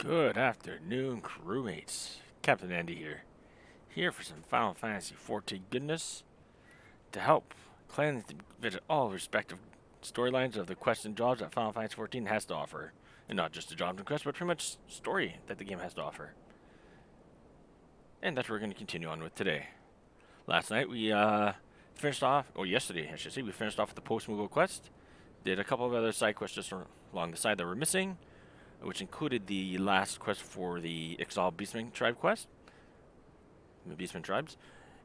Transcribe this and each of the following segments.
Good afternoon, crewmates. Captain Andy here. Here for some Final Fantasy XIV goodness to help Clalin visit all respective storylines of the quests and jobs that Final Fantasy XIV has to offer. And not just the jobs and quests, but pretty much story that the game has to offer. And that's what we're going to continue on with today. Last night we finished off, or yesterday I should say, we finished off with the post-Moogle quest. Did a couple of other side quests just along the side that were missing, which included the last quest for the Exiled Beastman Tribe quest, the Beastman Tribes,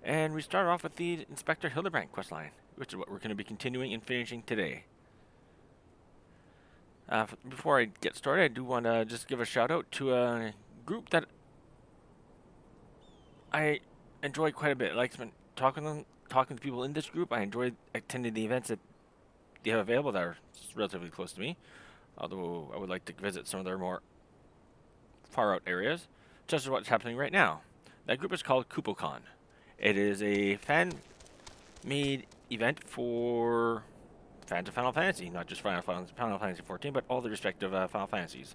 and we started off with the Inspector Hildebrand questline, which is what we're going to be continuing and finishing today. Before I get started, I do want to just give a shout out to a group that I enjoy quite a bit. I like talking to people in this group. I enjoy attending the events that they have available that are relatively close to me. Although I would like to visit some of their more far out areas, just as what's happening right now. That group is called KupoCon. It is a fan-made event for fans of Final Fantasy, not just Final Fantasy XIV, but all the respective Final Fantasies.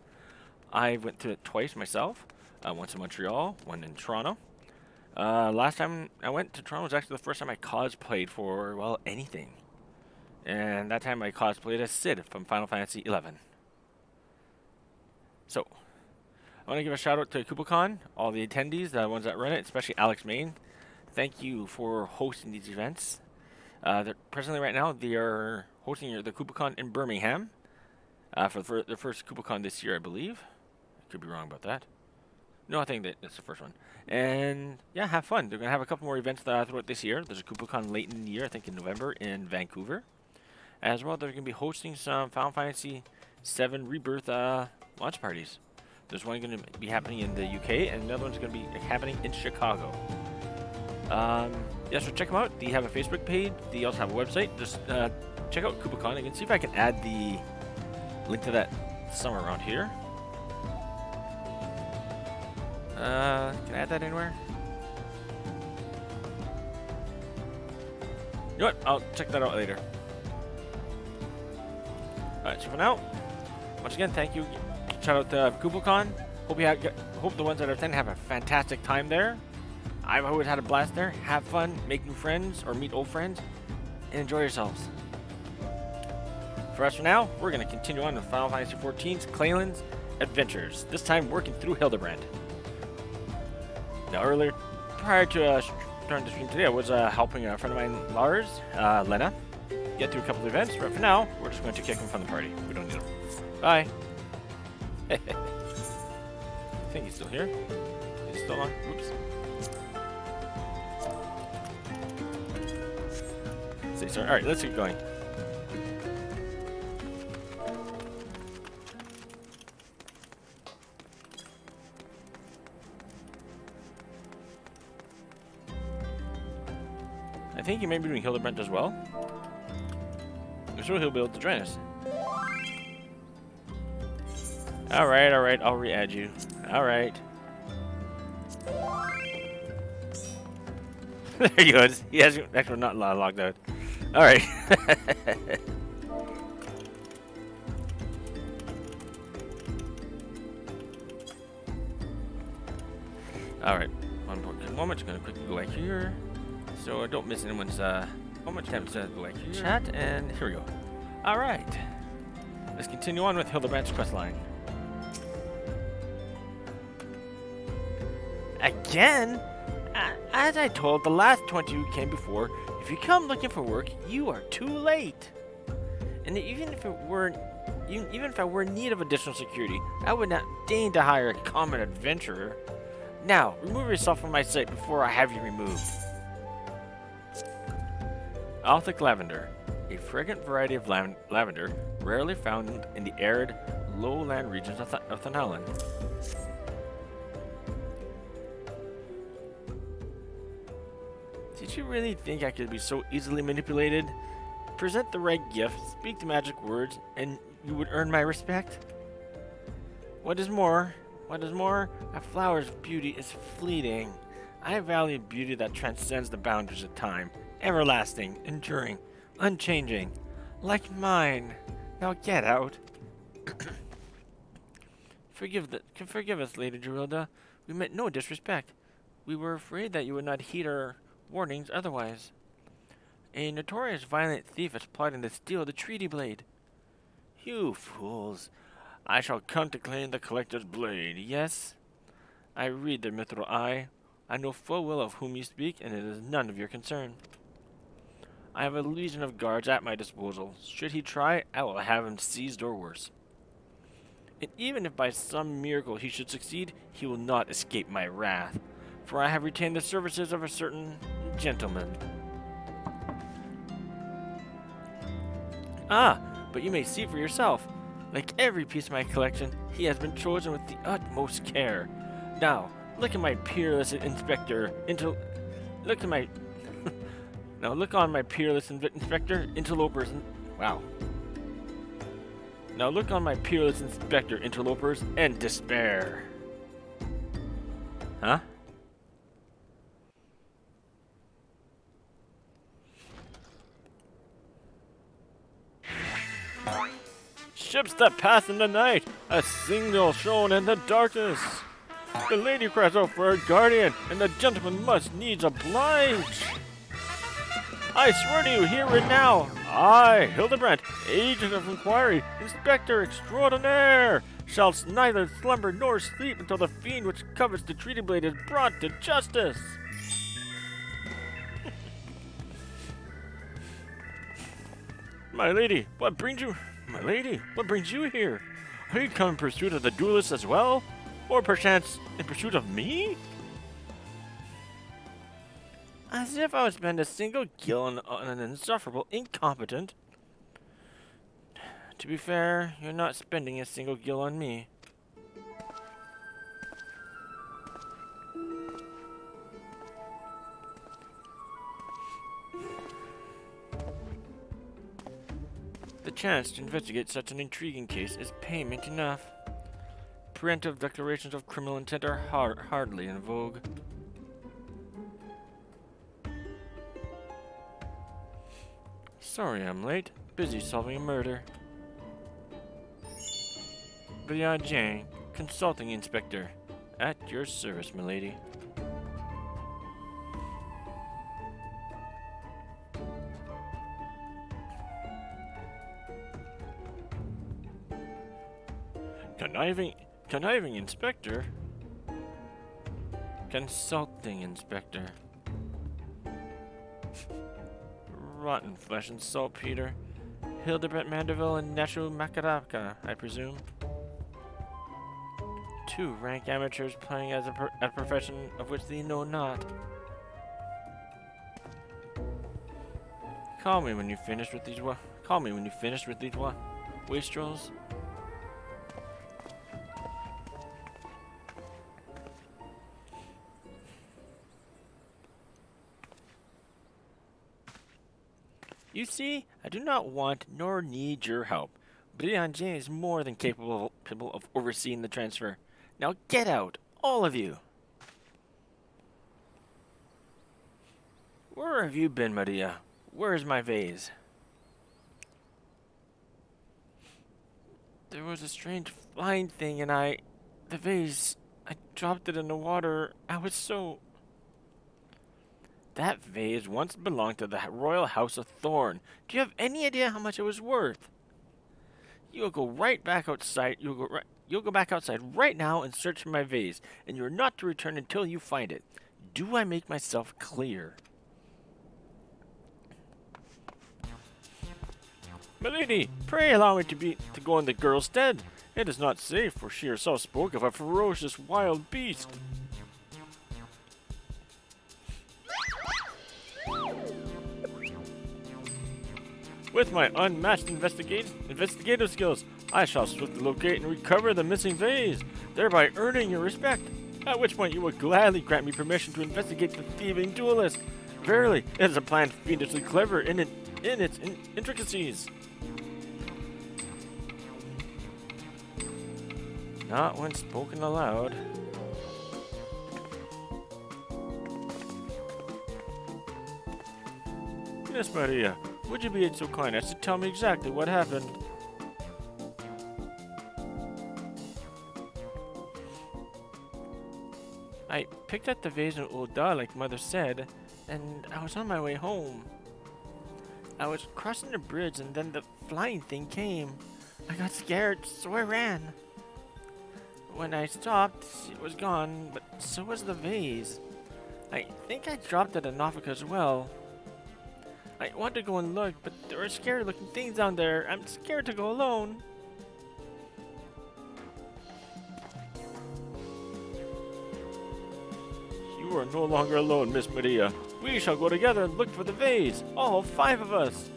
I went to it twice myself, once in Montreal, one in Toronto. Last time I went to Toronto was actually the first time I cosplayed for, well, anything. And that time I cosplayed as Sid from Final Fantasy XI. So, I want to give a shout out to KupoCon, all the attendees, the ones that run it, especially Alex Main. Thank you for hosting these events. Presently right now, they are hosting the KupoCon in Birmingham for their first KupoCon this year, I believe. I could be wrong about that. No, I think that's the first one. And yeah, have fun. They're going to have a couple more events throughout this year. There's a KupoCon late in the year, I think in November, in Vancouver. As well, they're going to be hosting some Final Fantasy VII Rebirth launch parties. There's one going to be happening in the UK, and another one's going to be happening in Chicago. Yeah, so check them out. They have a Facebook page. They also have a website. Just check out KupoCon. I can see if I can add the link to that somewhere around here. Can I add that anywhere? You know what? I'll check that out later. Alright, so for now, once again, thank you. Shout out to KupoCon. Hope the ones that are attending have a fantastic time there. I've always had a blast there. Have fun, make new friends, or meet old friends, and enjoy yourselves. For us for now, we're going to continue on with Final Fantasy XIV's Clalin's adventures, this time working through Hildebrand. Now earlier, prior to starting the stream today, I was helping a friend of mine, Lars, Lena, get through a couple of events, but for now, we're just going to kick him from the party. We don't need him. Bye. I think he's still here. He's still on. Oops. Say sorry. Alright, let's keep going. I think he may be doing Hildebrand as well. I'm sure he'll be able to join us. Alright, I'll re-add you. Alright. There he goes. He has actually not logged out. Alright. Alright. One moment. Just gonna quickly go back here. So I don't miss anyone's moment. Time to go back here. Chat, and here we go. Alright. Let's continue on with Hildebrand's questline. Again? As I told the last 20 who came before, if you come looking for work, you are too late. And even if I were in need of additional security, I would not deign to hire a common adventurer. Now, remove yourself from my sight before I have you removed. Althic lavender, a fragrant variety of lavender rarely found in the arid, lowland regions of Clalin. Did you really think I could be so easily manipulated? Present the right gift, speak the magic words, and you would earn my respect? What is more, a flower's beauty is fleeting. I value beauty that transcends the boundaries of time, everlasting, enduring, unchanging, like mine. Now get out. Forgive us, Lady Gerilda. We meant no disrespect. We were afraid that you would not heed our warnings otherwise. A notorious violent thief is plotting to steal the treaty blade. You fools. I shall come to claim the collector's blade, yes? I read the mithril eye. I know full well of whom you speak, and it is none of your concern. I have a legion of guards at my disposal. Should he try, I will have him seized or worse. And even if by some miracle he should succeed, he will not escape my wrath, for I have retained the services of a certain gentleman. Ah, but you may see for yourself. Like every piece of my collection, he has been chosen with the utmost care. Now, look at my peerless inspector. Look at my. Now look on my peerless inspector, interlopers. Wow. Now look on my peerless inspector, interlopers, and despair. Huh? Ships that pass in the night, a signal shown in the darkness. The lady cries out for her guardian, and the gentleman must needs oblige. I swear to you, here and now, I, Hildebrandt, agent of Enquiry, Inspector Extraordinaire, shall neither slumber nor sleep until the fiend which covets the treaty blade is brought to justice. My lady, what brings you? My lady, what brings you here? Are you come in pursuit of the duelist as well? Or perchance in pursuit of me? As if I would spend a single gil on an insufferable incompetent. To be fair, you're not spending a single gil on me. The chance to investigate such an intriguing case is payment enough. Preemptive declarations of criminal intent are hardly in vogue. Sorry I'm late. Busy solving a murder. Brian, Consulting Inspector. At your service, milady. Conniving Inspector? Consulting Inspector. Rotten flesh and saltpeter. Hildebrandt Mandeville and Nacho Makaraka, I presume. Two rank amateurs playing as a profession of which they know not. Call me when you finish with these wastrels. You see, I do not want nor need your help. Brian is more than capable of overseeing the transfer. Now get out, all of you. Where have you been, Maria? Where is my vase? There was a strange flying thing and the vase, I dropped it in the water. I was so... That vase once belonged to the royal house of Thorn. Do you have any idea how much it was worth? You'll go right back outside. You'll go back outside right now and search for my vase, and you're not to return until you find it. Do I make myself clear? Milady, pray allow me to go in the girl's stead. It is not safe, for she herself spoke of a ferocious wild beast. With my unmatched investigative skills, I shall swiftly locate and recover the missing vase, thereby earning your respect. At which point you will gladly grant me permission to investigate the thieving duelist. Verily, it is a plan fiendishly clever in its intricacies. Not when spoken aloud. Miss Maria, would you be so kind as to tell me exactly what happened? I picked up the vase in Ulda like Mother said, and I was on my way home. I was crossing the bridge and then the flying thing came. I got scared, so I ran. When I stopped, it was gone, but so was the vase. I think I dropped it in Norfolk as well. I wanted to go and look, but there were scary looking things down there. I'm scared to go alone. You are no longer alone, Miss Maria. We shall go together and look for the vase. All 5 of us.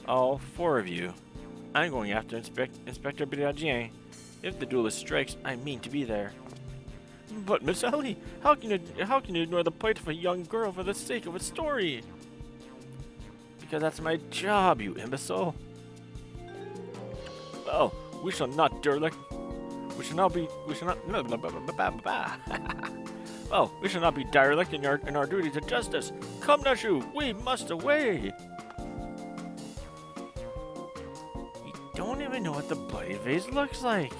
All 4 of you. I'm going after Inspector Brigadier. If the duelist strikes, I mean to be there. But Miss Ellie, how can you ignore the plight of a young girl for the sake of a story? Because that's my job, you imbecile. Well, we shall not derelict. We shall not be well, we shall not be derelict in our duty to justice. Come, Nashu, we must away. You don't even know what the bloody vase looks like.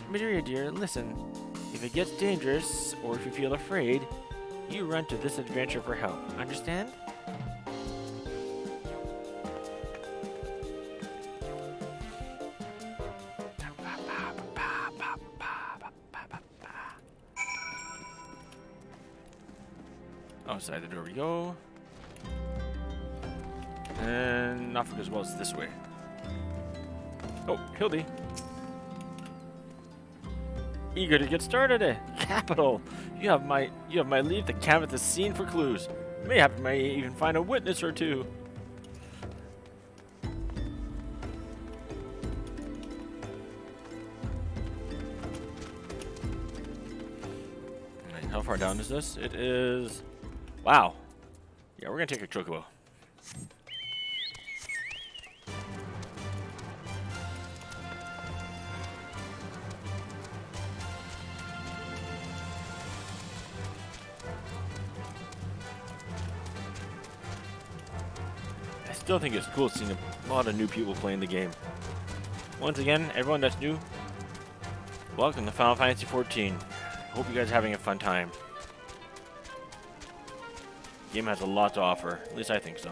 Maria dear, listen. If it gets dangerous, or if you feel afraid, you run to this adventure for help. Understand? Outside the door we go. And Norfolk as well as this way. Oh, Hildy. Eager to get started, eh? Capital! You have my leave to canvass the scene for clues. May even find a witness or two. Right, how far down is this? It is... Wow. Yeah, we're gonna take a chocobo. I still think it's cool seeing a lot of new people playing the game. Once again, everyone that's new, welcome to Final Fantasy XIV. Hope you guys are having a fun time. Game has a lot to offer. At least I think so.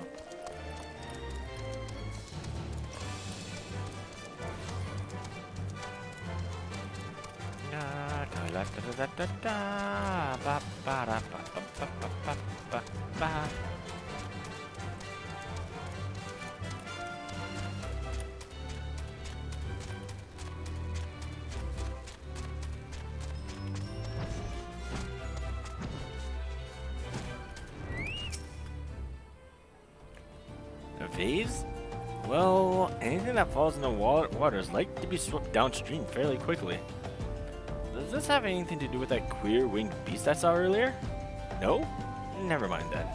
Vase? Well, anything that falls in the water is likely to be swept downstream fairly quickly. Does this have anything to do with that queer winged beast I saw earlier? No? Never mind then.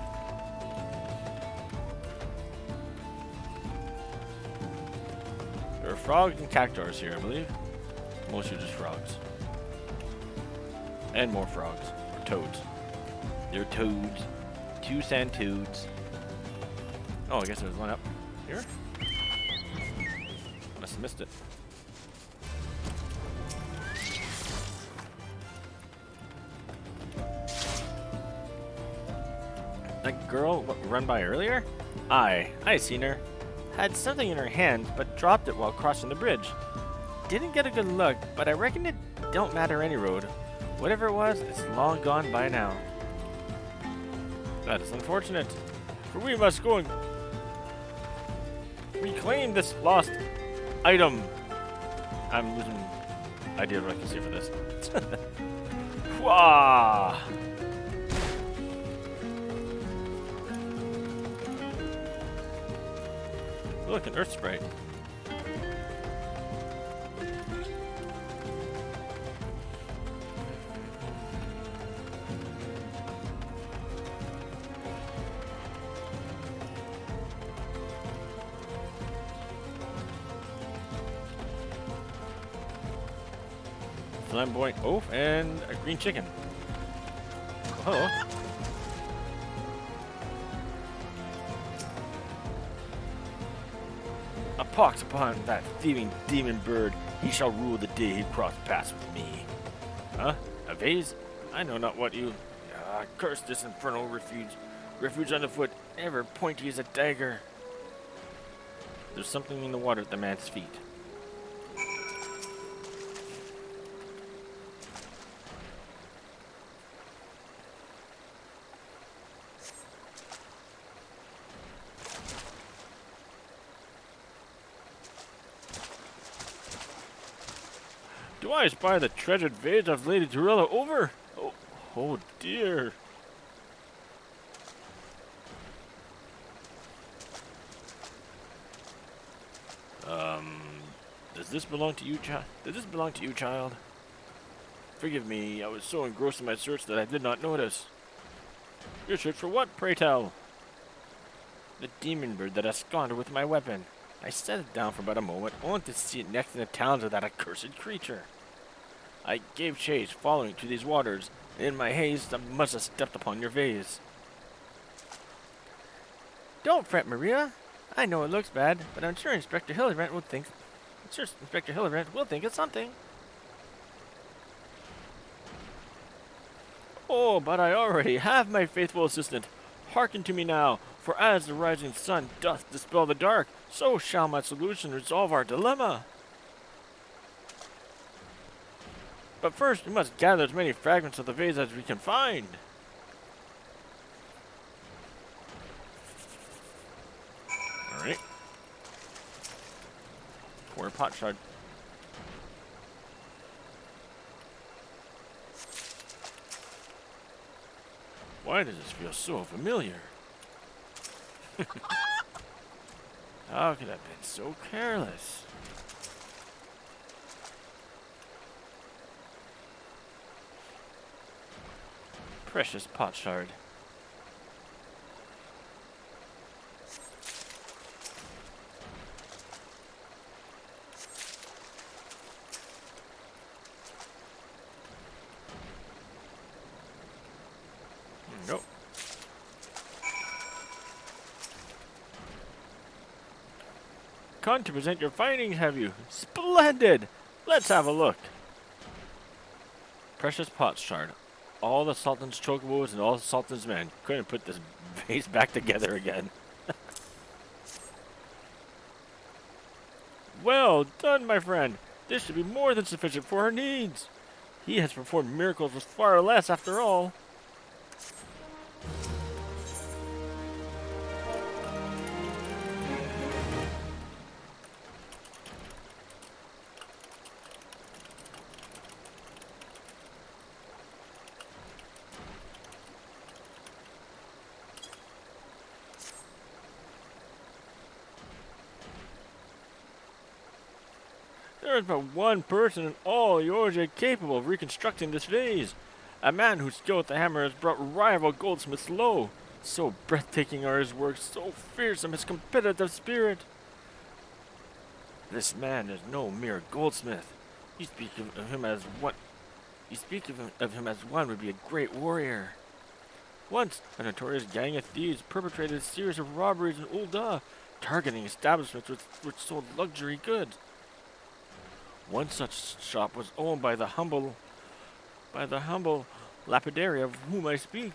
There are frogs and cactuars here, I believe. Mostly just frogs. And more frogs. Or toads. They're toads. 2 sand toads. Oh, I guess there's one up here. Must have missed it. That girl run by earlier? I seen her. Had something in her hand, but dropped it while crossing the bridge. Didn't get a good look, but I reckon it don't matter any road. Whatever it was, it's long gone by now. That is unfortunate, for we must go and reclaim this lost item. I'm losing idea of what I can say for this. Wah! Look, an earth sprite. Flamboyant oaf and a green chicken. Oh. Pox upon that thieving demon bird. He shall rule the day he cross paths with me. Huh? A vase? I know not what you... curse this infernal refuge. Refuge underfoot, ever pointy as a dagger. There's something in the water at the man's feet. Do I spy the treasured vase of Lady Torella over? Oh dear. Does this belong to you, child? Forgive me, I was so engrossed in my search that I did not notice. Your search for what, pray tell? The demon bird that absconded with my weapon. I set it down for but a moment, only to see it next in the talons of that accursed creature. I gave chase, following it to these waters, and in my haste I must have stepped upon your vase. Don't fret, Maria. I know it looks bad, but I'm sure Inspector Hildebrandt will think it's something. Oh, but I already have my faithful assistant. Hearken to me now, for as the rising sun doth dispel the dark, so shall my solution resolve our dilemma. But first, we must gather as many fragments of the vase as we can find. Alright. Pour a pot shard. Why does this feel so familiar? How could I have been so careless? Precious pot shard. Nope. Come to present your findings, have you? Splendid! Let's have a look. Precious pot shard. All the Sultan's chocobos and all the Sultan's men couldn't put this vase back together again. Well done, my friend. This should be more than sufficient for our needs. He has performed miracles with far less, after all. There is but one person in all Eorzea capable of reconstructing this vase. A man whose skill with the hammer has brought rival goldsmiths low. So breathtaking are his works, so fearsome his competitive spirit. This man is no mere goldsmith. You speak of him as one. Would be a great warrior. Once, a notorious gang of thieves perpetrated a series of robberies in Ul'dah, targeting establishments which sold luxury goods. One such shop was owned by the humble lapidary of whom I speak.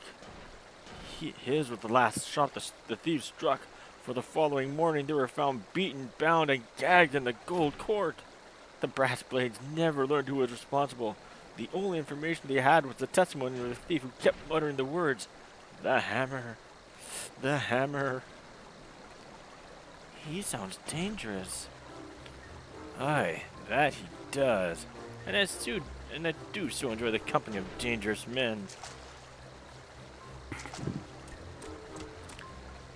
His was the last shot the thieves struck, for the following morning they were found beaten, bound, and gagged in the gold court. The brass blades never learned who was responsible. The only information they had was the testimony of the thief who kept muttering the words, "The hammer, the hammer." He sounds dangerous. Aye, that he does. And I do so enjoy the company of dangerous men.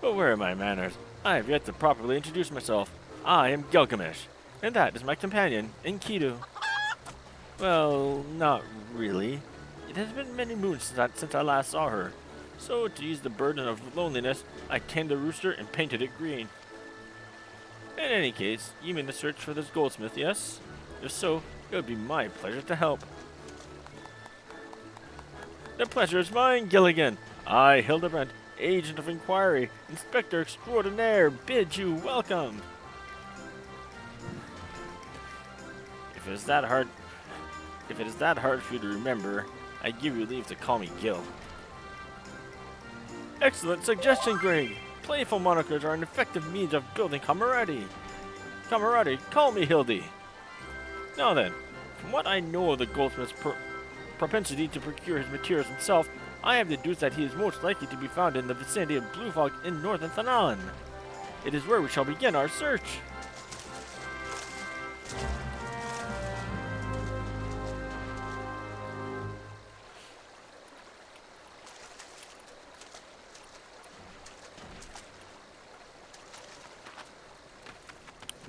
But where are my manners? I have yet to properly introduce myself. I am Gilgamesh, and that is my companion, Enkidu. Well, not really. It has been many moons since I last saw her. So, to ease the burden of loneliness, I tamed the rooster and painted it green. In any case, you mean the search for this goldsmith, yes? If so, it would be my pleasure to help. The pleasure is mine, Gilligan. I, Hildebrandt, agent of Enquiry, Inspector Extraordinaire, bid you welcome. If it is that hard, for you to remember, I give you leave to call me Gil. Excellent suggestion, Greg. Playful monikers are an effective means of building camaraderie. Call me Hildy. Now then, from what I know of the goldsmith's propensity to procure his materials himself, I have deduced that he is most likely to be found in the vicinity of Blue Fog in northern Clalin. It is where we shall begin our search.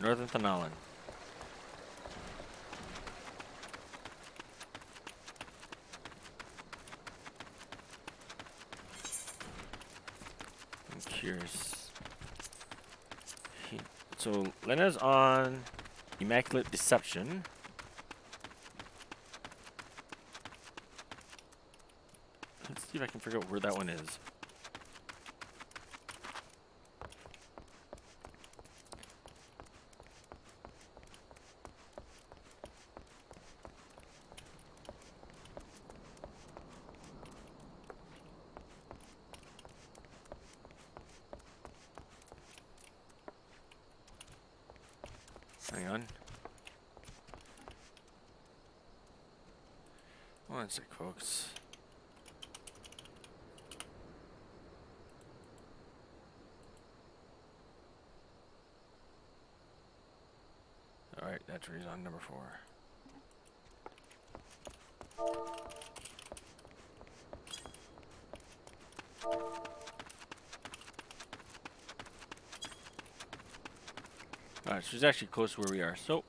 Northern Clalin. I'm curious. So Lena's on Immaculate Deception. Let's see if I can figure out where that one is. Hang on. One sec, folks. Alright, that's where he's on number 4. Alright, so she's actually close to where we are, so...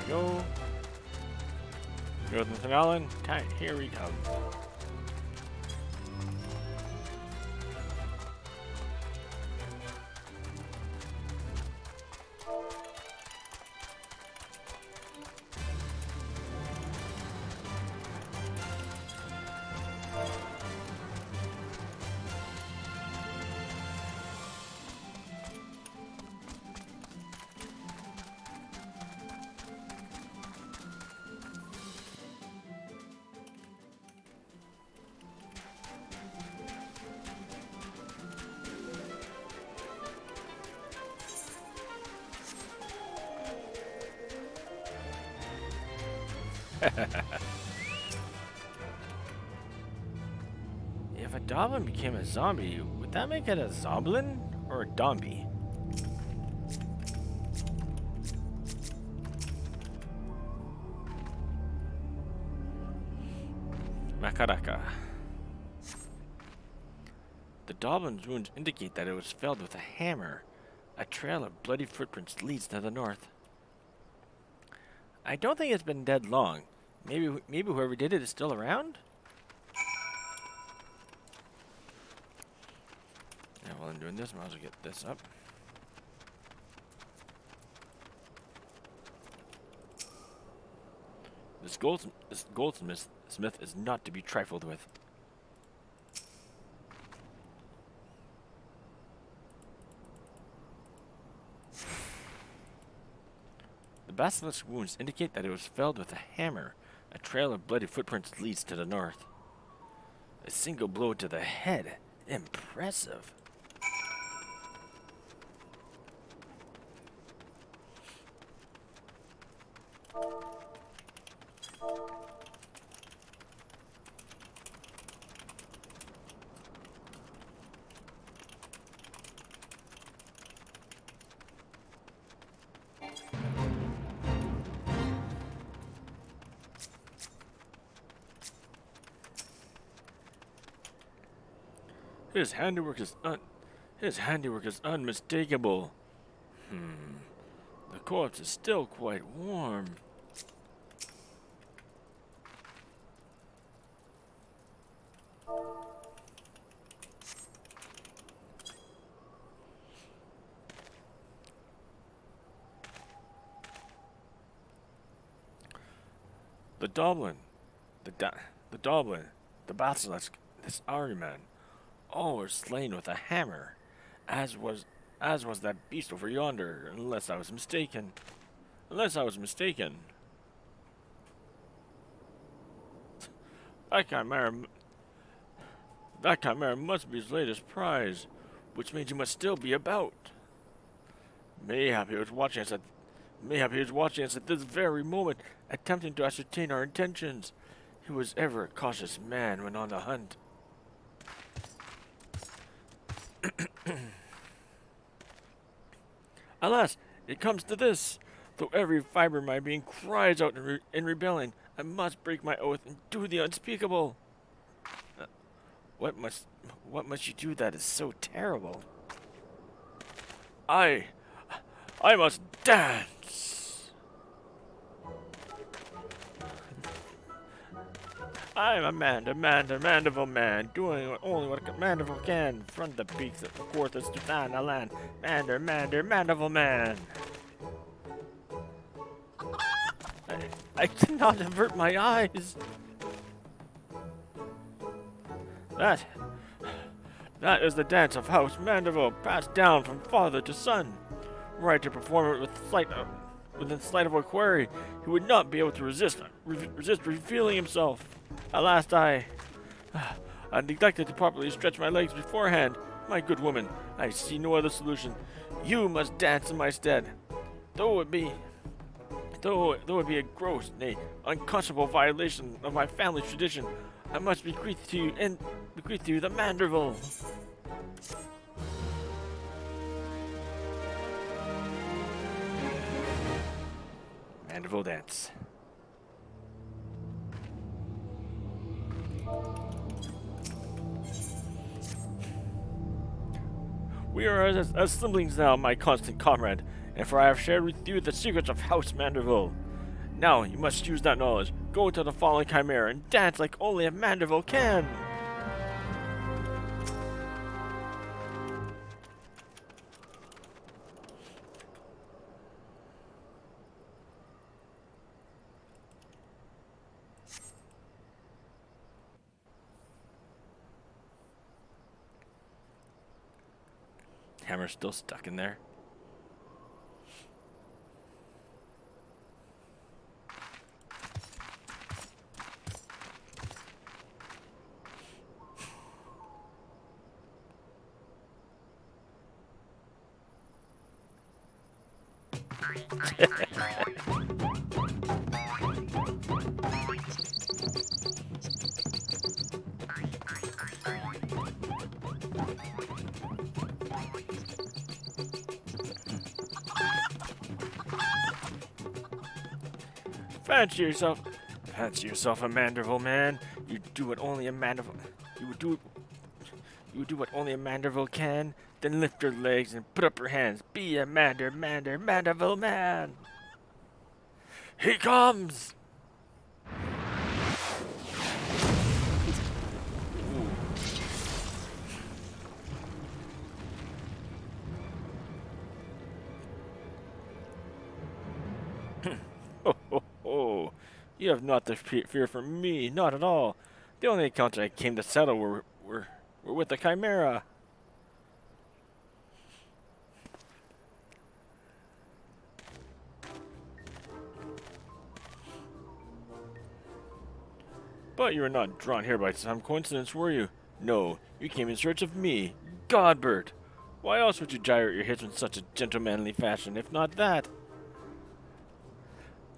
Go. Northern Clalin. Okay, here we come. If a Doblin became a zombie, would that make it a Zoblin or a Dombie? Makaraka. The Doblin's wounds indicate that it was felled with a hammer. A trail of bloody footprints leads to the north. I don't think it's been dead long. Maybe whoever did it is still around? Yeah, while I'm doing this, I might as well get this up. This goldsmith is not to be trifled with. The basilisk's wounds indicate that it was felled with a hammer. A trail of bloody footprints leads to the north. A single blow to the head. Impressive. His handiwork is unmistakable. The corpse is still quite warm. The Dublin, the Dublin, the basilisk, this Ahriman, all were slain with a hammer, as was that beast over yonder, unless I was mistaken. Unless I was mistaken. That chimera, that chimera must be his latest prize, which means he must still be about. Mayhap he was watching us at this very moment, attempting to ascertain our intentions. He was ever a cautious man when on the hunt. Alas, it comes to this. Though every fiber of my being cries out in rebellion, I must break my oath and do the unspeakable. What must you do that is so terrible? I must dance. I'm a Mandeville man, doing only what a Mandeville can. Front the peaks of the Quartus to find the land. Mandeville man. I cannot avert my eyes. That is the dance of House Mandeville, passed down from father to son. Were I to perform it within sight of Enquiry, he would not be able to resist revealing himself. Alas, I neglected to properly stretch my legs beforehand. My good woman, I see no other solution. You must dance in my stead. Though it be a gross, nay, unconscionable violation of my family's tradition, I must bequeath to you the Mandeville. Mandeville dance. We are as siblings now, my constant comrade, and for I have shared with you the secrets of House Mandeville. Now you must use that knowledge, go to the fallen chimera, and dance like only a Mandeville can! Hammer's still stuck in there. Fancy yourself a Mandeville man. You do what only a Mandeville can. Then lift your legs and put up your hands. Be a Mandeville man. He comes. Oh, you have not the fear for me, not at all. The only accounts I came to settle were with the chimera. But you were not drawn here by some coincidence, were you? No, you came in search of me, Godbert. Why else would you gyre your hips in such a gentlemanly fashion, if not that?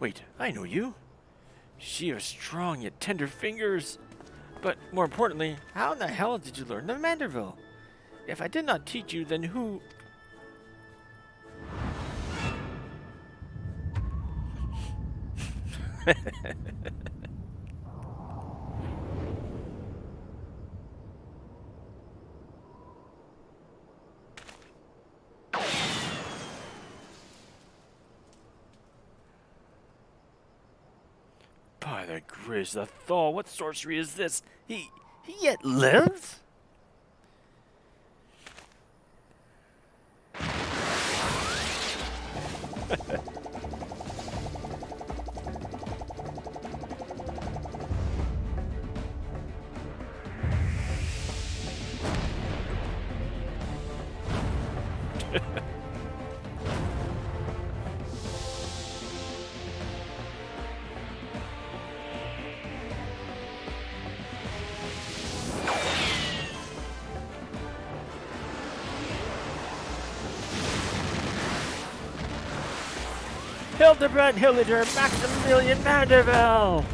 Wait, I know you. She has strong yet tender fingers. But more importantly, how in the hell did you learn the Mandeville? If I did not teach you, then who... By the grace of Thor, what sorcery is this? He yet lives? Hildebrand Hilliger, Maximilian Mandeville!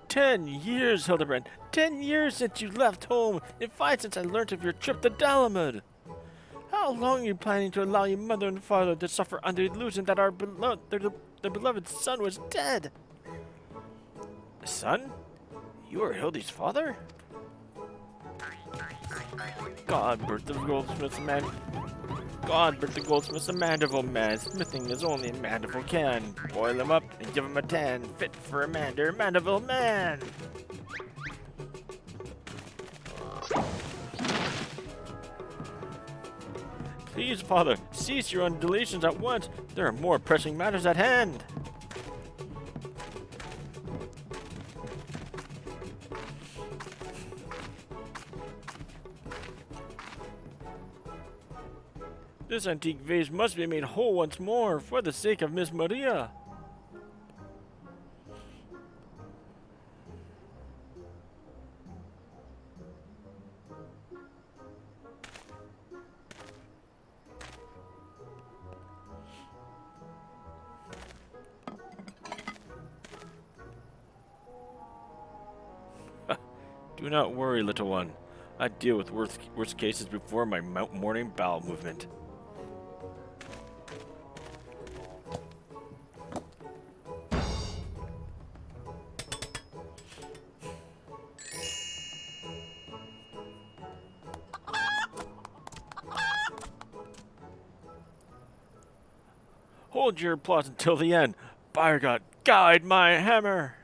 "10 years, Hildebrand. 10 years since you left home, and 5 since I learnt of your trip to Dalamud. How long are you planning to allow your mother and father to suffer under the illusion that their beloved son was dead?" "Son? You are Hildy's father?" God, birth the goldsmith's man. God, birth the goldsmith's a Mandeville man. Smithing is only in Mandeville can. Boil him up and give him a tan. Fit for a Mandeville man. Please, father, cease your undulations at once. There are more pressing matters at hand. This antique vase must be made whole once more, for the sake of Miss Maria. Do not worry, little one. I deal with worst cases before my morning bowel movement. Hold your applause until the end. Fire God, guide my hammer!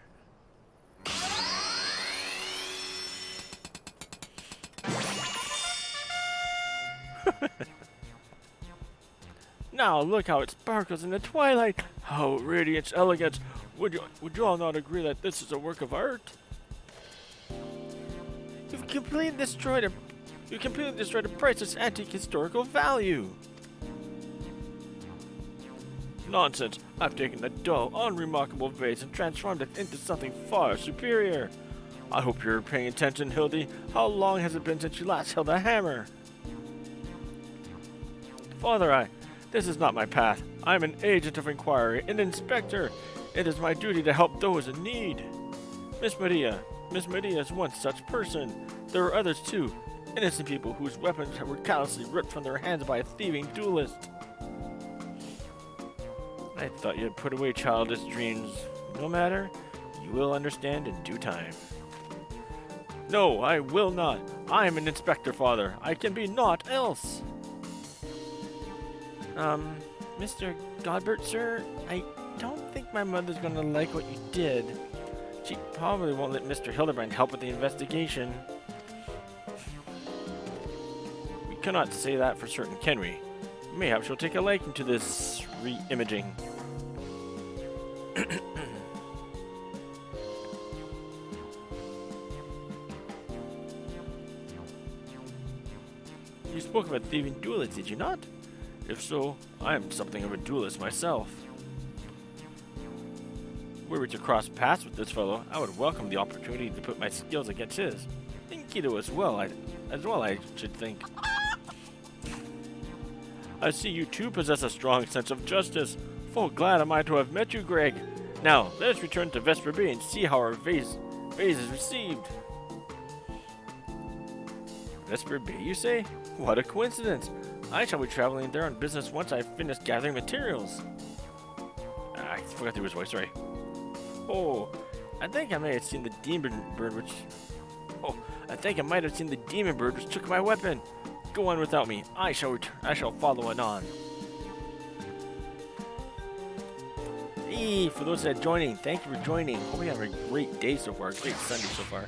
Now look how it sparkles in the twilight. How radiant elegance. Would you all not agree that this is a work of art? You've completely destroyed a priceless antique historical value. Nonsense. I've taken a dull, unremarkable vase and transformed it into something far superior. I hope you're paying attention, Hildy. How long has it been since you last held a hammer? Father, this is not my path. I'm an agent of Enquiry, an inspector. It is my duty to help those in need. Miss Maria is one such person. There are others too, innocent people whose weapons were callously ripped from their hands by a thieving duelist. I thought you'd put away childish dreams. No matter, you will understand in due time. No, I will not. I am an inspector, Father. I can be naught else. Mr. Godbert, sir, I don't think my mother's gonna like what you did. She probably won't let Mr. Hildebrand help with the investigation. We cannot say that for certain, can we? Mayhap she'll take a liking to this re-imaging. You spoke of a thieving duelist, did you not? If so, I am something of a duelist myself. Were we to cross paths with this fellow, I would welcome the opportunity to put my skills against his. And Guido as well, I should think. I see you too possess a strong sense of justice. Full glad am I to have met you, Greg. Now, let us return to Vesper Bay and see how our vase is received. Vesper Bay, you say? What a coincidence. I shall be traveling there on business once I've finished gathering materials. I forgot to do his voice, sorry. Oh, I think I may have seen the demon bird which... Oh, I think I might have seen the demon bird which took my weapon. Go on without me. I shall follow anon. Hey, for those that are joining, thank you for joining. Hope you have a great day so far, great Sunday so far.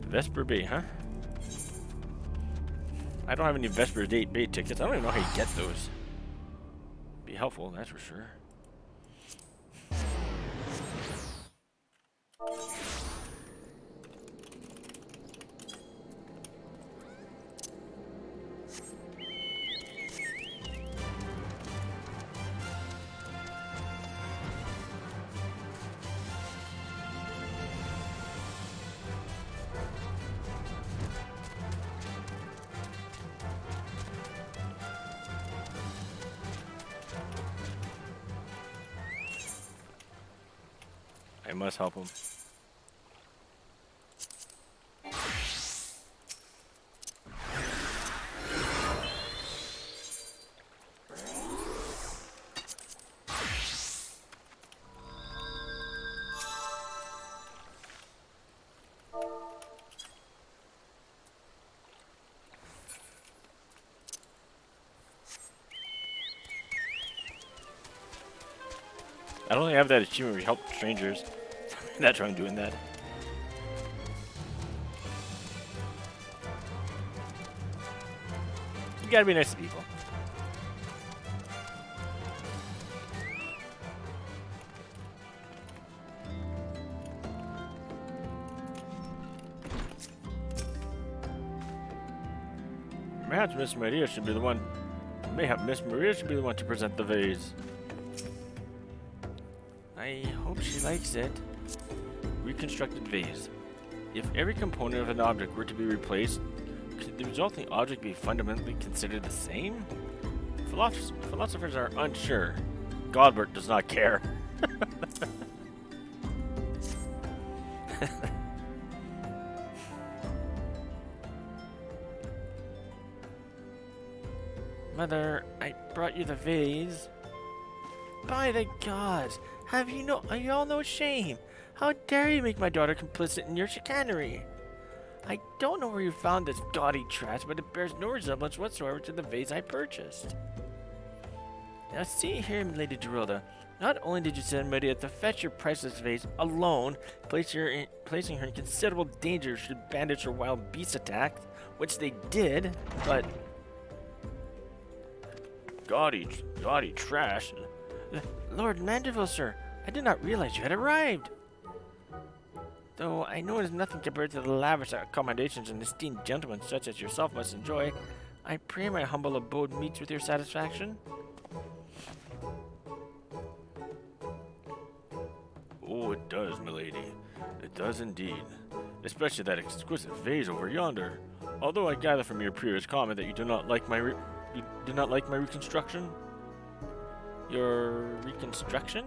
Vesper Bay, huh? I don't have any Vesper Bay tickets. I don't even know how you get those. Be helpful, that's for sure. I must help him. I don't think I have that achievement where you help strangers. That's why I'm doing that. You gotta be nice to people. Perhaps Miss Maria should be the one. Mayhap Miss Maria should be the one to present the vase. I hope she likes it. Reconstructed vase. If every component of an object were to be replaced, could the resulting object be fundamentally considered the same? Philosophers are unsure. Godbert does not care. Mother, I brought you the vase. By the gods, are you all no shame? How dare you make my daughter complicit in your chicanery? I don't know where you found this gaudy trash, but it bears no resemblance whatsoever to the vase I purchased. Now see here, Lady Gerilda, not only did you send Maria to fetch your priceless vase alone, placing her in considerable danger should bandits or wild beasts attack, which they did, but... Gaudy trash? Lord Mandeville, sir, I did not realize you had arrived. Though I know it is nothing compared to the lavish accommodations an esteemed gentleman such as yourself must enjoy, I pray my humble abode meets with your satisfaction. Oh, it does, milady. It does indeed. Especially that exquisite vase over yonder. Although I gather from your previous comment that you do not like my reconstruction. Your reconstruction?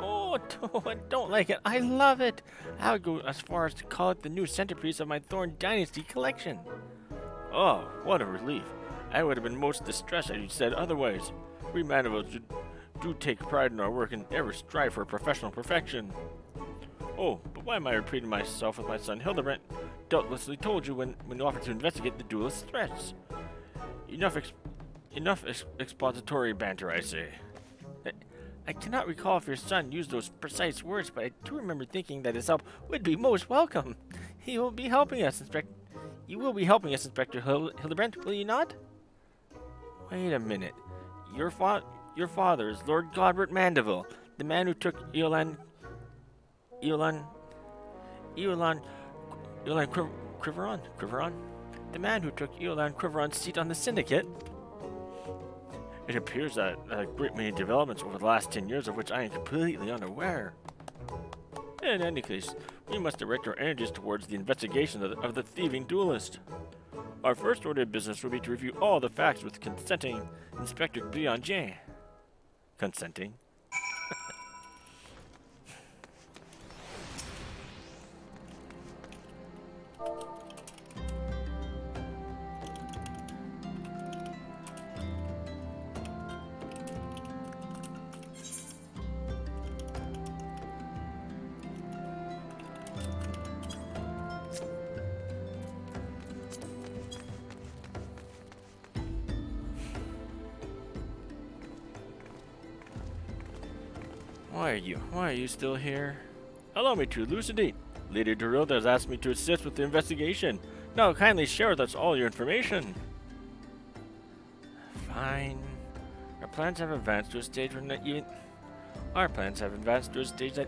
Oh, I don't like it. I love it. I would go as far as to call it the new centerpiece of my Thorn Dynasty collection. Oh, what a relief. I would have been most distressed had you said otherwise. We Mandibles do take pride in our work and ever strive for professional perfection. Oh, but why am I repeating myself with my son Hildebrand? Doubtlessly told you when offered to investigate the duelist's threats. Enough expository banter, I say. I cannot recall if your son used those precise words, but I do remember thinking that his help would be most welcome. You will be helping us, Inspector Hildebrand, will you not? Wait a minute. Your father is Lord Godbert Mandeville, the man who took Quiveron, the man who took Eolan Quiveron's seat on the Syndicate. It appears that a great many developments over the last 10 years of which I am completely unaware. In any case, we must direct our energies towards the investigation of the thieving duelist. Our first order of business will be to review all the facts with consenting Inspector Brianger. Consenting? Why are you still here? Allow me to elucidate. Lady Dorilda has asked me to assist with the investigation. Now kindly share with us all your information. Fine. Our plans have advanced to a stage that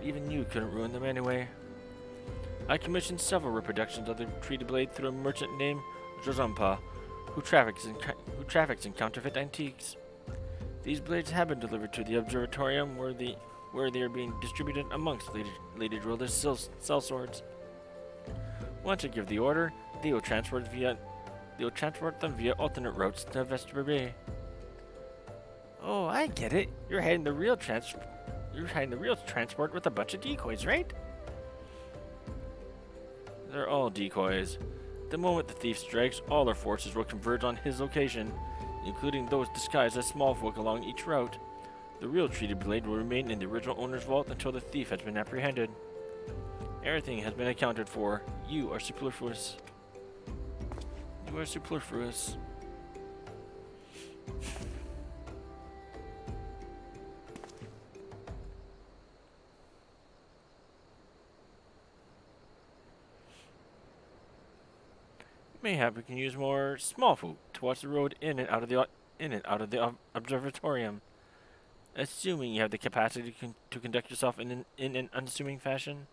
even you couldn't ruin them anyway. I commissioned several reproductions of the treaty blade through a merchant named Jozampa, who traffics in counterfeit antiques. These blades have been delivered to the observatorium where they are being distributed amongst Lady Drilda's cell swords. Once I give the order, they will transport them via alternate routes to Vesper Bay. Oh, I get it. You're hiding the real transport with a bunch of decoys, right? They're all decoys. The moment the thief strikes, all our forces will converge on his location, including those disguised as small folk along each route. The real treaty blade will remain in the original owner's vault until the thief has been apprehended. Everything has been accounted for. You are superfluous. You are superfluous. Mayhap we can use more small folk to watch the road in and out of the observatorium. Assuming you have the capacity to conduct yourself in an unassuming fashion.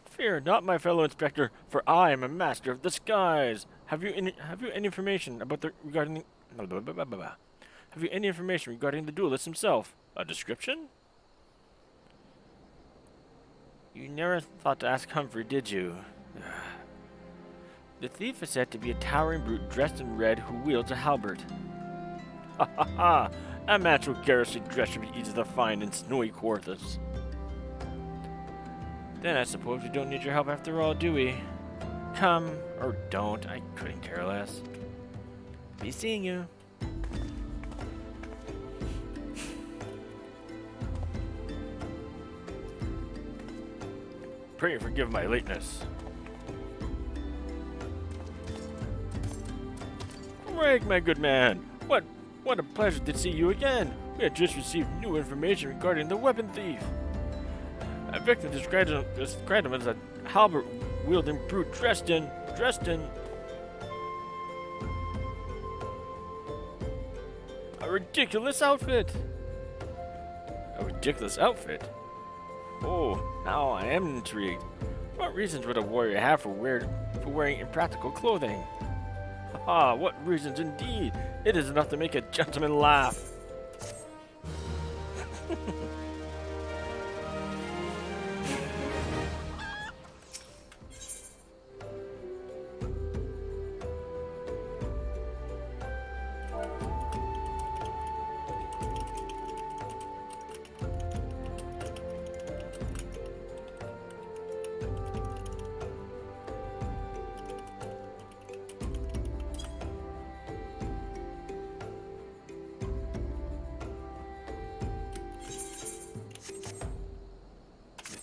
Fear not, my fellow inspector, for I am a master of disguise. Have you any information regarding the duelist himself? A description? You never thought to ask Humphrey, did you? The thief is said to be a towering brute dressed in red who wields a halberd. Ha ha ha! A match with garrison dress should be easy to find in snowy quarters. Then I suppose we don't need your help after all, do we? Come, or don't, I couldn't care less. Be seeing you. Pray forgive my lateness. Greg, my good man, what a pleasure to see you again. We had just received new information regarding the weapon thief. A victim described him as a halberd-wielding brute dressed in a ridiculous outfit. A ridiculous outfit? Oh, now I am intrigued. What reasons would a warrior have for wearing impractical clothing? Ah, what reasons indeed! It is enough to make a gentleman laugh.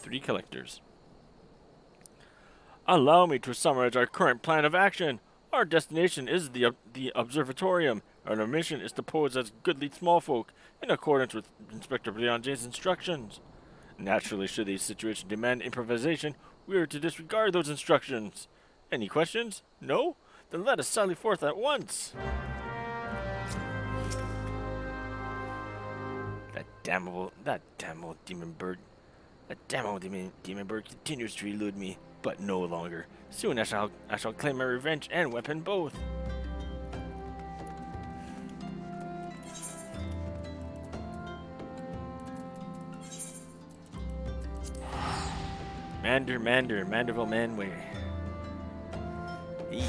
Three collectors. Allow me to summarize our current plan of action. Our destination is the observatorium, and our mission is to pose as goodly small folk in accordance with Inspector Briange's instructions. Naturally, should the situation demand improvisation, we are to disregard those instructions. Any questions? No? Then let us sally forth at once. That damnable demon bird. That damn old demon bird continues to elude me, but no longer. Soon I shall claim my revenge and weapon both. Manderville Manway. Eee.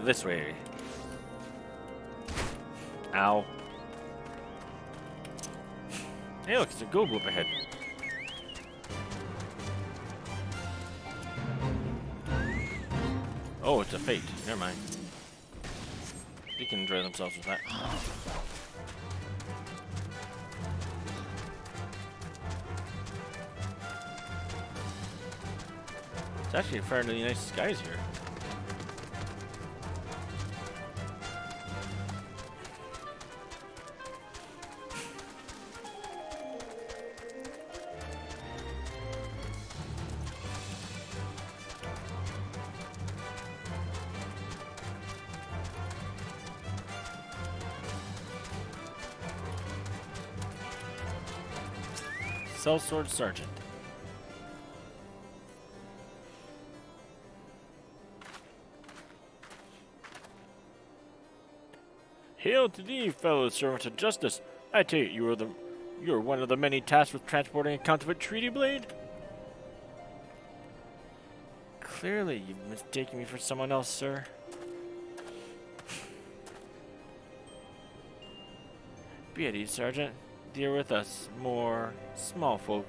This way. Ow. Hey, look, it's a gold whoop ahead. Oh, it's a fate. Never mind. They can enjoy themselves with that. It's actually fairly nice skies here. Sellsword Sergeant. Hail to thee, fellow servant of justice. I take it you are one of the many tasked with transporting a counterfeit treaty blade? Clearly, you've mistaken me for someone else, sir. Be at ease, Sergeant. Deal with us, more small folk.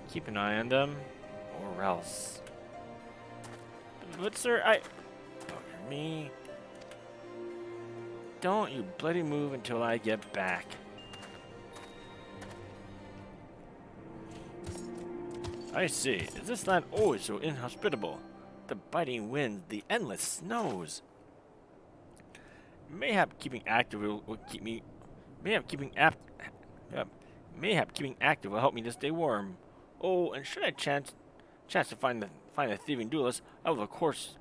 Keep an eye on them, or else. But sir, bugger me. Don't you bloody move until I get back. I see. Is this land always so inhospitable? The biting winds, the endless snows. Mayhap keeping active will keep me. Mayhap keeping active will help me to stay warm. Oh, and should I chance to find the thieving duelist, I will of course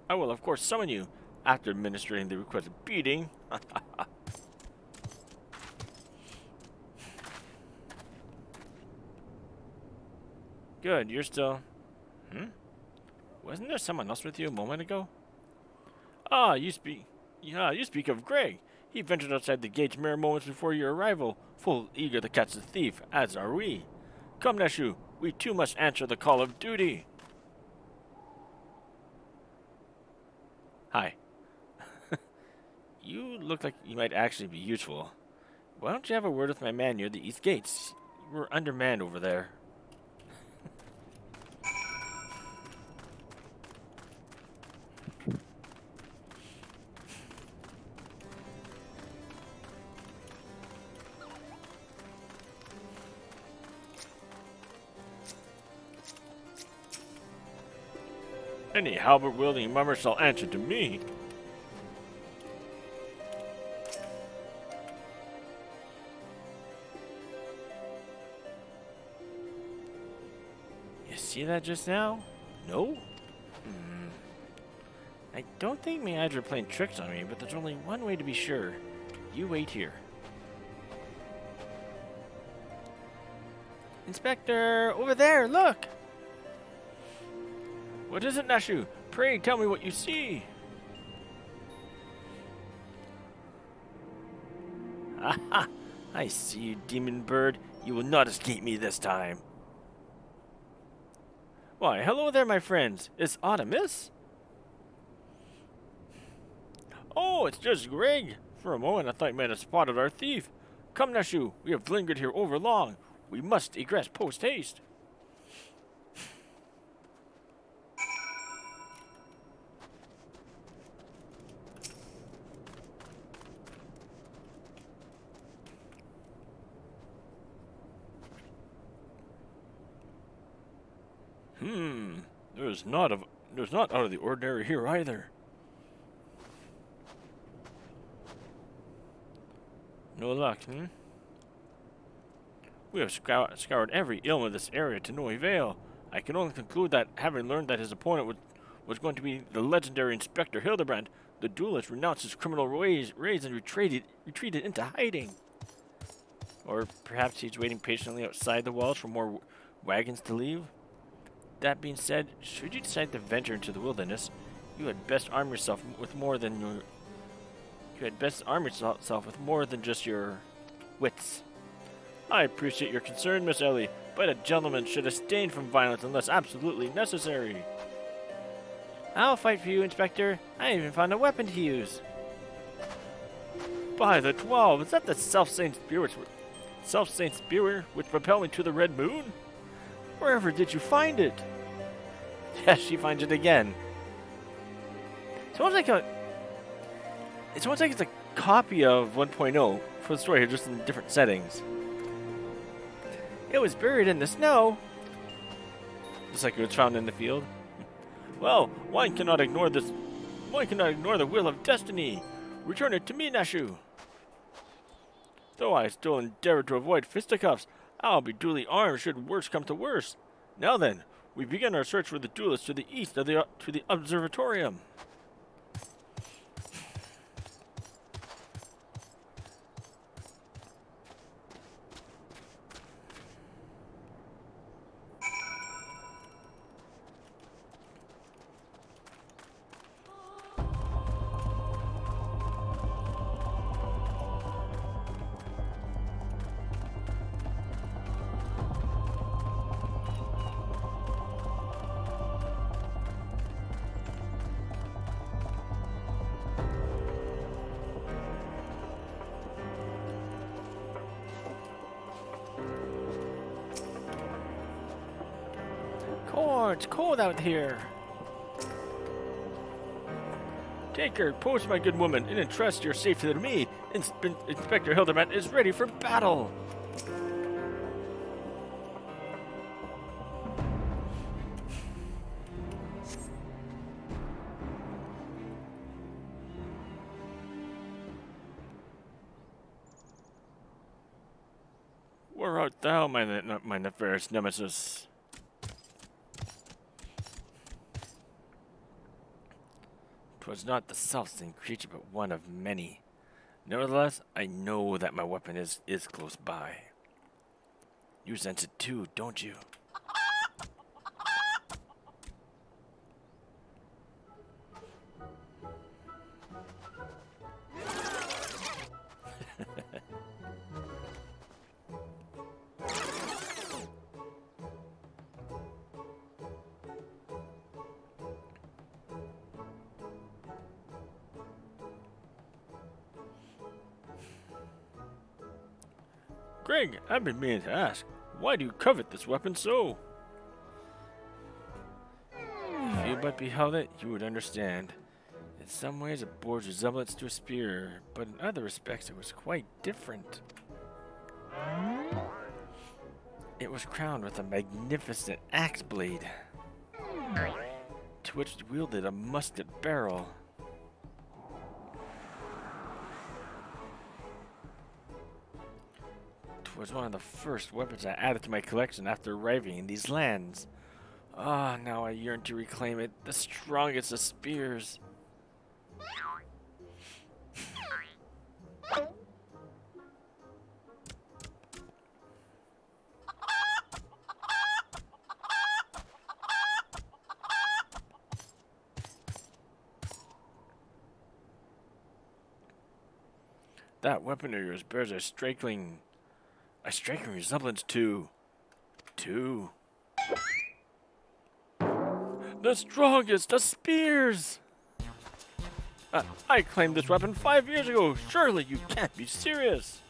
summon you after administering the requested beating. Good, you're still. Wasn't there someone else with you a moment ago? Ah, you speak of Greg. He ventured outside the gates mere moments before your arrival, full eager to catch the thief, as are we. Come, Neshu, we too must answer the call of duty. Hi. You look like you might actually be useful. Why don't you have a word with my man near the east gates? We're undermanned over there. Any halberd-wielding mummer shall answer to me. You see that just now? No? I don't think my eyes are playing tricks on me, but there's only one way to be sure. You wait here. Inspector! Over there, look! What is it, Neshu? Pray tell me what you see. Aha! I see you, demon bird. You will not escape me this time. Why, hello there, my friends. Is aught amiss? Oh, it's just Greg. For a moment, I thought you might have spotted our thief. Come, Neshu. We have lingered here over long. We must egress post-haste. There's not out of the ordinary here either. No luck, We have scoured every ilm of this area to no avail. I can only conclude that, having learned that his opponent was going to be the legendary Inspector Hildebrand, the duelist renounced his criminal ways and retreated into hiding. Or perhaps he's waiting patiently outside the walls for more wagons to leave. That being said, should you decide to venture into the wilderness, you had best arm yourself with more than just your wits. I appreciate your concern, Miss Ellie, but a gentleman should abstain from violence unless absolutely necessary. I'll fight for you, Inspector. I even found a weapon to use. By the 12, is that the self-same spirit which propelled me to the Red Moon? Wherever did you find it? Yes, she finds it again. It's almost like it's a copy of 1.0 for the story, just in different settings. It was buried in the snow. Just like it was found in the field. Well, one cannot ignore this. One cannot ignore the will of destiny. Return it to me, Nashu. Though I still endeavor to avoid fisticuffs, I'll be duly armed should worse come to worse. Now then, we begin our search for the duelist to the east of to the observatorium. It's cold out here. Take her, post, my good woman, and entrust your safety to me. Inspector Hildebrand is ready for battle. Where art thou, my nefarious nemesis? 'Twas not the self-same creature, but one of many. Nevertheless, I know that my weapon is close by. You sense it too, don't you? Greg, I've been meaning to ask, why do you covet this weapon so? If you but beheld it, you would understand. In some ways it bore resemblance to a spear, but in other respects it was quite different. It was crowned with a magnificent axe blade, to which it wielded a musket barrel. 'Twas one of the first weapons I added to my collection after arriving in these lands. Ah, now I yearn to reclaim it, the strongest of spears. That weapon of yours bears a striking resemblance to the strongest of spears. I claimed this weapon 5 years ago. Surely you can't be serious.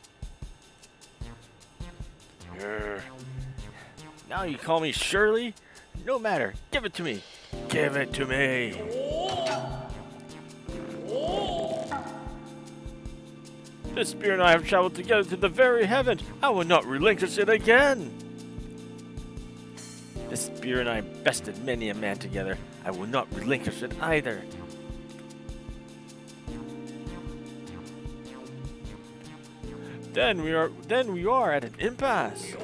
Now you call me Shirley? No matter. Give it to me. Give it to me. This spear and I have traveled together to the very heavens. I will not relinquish it again. This spear and I bested many a man together. I will not relinquish it either. Then we are at an impasse.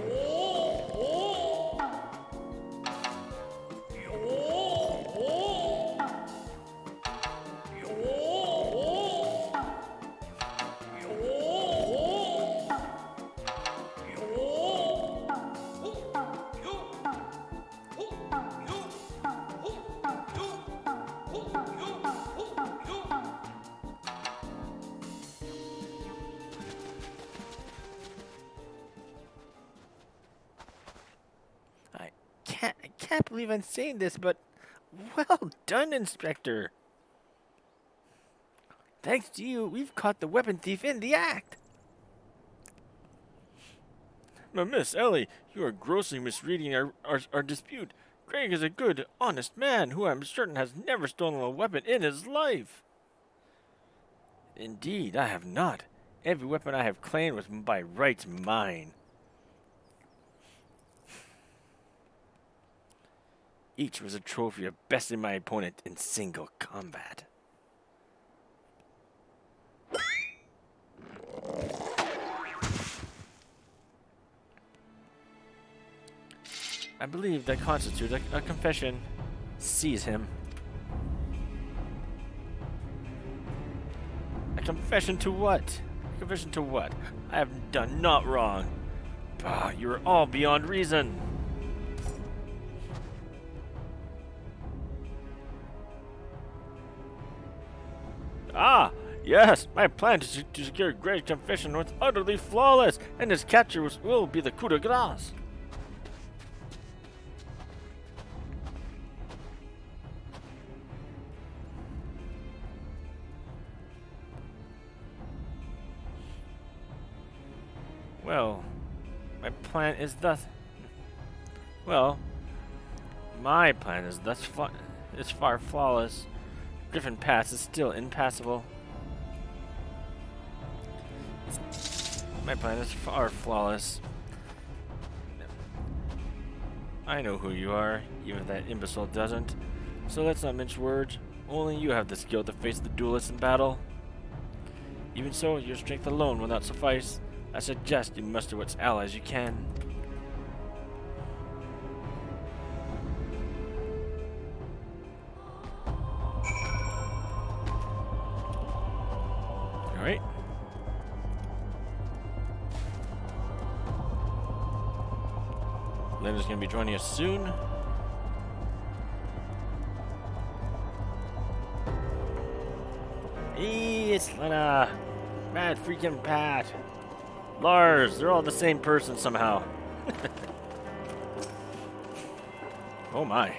I can't believe I'm saying this, but well done, Inspector. Thanks to you, we've caught the weapon thief in the act. But Miss Ellie, you are grossly misreading our dispute. Greg is a good, honest man who I'm certain has never stolen a weapon in his life. Indeed, I have not. Every weapon I have claimed was by rights mine. Each was a trophy of besting my opponent in single combat. I believe that constitutes a confession. Seize him. A confession to what? A confession to what? I have done not wrong. Bah, you are all beyond reason. Ah, yes, my plan to secure great confession was utterly flawless, and his capture will be the coup de grace. Well, my plan is thus. Well, my plan is thus far flawless. Griffin Pass is still impassable. My plan is far flawless. I know who you are, even if that imbecile doesn't. So let's not mince words. Only you have the skill to face the duelists in battle. Even so, your strength alone will not suffice. I suggest you muster what allies you can. Alright. Lena's gonna be joining us soon. Hey, it's Lena. Mad freaking Pat. Lars, they're all the same person somehow. Oh my.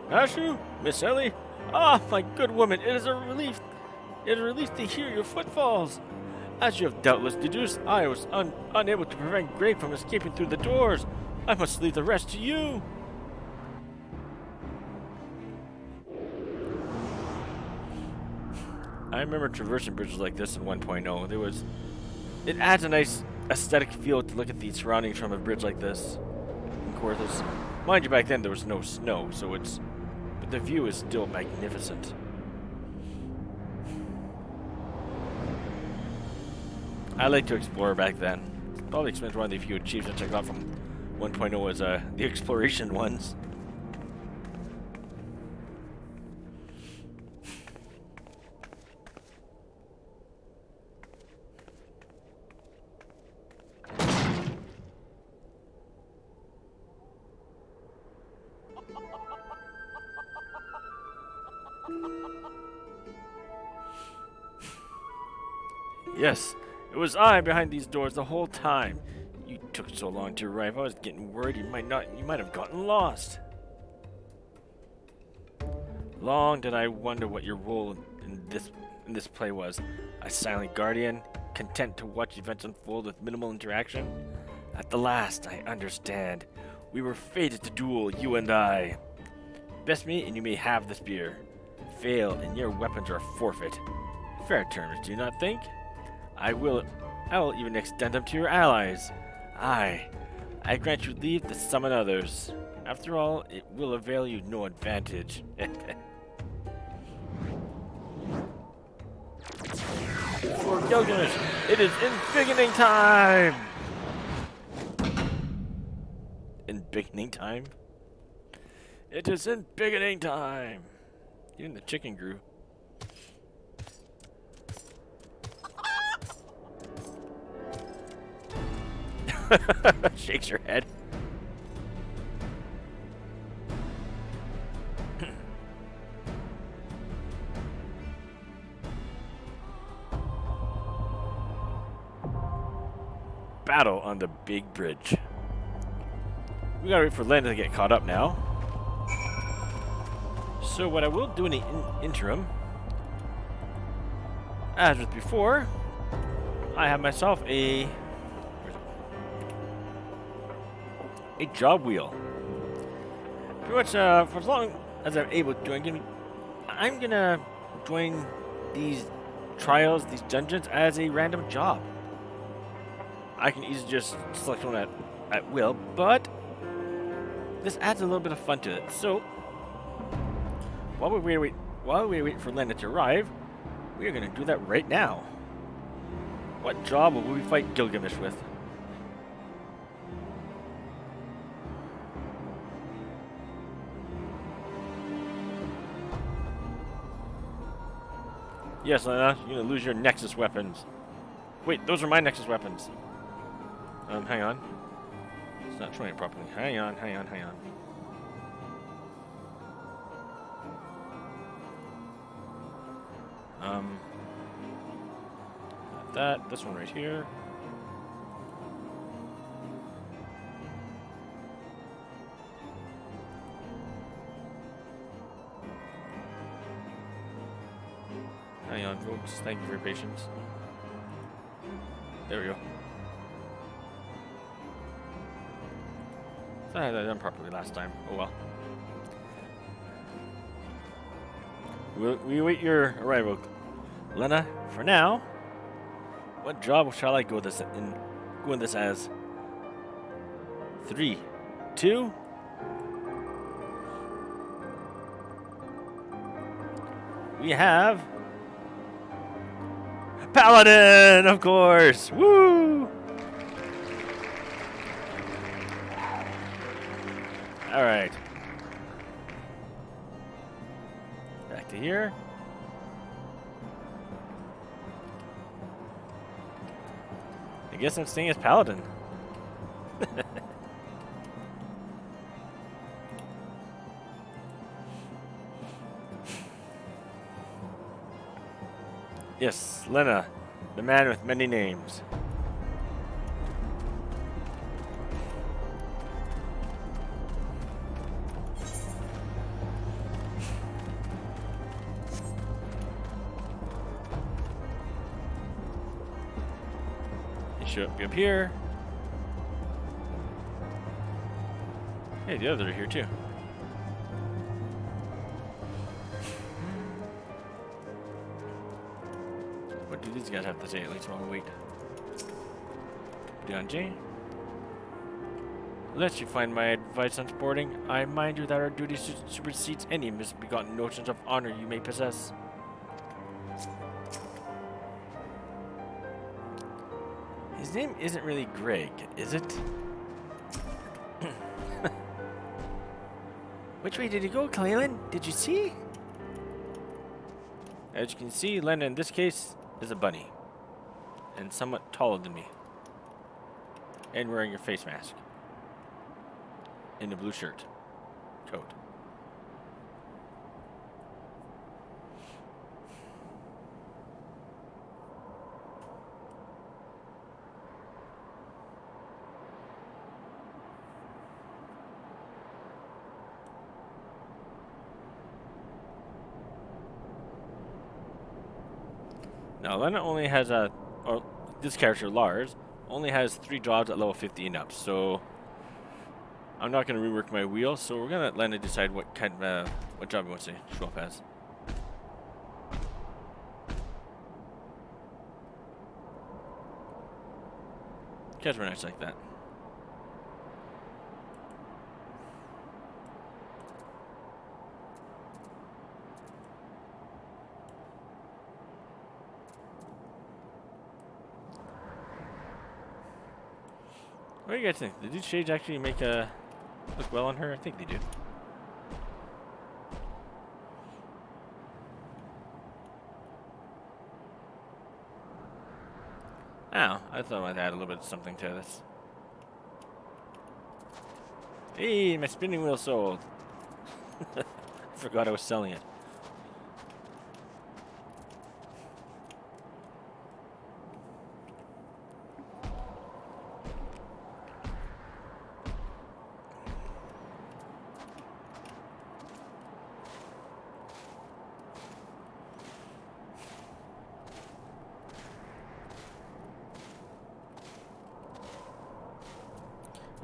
Ashu, Miss Ellie? Ah, my good woman, it is a relief. It is a relief to hear your footfalls. As you have doubtless deduced, I was unable to prevent Greg from escaping through the doors. I must leave the rest to you. I remember traversing bridges like this in 1.0. It adds a nice aesthetic feel to look at the surroundings from a bridge like this. Of course, mind you, back then there was no snow, but the view is still magnificent. I like to explore back then. Probably explains one of the few achievements I got from 1.0 was the exploration ones. Yes, it was I behind these doors the whole time. You took so long to arrive. I was getting worried you might have gotten lost. Long did I wonder what your role in this play was. A silent guardian, content to watch events unfold with minimal interaction. At the last, I understand. We were fated to duel, you and I. Best me, and you may have the spear. Fail, and your weapons are forfeit. Fair terms, do you not think? I will even extend them to your allies. I grant you leave to summon others. After all, it will avail you no advantage. For Gilgamesh, it is embiggening time! Embiggening time? It is embiggening time! Even the chicken grew. Shakes her head. Battle on the big bridge. We gotta wait for Lena to get caught up now. So what I will do in the interim, as with before, I have myself a job wheel. Pretty much for as long as I'm able to, I'm gonna join these trials, these dungeons, as a random job. I can easily just select one at will, but this adds a little bit of fun to it. So, while we wait for Lena to arrive, we are going to do that right now. What job will we fight Gilgamesh with? Yes, Lena, you're going to lose your Nexus weapons. Wait, those are my Nexus weapons. Hang on. It's not showing it properly. Hang on. This one right here. Hang on, folks. Thank you for your patience. There we go. I had that done properly last time. Oh well. We await your arrival, Lena. For now, what job shall I go in this as? 3, 2. We have Paladin, of course. Woo! All right. Back to here. I guess I'm staying as Paladin. Yes, Lena, the man with many names. Should be up here. Hey, the others are here too. What do these guys have to say at least while we wait? Dion J. Lest you find my advice on sporting, I remind you that our duty supersedes any misbegotten notions of honor you may possess. His name isn't really Greg, is it? Which way did he go, Clalin? Did you see? As you can see, Lena in this case is a bunny. And somewhat taller than me. And wearing a face mask. In a blue shirt. Coat. Now, Lena only has this character, Lars, only has 3 jobs at level 50 and up, so I'm not going to rework my wheel, so we're going to let Lena decide what kind of, what job he wants to show up as. Guys were nice like that. What do you guys think? Did these shades actually make look well on her? I think they do. Oh, I thought I'd add a little bit of something to this. Hey, my spinning wheel sold. I forgot I was selling it.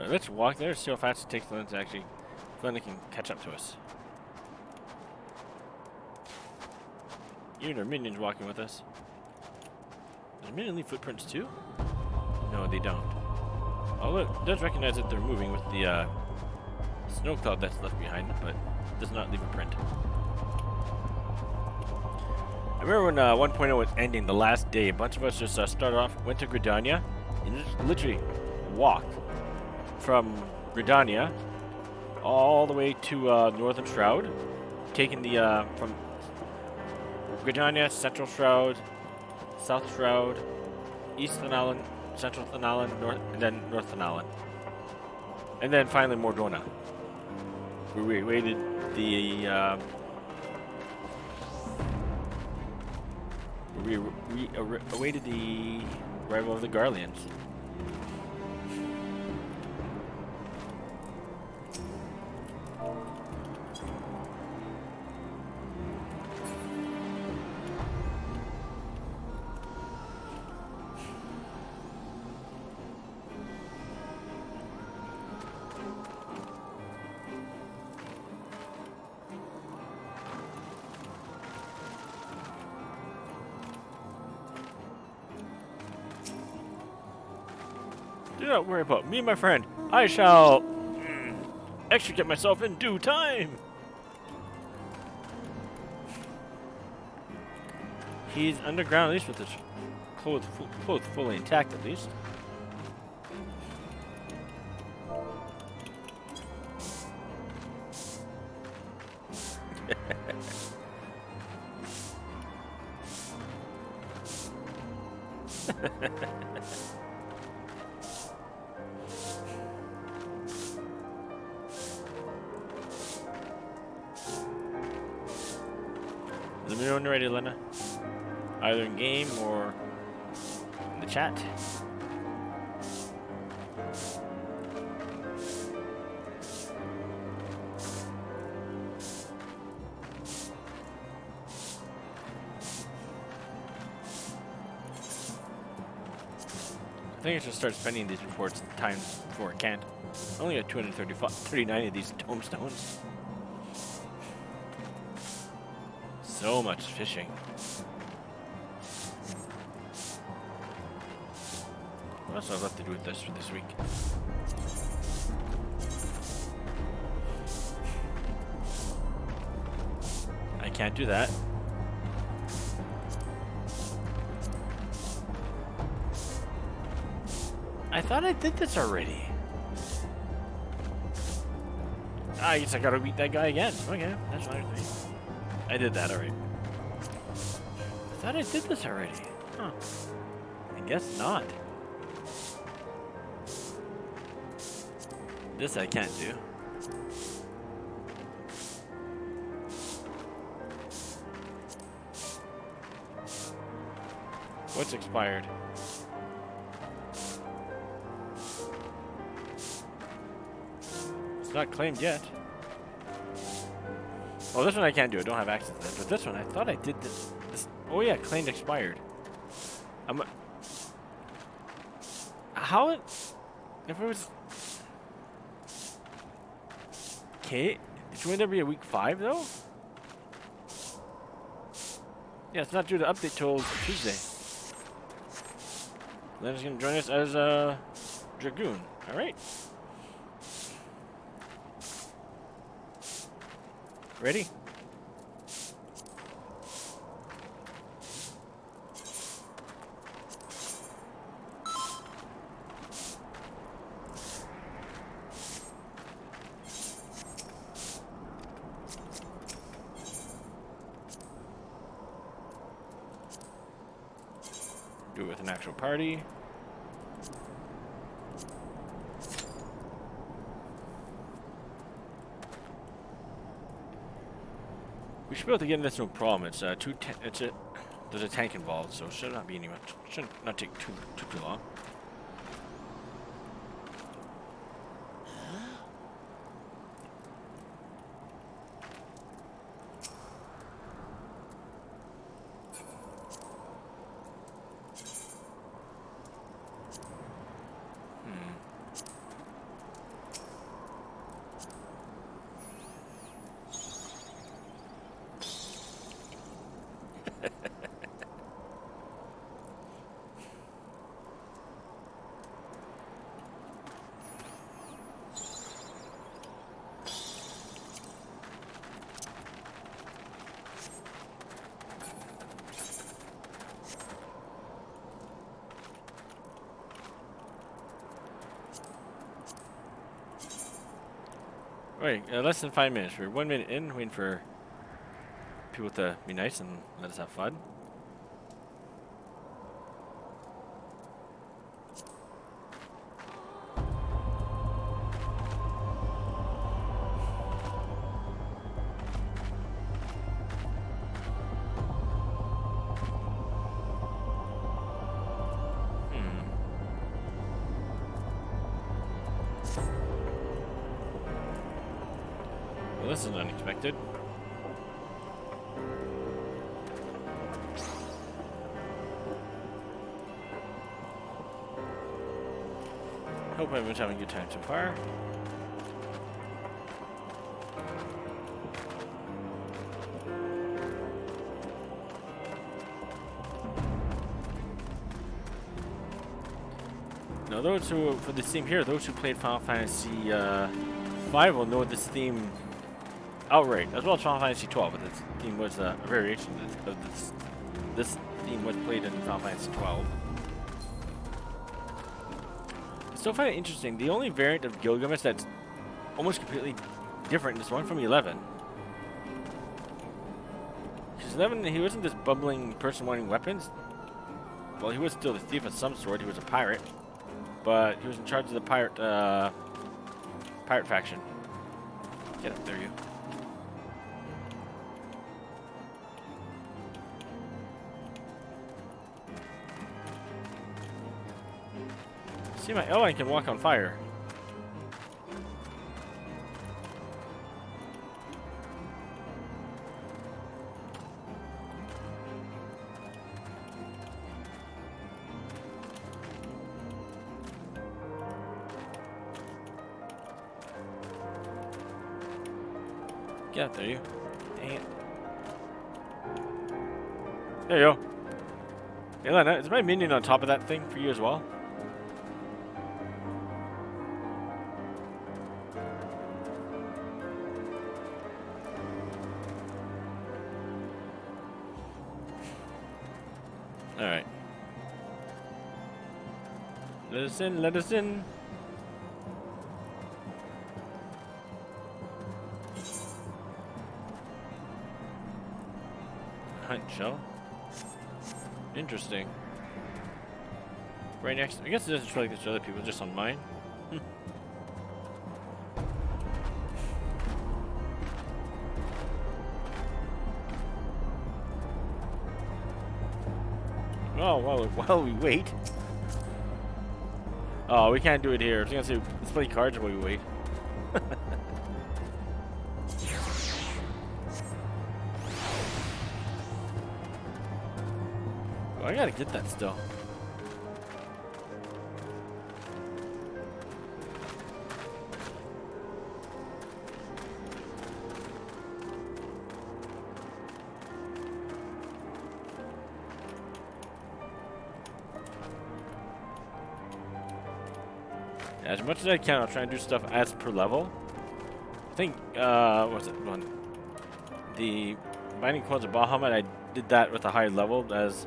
Let's walk there, see how fast it takes Lena to actually. Lena can catch up to us. Even our minions walking with us. Does minion leave footprints too? No, they don't. Although it does recognize that they're moving with the snow cloud that's left behind, but does not leave a print. I remember when 1.0 was ending, the last day, a bunch of us just started off, went to Gridania, and just literally walked from Gridania all the way to Northern Shroud, taking the from Gridania, Central Shroud, South Shroud, East Thanalan, Central Thanalan, and then North Thanalan. And then finally Morgona, where we awaited the awaited the arrival of the Garleans. Do not worry about me, my friend. I shall extricate myself in due time. He's underground, at least with his clothes fully intact, at least. Let me know when you're ready, Lena. Either in game or in the chat. I think I should start spending these reports times before I can't. I only got 239 of these tomestones. So much fishing. What else do I have left to do with this for this week? I can't do that. I thought I did this already. I guess I gotta beat that guy again. Okay, that's fine with me. I did that already. I thought I did this already. Huh. I guess not. This I can't do. What's expired? It's not claimed yet. Well, this one I can't do. I don't have access to that. But this one, I thought I did this. Oh yeah, claimed expired. How it? If it was. Okay. Shouldn't there be a week 5 though? Yeah, it's not due to update till Tuesday. Lena's gonna join us as a Dragoon. All right. Ready? Do it with an actual party. We should be able to get in this no problem. It's there's a tank involved, so it should not be any much. Should not take too long. Right, less than 5 minutes. We're 1 minute in, waiting for people to be nice and let us have fun. Well, this is unexpected. Hope everyone's having a good time so far. Now, those who, for this theme here, those who played Final Fantasy V will know this theme outright, as well as Final Fantasy XII, but this theme was a variation of this theme was played in Final Fantasy XII. I still find it interesting. The only variant of Gilgamesh that's almost completely different is one from 11. Because 11, he wasn't this bumbling person wanting weapons. Well, he was still a thief of some sort. He was a pirate, but he was in charge of the pirate faction. Get up there, you. See my I can walk on fire. Get out there, you. Dang it. There you go. Hey, Lena, is my minion on top of that thing for you as well? Alright. Let us in, let us in. Hunt shell. Interesting. Right next, I guess it doesn't show like this to other people, just on mine. Oh, while we wait. Oh, we can't do it here. I was gonna say, let's play cards while we wait. Oh, I gotta get that still. As much as I can, I'll try and do stuff as per level. I think, what was it? One. The Binding Coils of Bahamut, I did that with a high level, as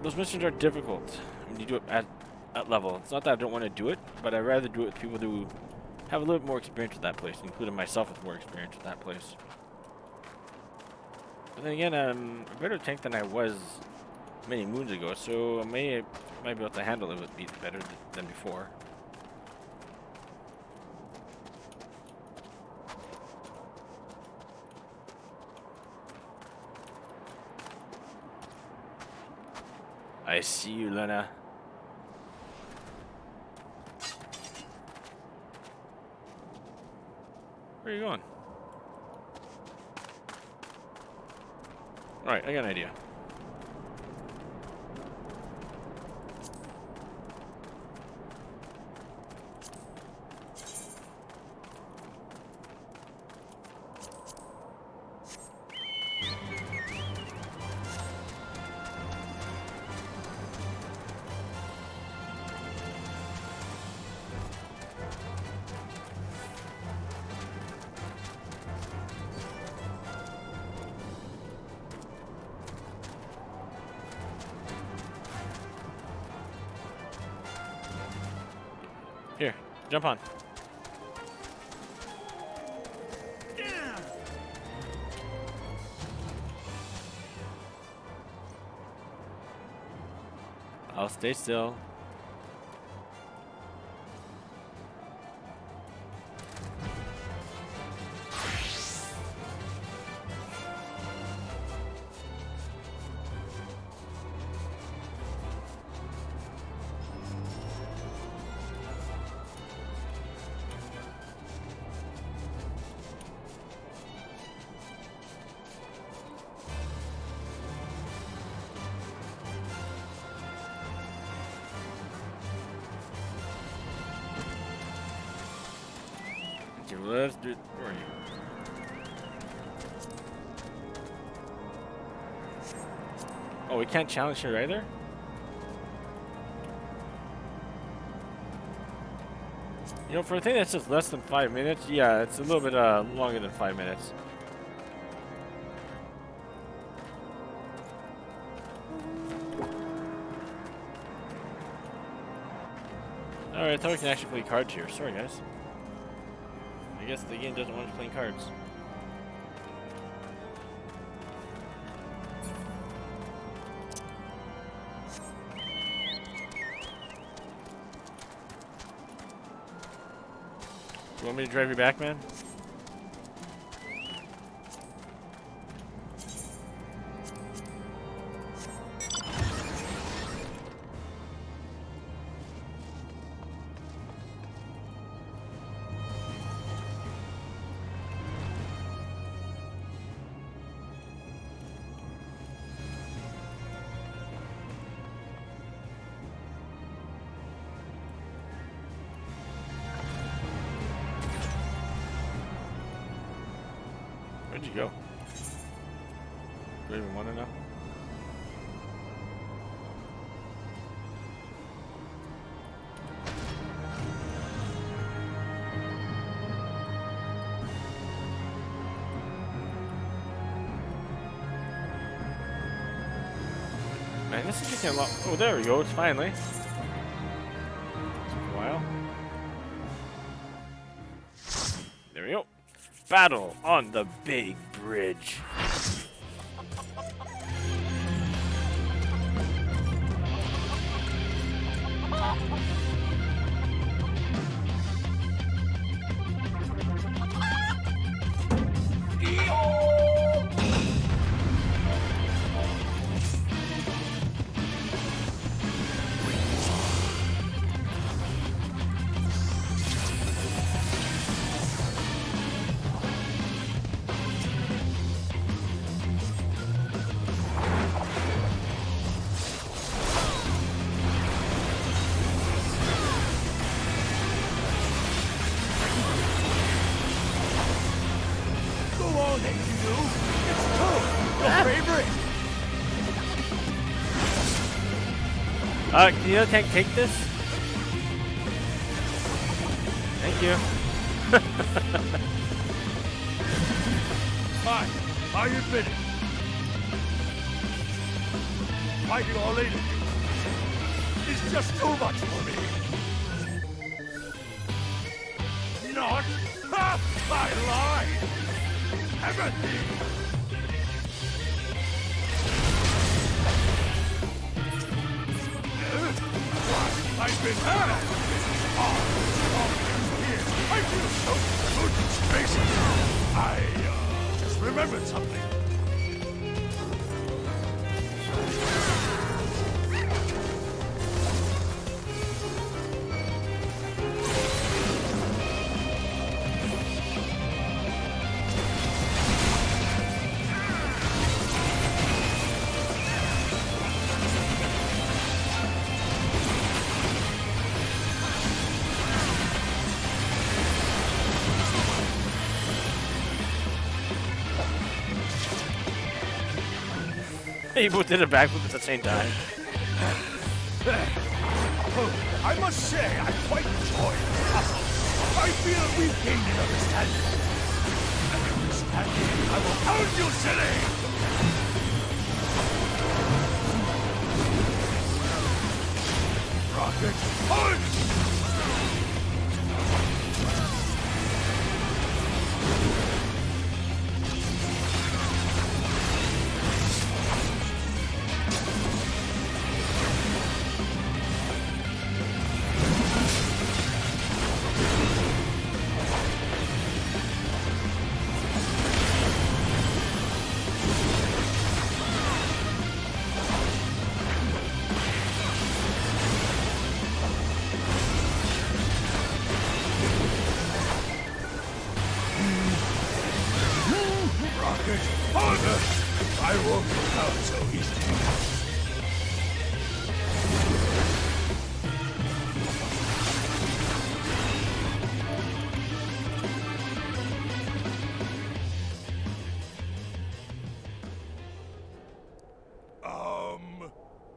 those missions are difficult when you do it at level. It's not that I don't want to do it, but I'd rather do it with people who have a little bit more experience with that place, including myself with more experience with that place. But then again, I'm a better tank than I was many moons ago, so I might be able to handle it with beat better than before. I see you, Lena. Where are you going? Alright, I got an idea. Here, jump on. I'll stay still. Let's do it. Where are you? Oh, we can't challenge here either? You know, for a thing that's just less than 5 minutes, yeah, it's a little bit longer than 5 minutes. Alright, I thought we can actually play cards here. Sorry, guys. I guess the game doesn't want us playing cards. You want me to drive you back, man? Where'd you go? Do I even want to know? Man, this is taking a lot. Oh, there we go. It's finally. Took a while. There we go. Battle on the big bridge. Can you take this? Thank you. Hi, how you been? Fighting all later. It's just too much for me. Not? Ha! I lied! Everything! I've been had! Here, I feel so good in spaces. I just remembered something. You both did a backflip at the same time. I must say, I quite enjoy it. I feel we've gained an understanding. An understanding I will pound you, silly! Rocket punch! so easily.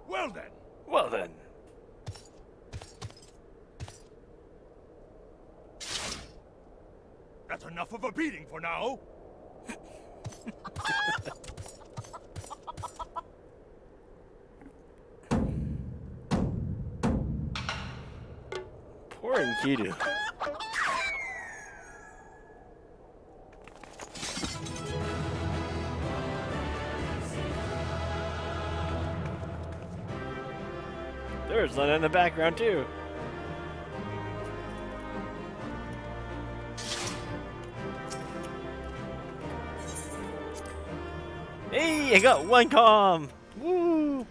Well then. Well then. That's enough of a beating for now. Poor Enquiry. There's one in the background too. Hey, I got one comm. Woo!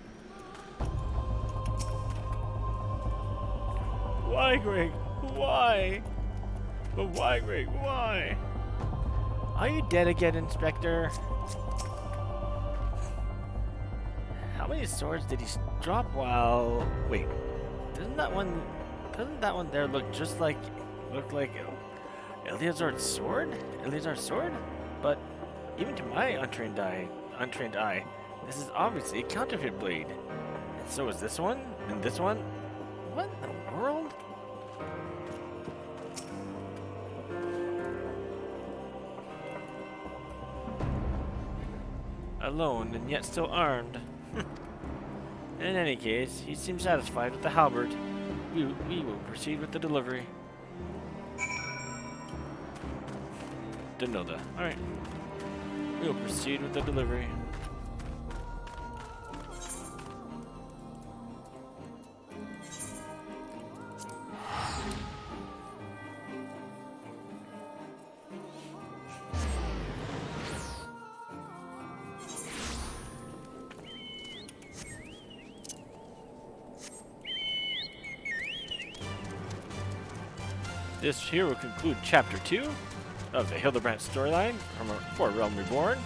Why, Greg? Why? But why, Greg? Why? Are you dead again, Inspector? How many swords did he drop while... Wait, doesn't that one there look just like... Eleazar's sword? Eleazar's sword? But even to my untrained eye, this is obviously a counterfeit blade. And so is this one? And this one? What in the world? Alone and yet still armed. In any case, he seems satisfied with the halberd. We will proceed with the delivery. Didn't know that. Alright. We will proceed with the delivery. This here will conclude Chapter 2 of the Hildebrand storyline for Realm Reborn.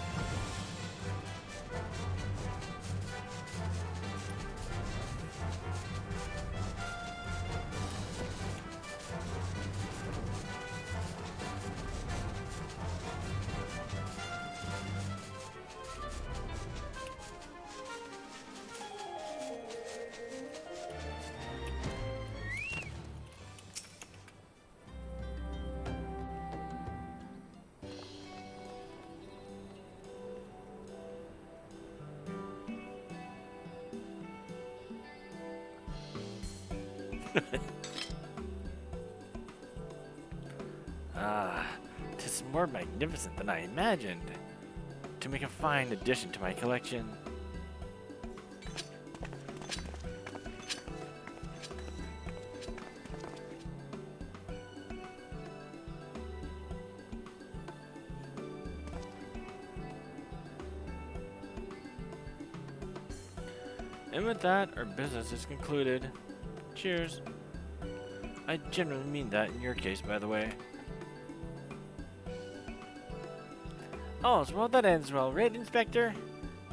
Tis more magnificent than I imagined. To make a fine addition to my collection. And with that, our business is concluded. Cheers. I genuinely mean that in your case, by the way. Oh, so well that ends well, right, Inspector?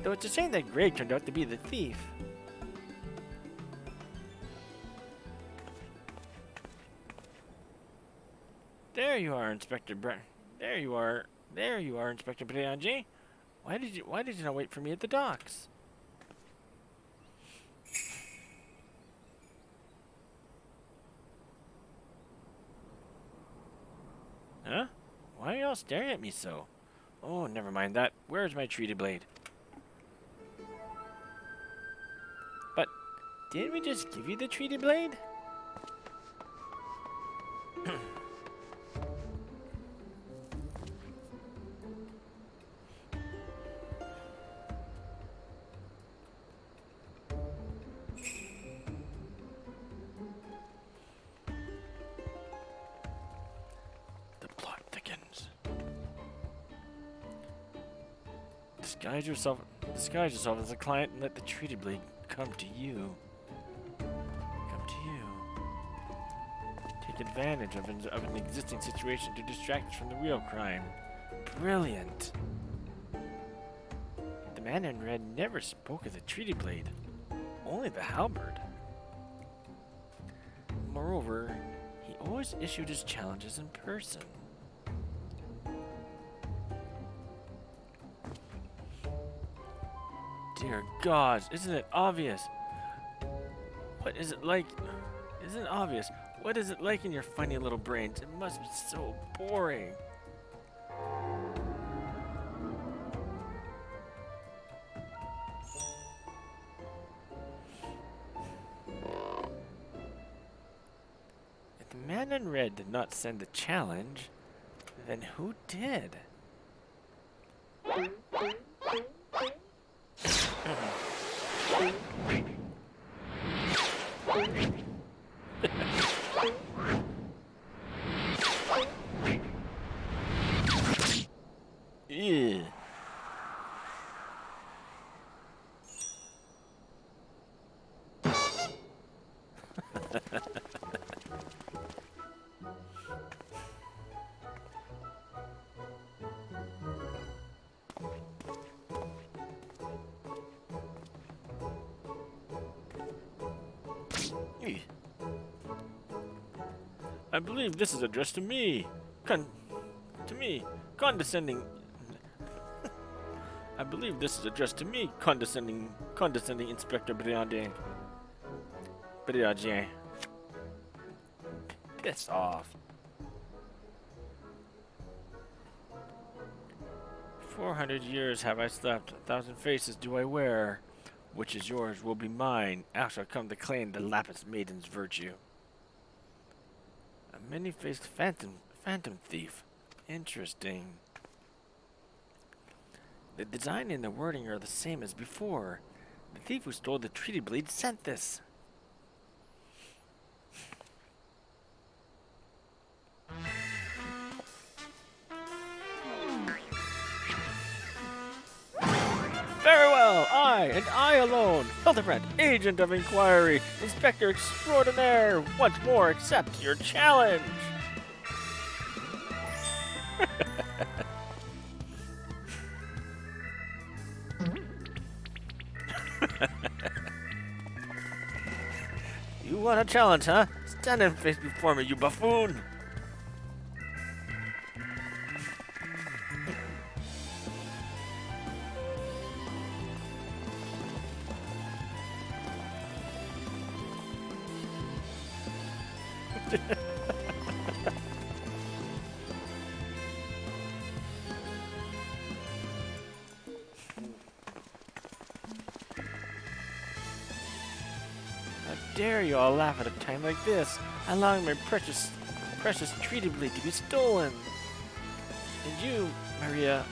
Though it's a shame that Greg turned out to be the thief. There you are, Inspector There you are, Inspector Brianji. Why did you not wait for me at the docks? Huh? Why are y'all staring at me so? Oh, never mind that. Where's my treaty blade? But, didn't we just give you the treaty blade? The plot thickens. Disguise yourself as a client and let the treaty blade come to you. Take advantage of an existing situation to distract us from the real crime. Brilliant. The man in red never spoke of the treaty blade, only the halberd. Moreover, he always issued his challenges in person. Dear gods, isn't it obvious? What is it like? Isn't it obvious? What is it like in your funny little brains? It must be so boring. If the man in red did not send the challenge, then who did? Ew. Ew. I believe this is addressed to me. Condescending. I believe this is addressed to me, condescending Inspector Briandien. Piss off. 400 years have I slept, 1,000 faces do I wear. Which is yours will be mine, after I come to claim the Lapis Maiden's virtue. A many-faced phantom thief. Interesting. The design and the wording are the same as before. The thief who stole the treaty blade sent this. Very well, I, and I alone, Hildebrand, agent of Enquiry, Inspector Extraordinaire, once more accept your challenge. You want a challenge, huh? Stand and face before me, you buffoon! How dare you all laugh at a time like this, allowing my precious treaty blade to be stolen? And you, Maria...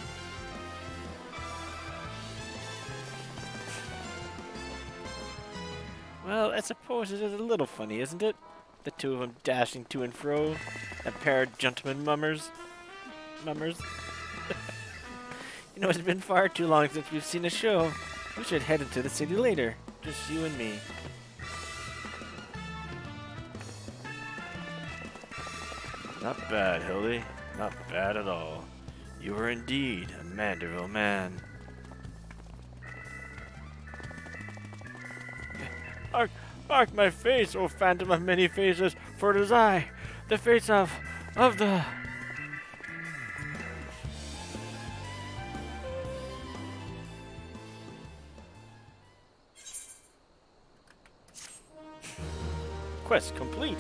Well, I suppose it is a little funny, isn't it? The two of them dashing to and fro, a pair of gentlemen mummers. You know, it's been far too long since we've seen a show. We should head into the city later, just you and me. Not bad, Hildy. Not bad at all. You are indeed a Manderville man. Mark my face, O phantom of many faces, for it is I, the face of the... Quest complete.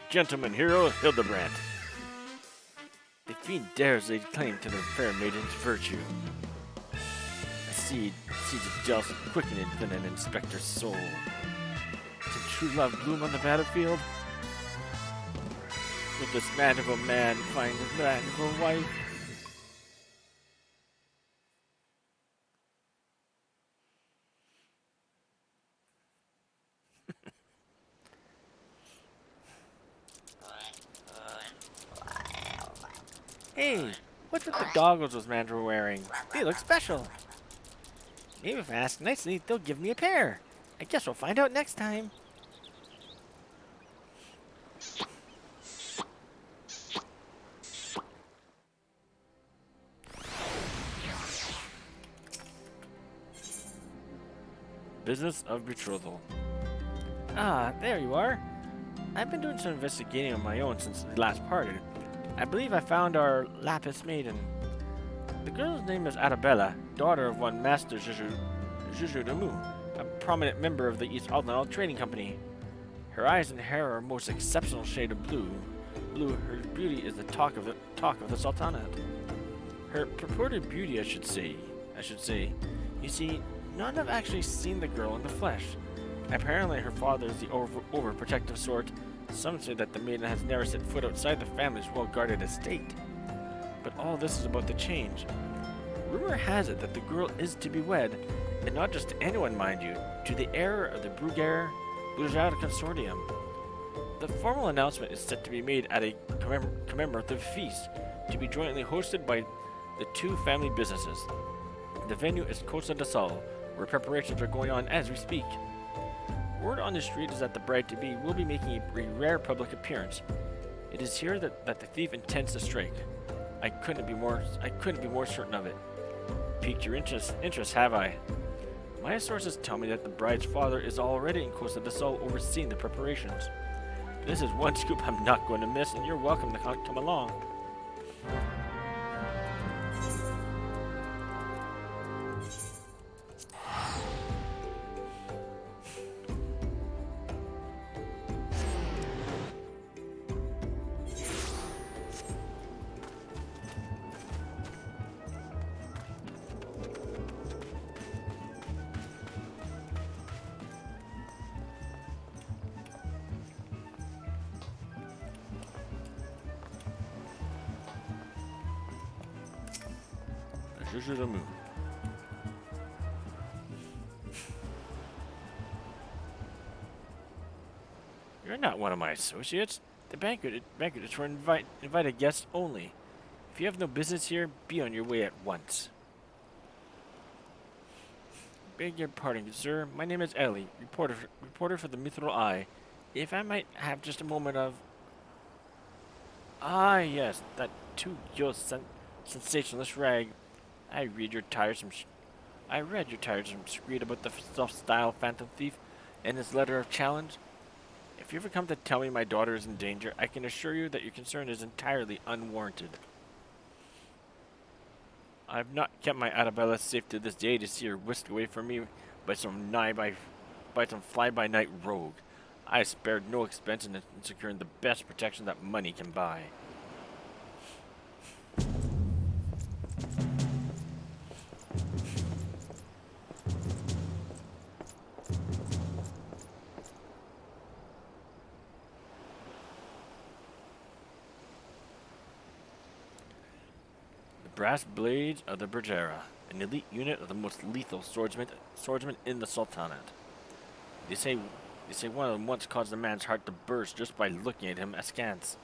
Gentleman hero Hildebrand. The fiend dares lay claim to the fair maiden's virtue. A seeds of jealousy quickening within an inspector's soul. Can true love bloom on the battlefield? Will this man of a man find a man of a wife? Hey, What's with the goggles those men were wearing? They look special. Maybe if I ask nicely, they'll give me a pair. I guess we'll find out next time. Business of betrothal. Ah, there you are. I've been doing some investigating on my own since we last parted. I believe I found our lapis maiden. The girl's name is Arabella, daughter of one Master Jujudamu, a prominent member of the East Aldenal Trading Company. Her eyes and hair are a most exceptional shade of blue. Her beauty is the talk of the Sultanate. Her purported beauty, I should say. You see, none have actually seen the girl in the flesh. Apparently, her father is the overprotective sort. Some say that the maiden has never set foot outside the family's well-guarded estate. But all this is about to change. Rumor has it that the girl is to be wed, and not just to anyone, mind you, to the heir of the Bruger Consortium. The formal announcement is set to be made at a commemorative feast, to be jointly hosted by the two family businesses. The venue is Costa del Sol, where preparations are going on as we speak. Word on the street is that the bride-to-be will be making a rare public appearance. It is here that the thief intends to strike. I couldn't be more certain of it. Piqued your interest, have I? My sources tell me that the bride's father is already in Costa del Sol overseeing the preparations. This is one scoop I'm not going to miss, and you're welcome to come along. Jujudamu. You're not one of my associates. The banquet is for invited guests only. If you have no business here, be on your way at once. Beg your pardon, sir. My name is Ellie, reporter for the Mithril Eye. If I might have just a moment of... Ah, yes, that sensationalist rag. I read your tiresome screed about the self-styled Phantom Thief and his letter of challenge. If you ever come to tell me my daughter is in danger, I can assure you that your concern is entirely unwarranted. I've not kept my Arabella safe to this day to see her whisked away from me by some fly-by-night rogue. I spared no expense in securing the best protection that money can buy. Brass Blades of the Bergera, an elite unit of the most lethal swordsmen in the Sultanate. They say one of them once caused a man's heart to burst just by looking at him askance.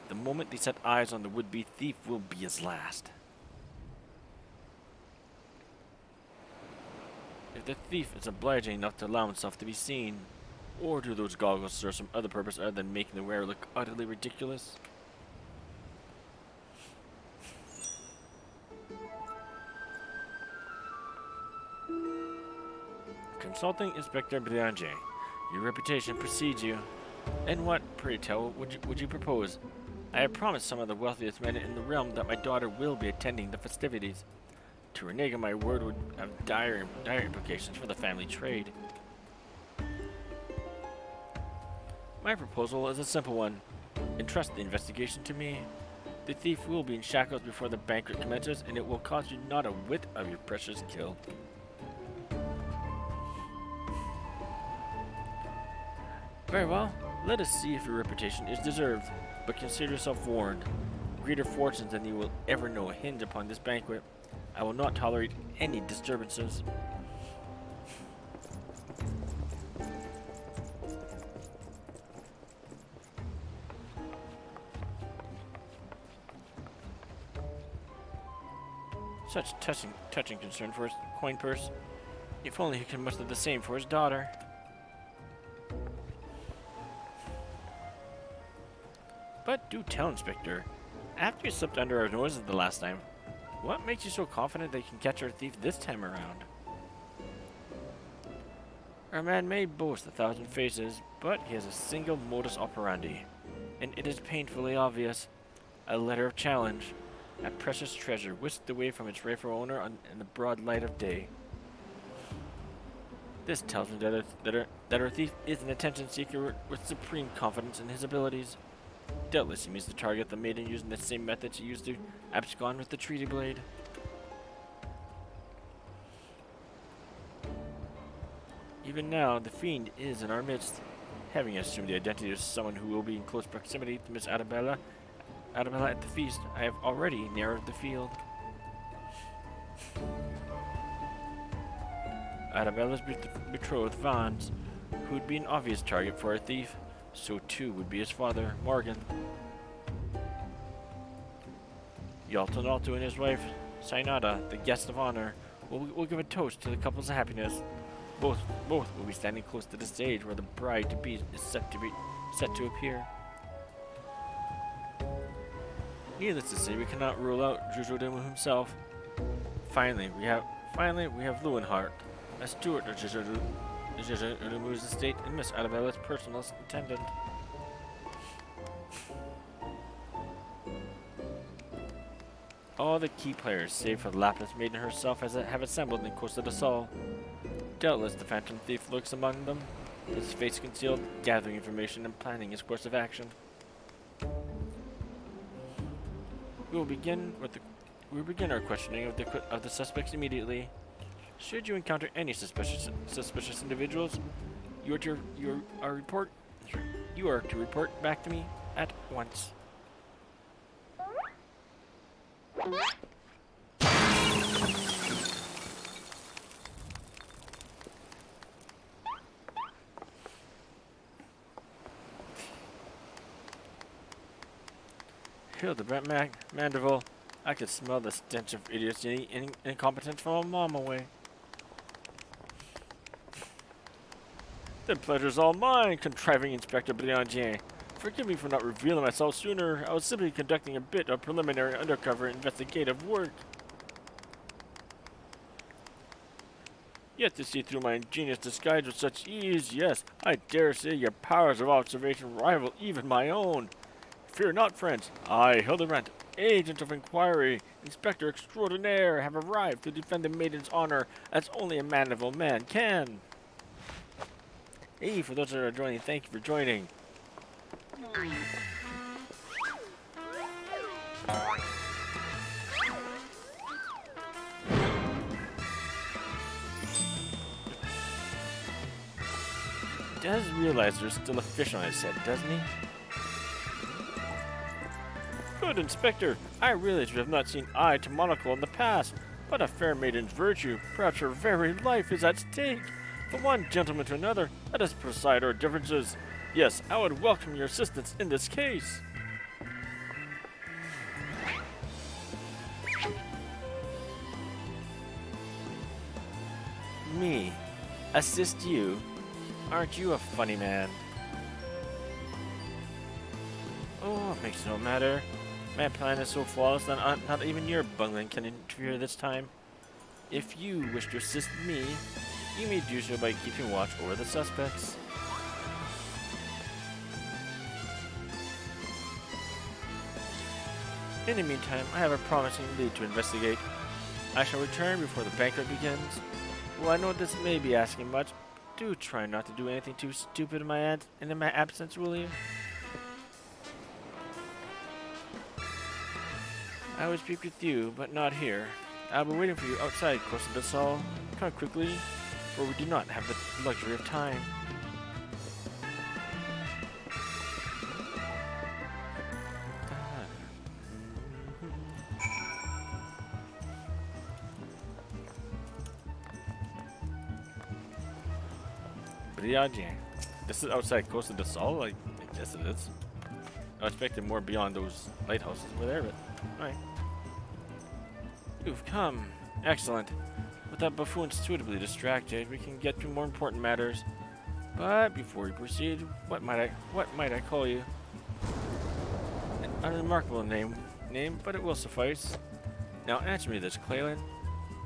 The moment they set eyes on the would-be thief will be his last. If the thief is obliging enough to allow himself to be seen, or do those goggles serve some other purpose other than making the wearer look utterly ridiculous? Consulting Inspector Brianger, your reputation precedes you. And what, pray tell, would you propose? I have promised some of the wealthiest men in the realm that my daughter will be attending the festivities. To renege on my word would have dire implications for the family trade. My proposal is a simple one. Entrust the investigation to me. The thief will be in shackles before the banquet commences, and it will cost you not a whit of your precious kill. Very well, let us see if your reputation is deserved, but consider yourself warned. Greater fortunes than you will ever know hinge upon this banquet. I will not tolerate any disturbances. Such touching concern for his coin purse. If only he could muster the same for his daughter. But do tell, Inspector, after you slipped under our noses the last time, what makes you so confident that you can catch our thief this time around? Our man may boast 1,000 faces, but he has a single modus operandi, and it is painfully obvious. A letter of challenge, a precious treasure whisked away from its rightful owner in the broad light of day. This tells me that our thief is an attention seeker with supreme confidence in his abilities. Doubtless he means to target the maiden using the same methods he used to abscond with the treaty blade. Even now, the fiend is in our midst. Having assumed the identity of someone who will be in close proximity to Miss Arabella at the feast, I have already narrowed the field. Arabella's betrothed, Vance, who would be an obvious target for our thief. So too would be his father, Morgan. Yalton Alto and his wife, Sainada, the guest of honor, will give a toast to the couple's happiness. Both will be standing close to the stage where the bride-to-be is set to appear. Needless to say, we cannot rule out Jujodumu himself. Finally, we have Lewenhart, a steward of Jujudumu's estate and Miss Arabella's personal attendant. All the key players, save for the Lapis Maiden herself, have assembled in Costa del Sol. Doubtless the Phantom Thief lurks among them, his face concealed, gathering information and planning his course of action. We will begin our questioning of the suspects immediately. Should you encounter any suspicious individuals, you are to report back to me at once. Hildebrandt Manderville, I could smell the stench of idiocy and incompetence from a mile away. The pleasure's all mine, contriving Inspector Briandier. Forgive me for not revealing myself sooner. I was simply conducting a bit of preliminary undercover investigative work. Yet to see through my ingenious disguise with such ease, yes, I dare say your powers of observation rival even my own. Fear not, friends. I, Hildebrandt, agent of Enquiry, Inspector Extraordinaire, have arrived to defend the maiden's honor as only a Mandeville man can. Hey, for those that are joining, thank you for joining. He does realize there's still a fish on his head, doesn't he? Good, Inspector. I realize we have not seen eye to monocle in the past, but a fair maiden's virtue, perhaps her very life, is at stake. From one gentleman to another, let us preside our differences. Yes, I would welcome your assistance in this case. Me? Assist you? Aren't you a funny man? Oh, it makes no matter. My plan is so flawless that not even your bungling can interfere this time. If you wish to assist me, you may do so by keeping watch over the suspects. In the meantime, I have a promising lead to investigate. I shall return before the banquet begins. Well, I know this may be asking much. Do try not to do anything too stupid in my absence, will you? I would speak with you, but not here. I'll be waiting for you outside Costa del Sol. Come quickly, for we do not have the luxury of time. Briandier. This is outside Costa del Sol? I guess it is. I expected more beyond those lighthouses over there, but alright. You've come. Excellent. With that buffoon suitably distracted, we can get to more important matters. But before we proceed, what might I call you? An unremarkable name, but it will suffice. Now answer me this, Clalin.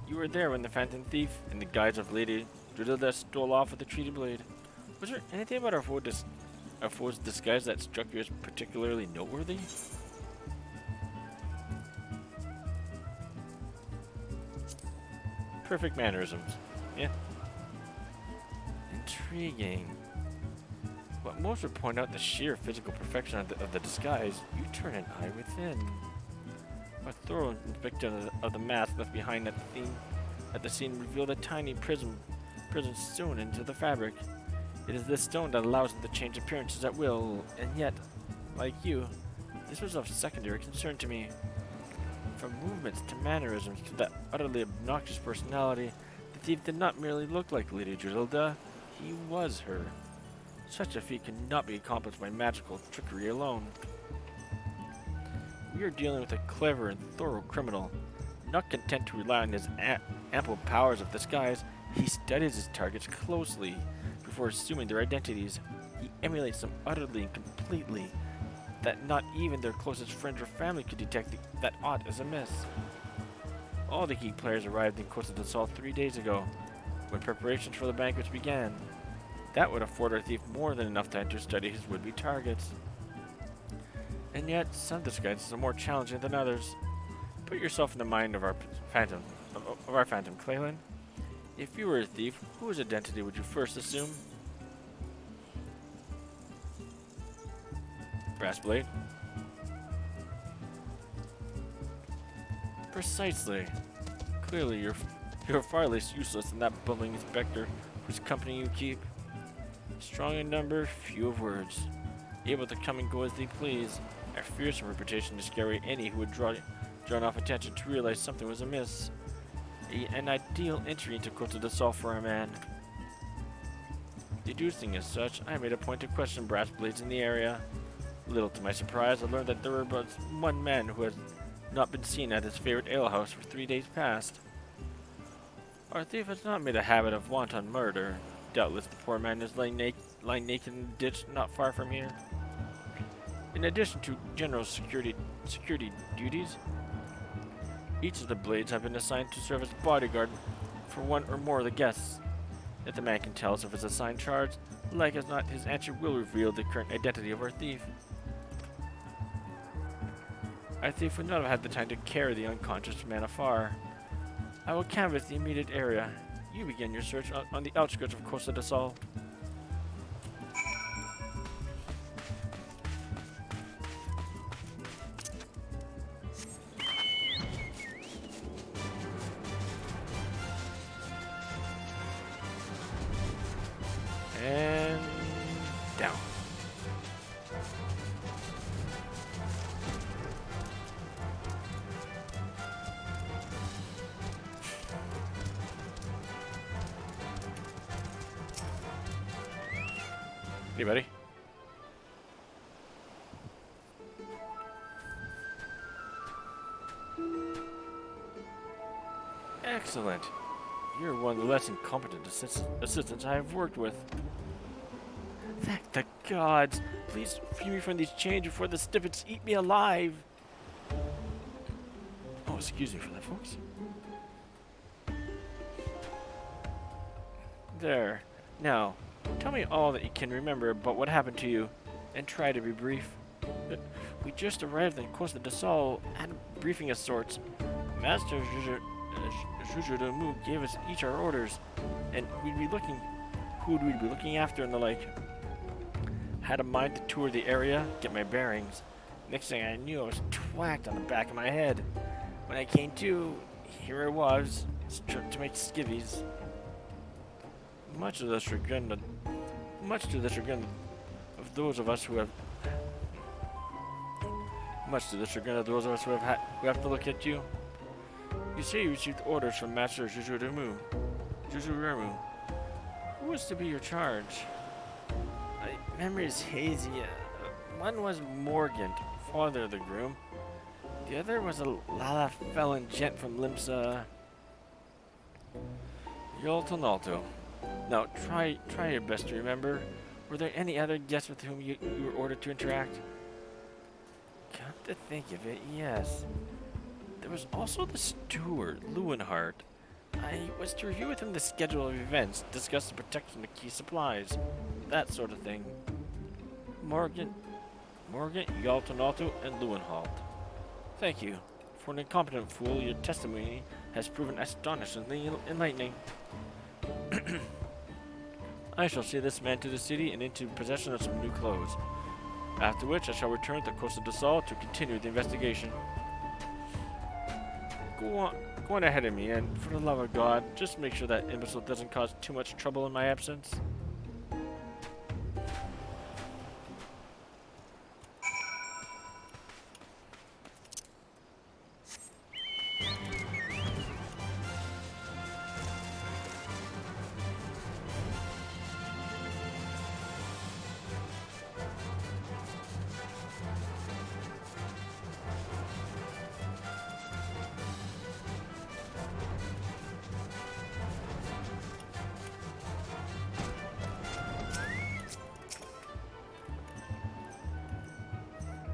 You were there when the Phantom Thief, in the guise of Lady Drilda, stole off with the treaty blade. Was there anything about our foe's disguise that struck you as particularly noteworthy? Perfect mannerisms. Yeah. Intriguing. What most would point out the sheer physical perfection of the disguise, you turn an eye within. A thorough inspection of the mask left behind at the scene revealed a tiny prison sewn into the fabric. It is this stone that allows them to change appearances at will, and yet, like you, this was of secondary concern to me. From movements to mannerisms to that utterly obnoxious personality, the thief did not merely look like Lady Drilda, he was her. Such a feat could not be accomplished by magical trickery alone. We are dealing with a clever and thorough criminal. Not content to rely on his ample powers of disguise, he studies his targets closely before assuming their identities. He emulates them utterly and completely, that not even their closest friends or family could detect that aught is amiss. All the key players arrived in Costa del Sol 3 days ago, when preparations for the banquets began. That would afford our thief more than enough time to study his would-be targets. And yet, some disguises are more challenging than others. Put yourself in the mind of our phantom, Clalin. If you were a thief, whose identity would you first assume? Brassblade. Precisely. Clearly, you're far less useless than that bumbling inspector whose company you keep. Strong in number, few of words. Able to come and go as they please. A fearsome reputation to scare away any who would draw enough attention to realize something was amiss. An ideal entry into Costa del Sol for a man. Deducing as such, I made a point to question brass blades in the area. Little to my surprise, I learned that there were but one man who had not been seen at his favorite alehouse for 3 days past. Our thief has not made a habit of wanton murder. Doubtless the poor man is lying naked in the ditch not far from here. In addition to general security duties, each of the blades have been assigned to serve as bodyguard for one or more of the guests. If the man can tell us of his assigned charge, like as not, his answer will reveal the current identity of our thief. Our thief would not have had the time to carry the unconscious man afar. I will canvass the immediate area. You begin your search on the outskirts of Costa del Sol. And down. Hey, buddy. Excellent. You're one of the less incompetent assistants I have worked with. Thank the gods! Please free me from these chains before the snippets eat me alive! Oh, excuse me for that, folks. There. Now, tell me all that you can remember about what happened to you, and try to be brief. We just arrived in Costa del Sol, had a briefing of sorts. Master Jujudamu gave us each our orders, and who would we be looking after and the like. Had a mind to tour the area, get my bearings. Next thing I knew, I was twacked on the back of my head. When I came to, here I was, stripped to my skivvies. Much to the chagrin of those of us who have to look at you. You say you received orders from Master Jujuramu. Who was to be your charge? My memory is hazy. One was Morgan, father of the groom. The other was a Lala felon gent from Limsa Yoltonalto. Now, try your best to remember. Were there any other guests with whom you were ordered to interact? Come to think of it, yes. There was also the steward, Lewinhart. I was to review with him the schedule of events, discuss the protection of key supplies, that sort of thing. Morgan, Yaltonalto, and Lewinhalt. Thank you. For an incompetent fool, your testimony has proven astonishingly enlightening. I shall see this man to the city and into possession of some new clothes. After which, I shall return to Costa del Sol to continue the investigation. Go on ahead of me, and for the love of God, just make sure that imbecile doesn't cause too much trouble in my absence.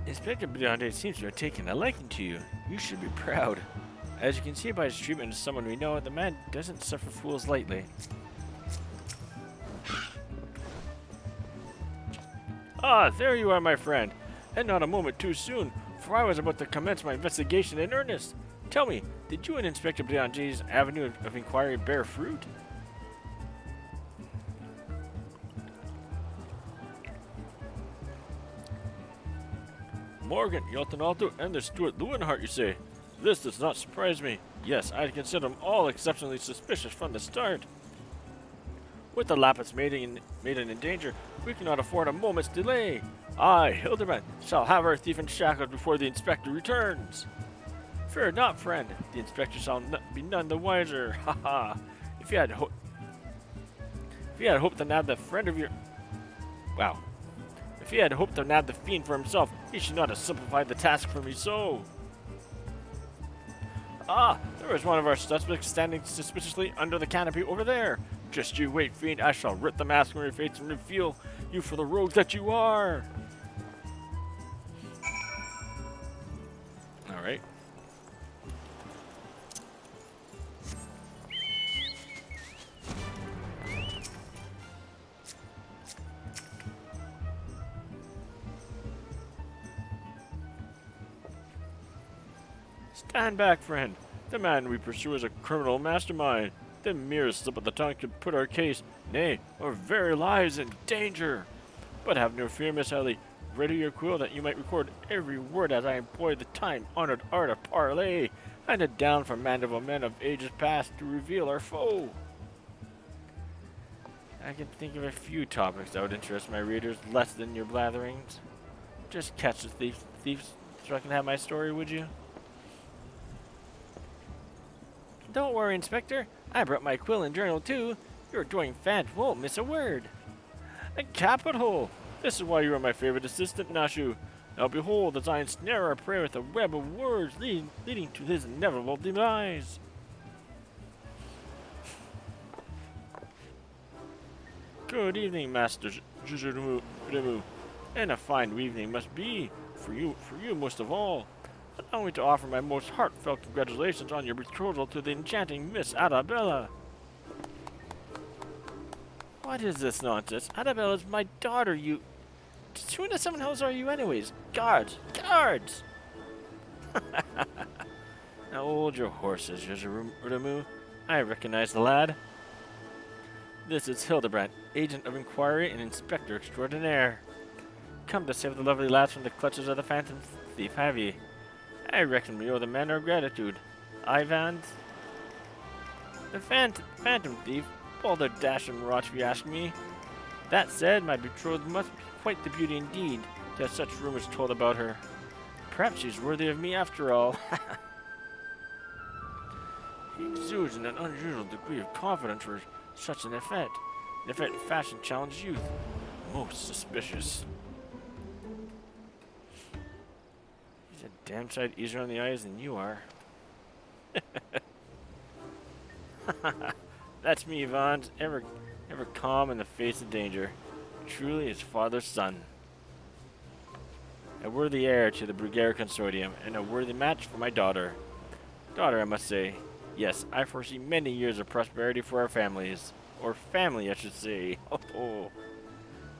Inspector Briande seems to have taken a liking to you. You should be proud. As you can see by his treatment of someone we know, the man doesn't suffer fools lightly. Ah, there you are, my friend. And not a moment too soon, for I was about to commence my investigation in earnest. Tell me, did you and Inspector Briande's avenue of inquiry bear fruit? Morgan, Yaltonalto, and the steward Lewinhart, you say? This does not surprise me. Yes, I consider them all exceptionally suspicious from the start. With the Lapis maiden in danger, we cannot afford a moment's delay. I, Hildebrand, shall have our thief in shackles before the inspector returns. Fear not, friend. The inspector shall be none the wiser. Ha ha. If you had hoped to nab the friend of your... Wow. If he had hoped to nab the fiend for himself, he should not have simplified the task for me so. Ah, there is one of our suspects standing suspiciously under the canopy over there. Just you wait, fiend, I shall rip the mask from your face and reveal you for the rogue that you are. Alright. Stand back, friend. The man we pursue is a criminal mastermind. The merest slip of the tongue could put our case, nay, our very lives in danger. But have no fear, Miss Ellie. Ready your quill that you might record every word as I employ the time-honored art of parley, handed down from mandible men of ages past to reveal our foe. I can think of a few topics that would interest my readers less than your blatherings. Just catch the thieves so I can have my story, would you? Don't worry, Inspector. I brought my quill and journal too. Your adoring fan won't miss a word. A capital! This is why you are my favorite assistant, Nashu. Now behold, as I ensnare our prey with a web of words leading to his inevitable demise. Good evening, Master Jujurumu, and a fine evening must be for you most of all. Allow me to offer my most heartfelt congratulations on your betrothal to the enchanting Miss Arabella. What is this nonsense? Arabella's my daughter, you... Who in the seven hells are you anyways? Guards! Guards! Now hold your horses, Jujurumu. I recognize the lad. This is Hildebrand, agent of Enquiry and Inspector Extraordinaire. Come to save the lovely lads from the clutches of the phantom thief, have ye? I reckon we owe the man our gratitude. Ivan, the phantom thief, balderdash and rot if you ask me. That said, my betrothed must be quite the beauty indeed to have such rumors told about her. Perhaps she's worthy of me after all. He exudes an unusual degree of confidence for such an effect. An effect in fashion challenged youth. Most suspicious. He's a damn sight easier on the eyes than you are. That's me, Vons, ever calm in the face of danger. Truly his father's son. A worthy heir to the Brugere Consortium, and a worthy match for my daughter. Daughter, I must say. Yes, I foresee many years of prosperity for our families. Or family, I should say. Oh.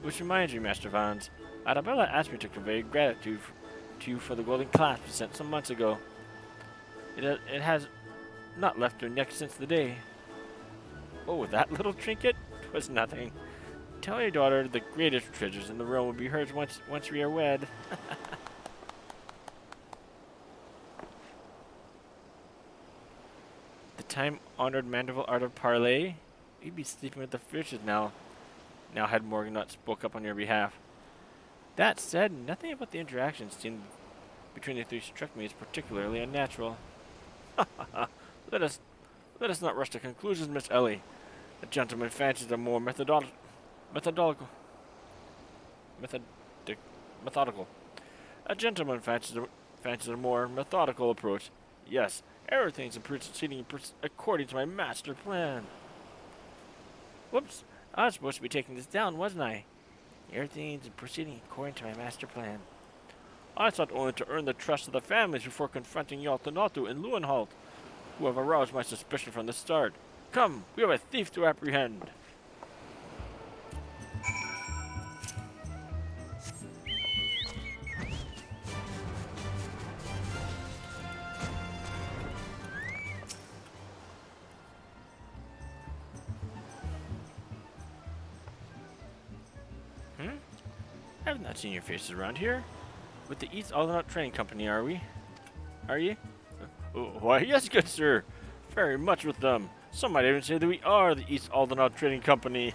Which reminds me, Master Vons, Arabella asked me to convey gratitude to you for the golden clasp you sent some months ago. It has not left her neck since the day. Oh, that little trinket? 'Twas nothing. Tell your daughter the greatest treasures in the realm will be hers once we are wed. The time-honored Mandeville art of parley? You'd be sleeping with the fishes now. Now had Morgan not spoke up on your behalf. That said, nothing about the interactions seen between the three struck me as particularly unnatural. Let us not rush to conclusions, Miss Ellie. A gentleman fancies a more methodical. A gentleman fancies a more methodical approach. Yes, everything's proceeding according to my master plan. Whoops, I was supposed to be taking this down, wasn't I? Everything's proceeding according to my master plan. I sought only to earn the trust of the families before confronting Yaltanatu and Luenhalt, who have aroused my suspicion from the start. Come, we have a thief to apprehend. I have not seen your faces around here. With the East Aldernaut Trading Company, are we? Are ye? Why, yes, good sir. Very much with them. Some might even say that we are the East Aldernaut Trading Company.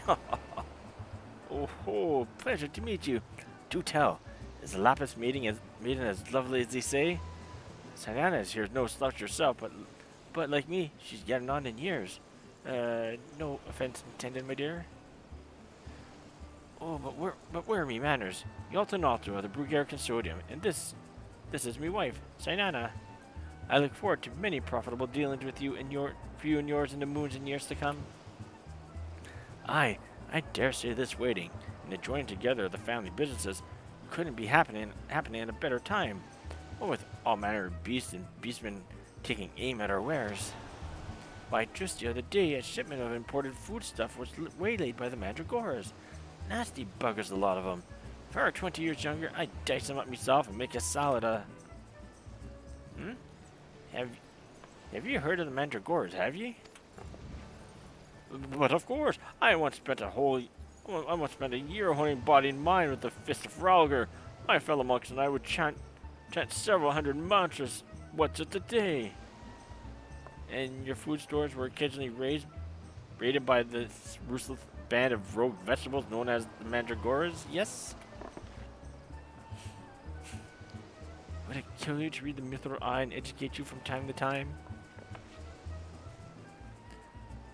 Oh, pleasure to meet you. Do tell, is the Lapis maiden as lovely as they say? Sanana is here no slouch herself, but like me, she's getting on in years. No offense intended, my dear. Oh, but where are me manners? Yaltanatu of the Brugere Consortium, and this is me wife, Sainana. I look forward to many profitable dealings with you and yours in the moons and years to come. I dare say this waiting and the joining together of the family businesses couldn't be happening at a better time. What with all manner of beasts and beastmen taking aim at our wares. Why, just the other day, a shipment of imported foodstuff was waylaid by the Mandragoras. Nasty buggers, a lot of them. If I were 20 years younger, I'd dice them up myself and make a salad of... Have you heard of the Mandragoras, have ye? But of course, I once spent a year honing body and mind with the fist of Ralgar. My fellow monks and I would chant several hundred mantras. What's it today? And your food stores were occasionally raided by the ruthless band of rogue vegetables known as the Mandragoras, yes? Would it kill you to read the Mithril Eye and educate you from time to time?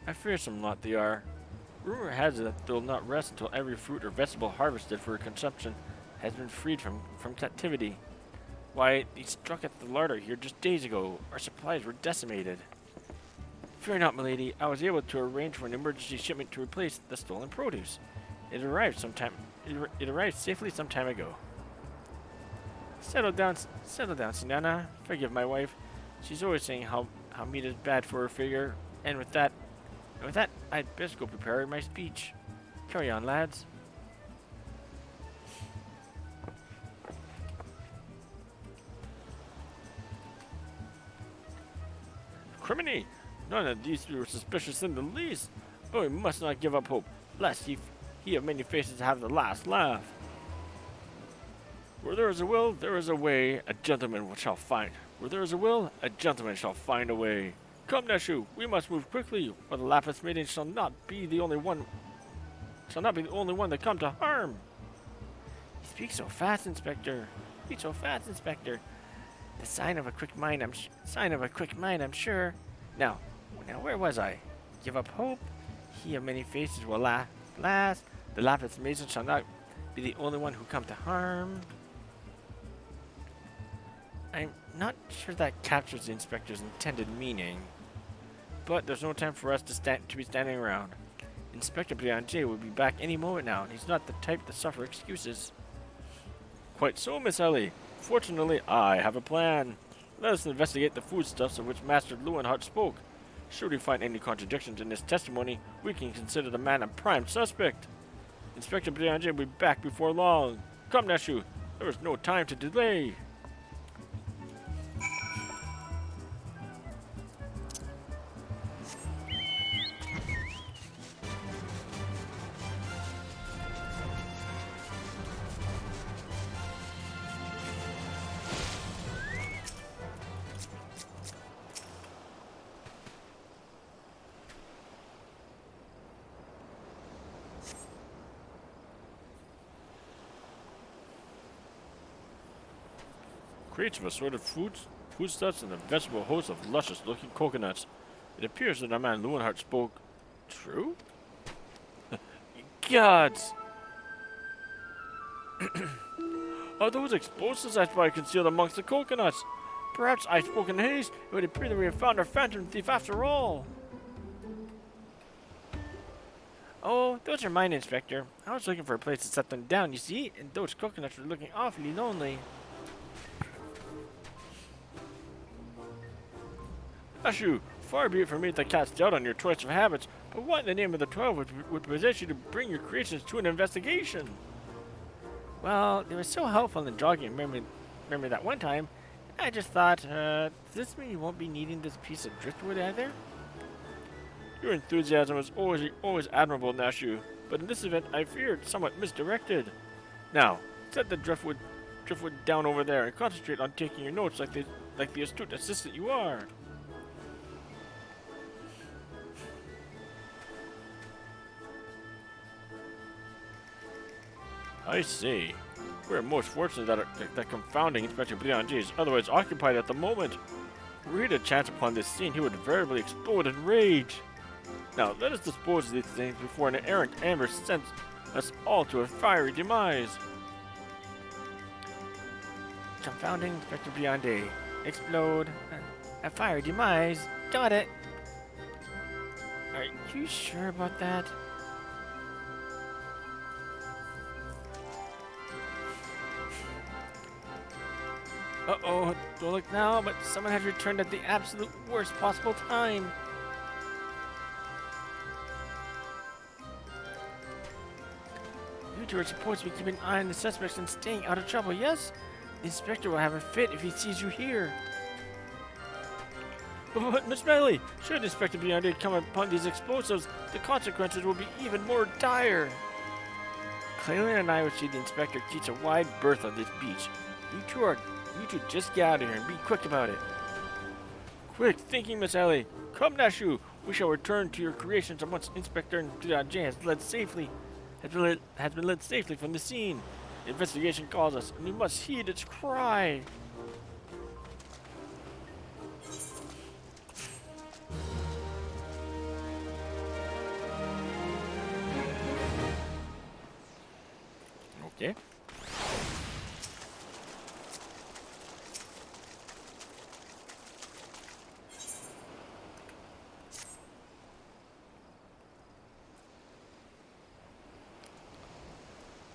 I fear some lot they are. Rumor has it that they'll not rest until every fruit or vegetable harvested for consumption has been freed from captivity. Why, they struck at the larder here just days ago. Our supplies were decimated. Fear not, milady. I was able to arrange for an emergency shipment to replace the stolen produce. It arrived safely some time ago. Settle down, Sinana. Forgive my wife. She's always saying how meat is bad for her figure. And with that, I'd best go prepare my speech. Carry on, lads. Criminy! None of these three were suspicious in the least, but we must not give up hope, lest he of many faces have the last laugh. Where there is a will, there is a way. A gentleman shall find. Where there is a will, a gentleman shall find a way. Come, Neshu, we must move quickly, or the Lapis maiden shall not be the only one that come to harm. You speak so fast, Inspector. The sign of a quick mind, I'm sure. Now, where was I? Give up hope? He of many faces will last. The Lapis maiden shall not be the only one who come to harm. Not sure that captures the inspector's intended meaning. But there's no time for us to be standing around. Inspector Brianger will be back any moment now, and he's not the type to suffer excuses. Quite so, Miss Ellie. Fortunately, I have a plan. Let us investigate the foodstuffs of which Master Lewenhart spoke. Should we find any contradictions in his testimony, we can consider the man a prime suspect. Inspector Brianger will be back before long. Come, Nashu. There is no time to delay. Crates of assorted foodstuffs and a vegetable host of luscious-looking coconuts. It appears that the man Lewenhart spoke true? Gods! Are those explosives I spy concealed amongst the coconuts? Perhaps I spoke in haste. It would appear that we have found our phantom thief after all. Oh, those are mine, Inspector. I was looking for a place to set them down, you see, and those coconuts were looking awfully lonely. Ashu, far be it from me to cast doubt on your choice of habits, but what in the name of the 12 would possess you to bring your creations to an investigation? Well, they were so helpful in jogging memory that one time, I just thought, does this mean you won't be needing this piece of driftwood either? Your enthusiasm is always admirable, Nashu, but in this event I fear it's somewhat misdirected. Now, set the driftwood down over there and concentrate on taking your notes like the astute assistant you are. I see. We're most fortunate that confounding Inspector Brianger is otherwise occupied at the moment. Were he to chance upon this scene, he would invariably explode in rage. Now, let us dispose of these things before an errant amber sends us all to a fiery demise. Confounding Inspector Brianger. Explode. A fiery demise. Got it. Are you sure about that? Uh-oh, don't look now, but someone has returned at the absolute worst possible time. You two are supposed to be keeping an eye on the suspects and staying out of trouble, yes? The inspector will have a fit if he sees you here. But Miss Bailey, should Inspector Brianger come upon these explosives, the consequences will be even more dire. Clalin and I will see the inspector teach a wide berth on this beach. You two just get out of here and be quick about it. Quick thinking, Miss Ellie. Come, Nashu. We shall return to your creations once Inspector Brianger has been led safely from the scene. The investigation calls us, and we must heed its cry. Okay.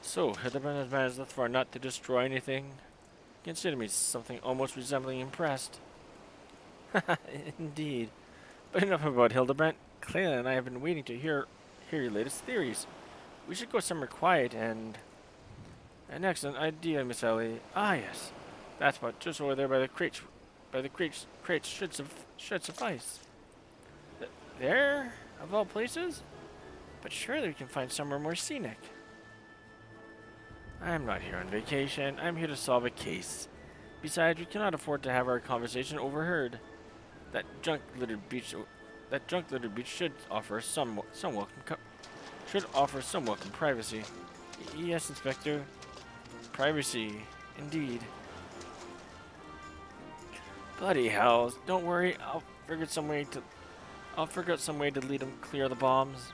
So, Hildebrand has managed thus far not to destroy anything. Consider me something almost resembling impressed. Indeed. But enough about Hildebrand. Clalin and I have been waiting to hear your latest theories. We should go somewhere quiet and... An excellent idea, Miss Ellie. Ah, yes. That's what, just over there by the crates. Crates should suffice. There? Of all places? But surely we can find somewhere more scenic. I'm not here on vacation. I'm here to solve a case. Besides, we cannot afford to have our conversation overheard. That junk-littered beach should offer some welcome privacy. Yes, Inspector. Privacy, indeed. Bloody hell! Don't worry. I'll figure out some way to lead them clear the bombs.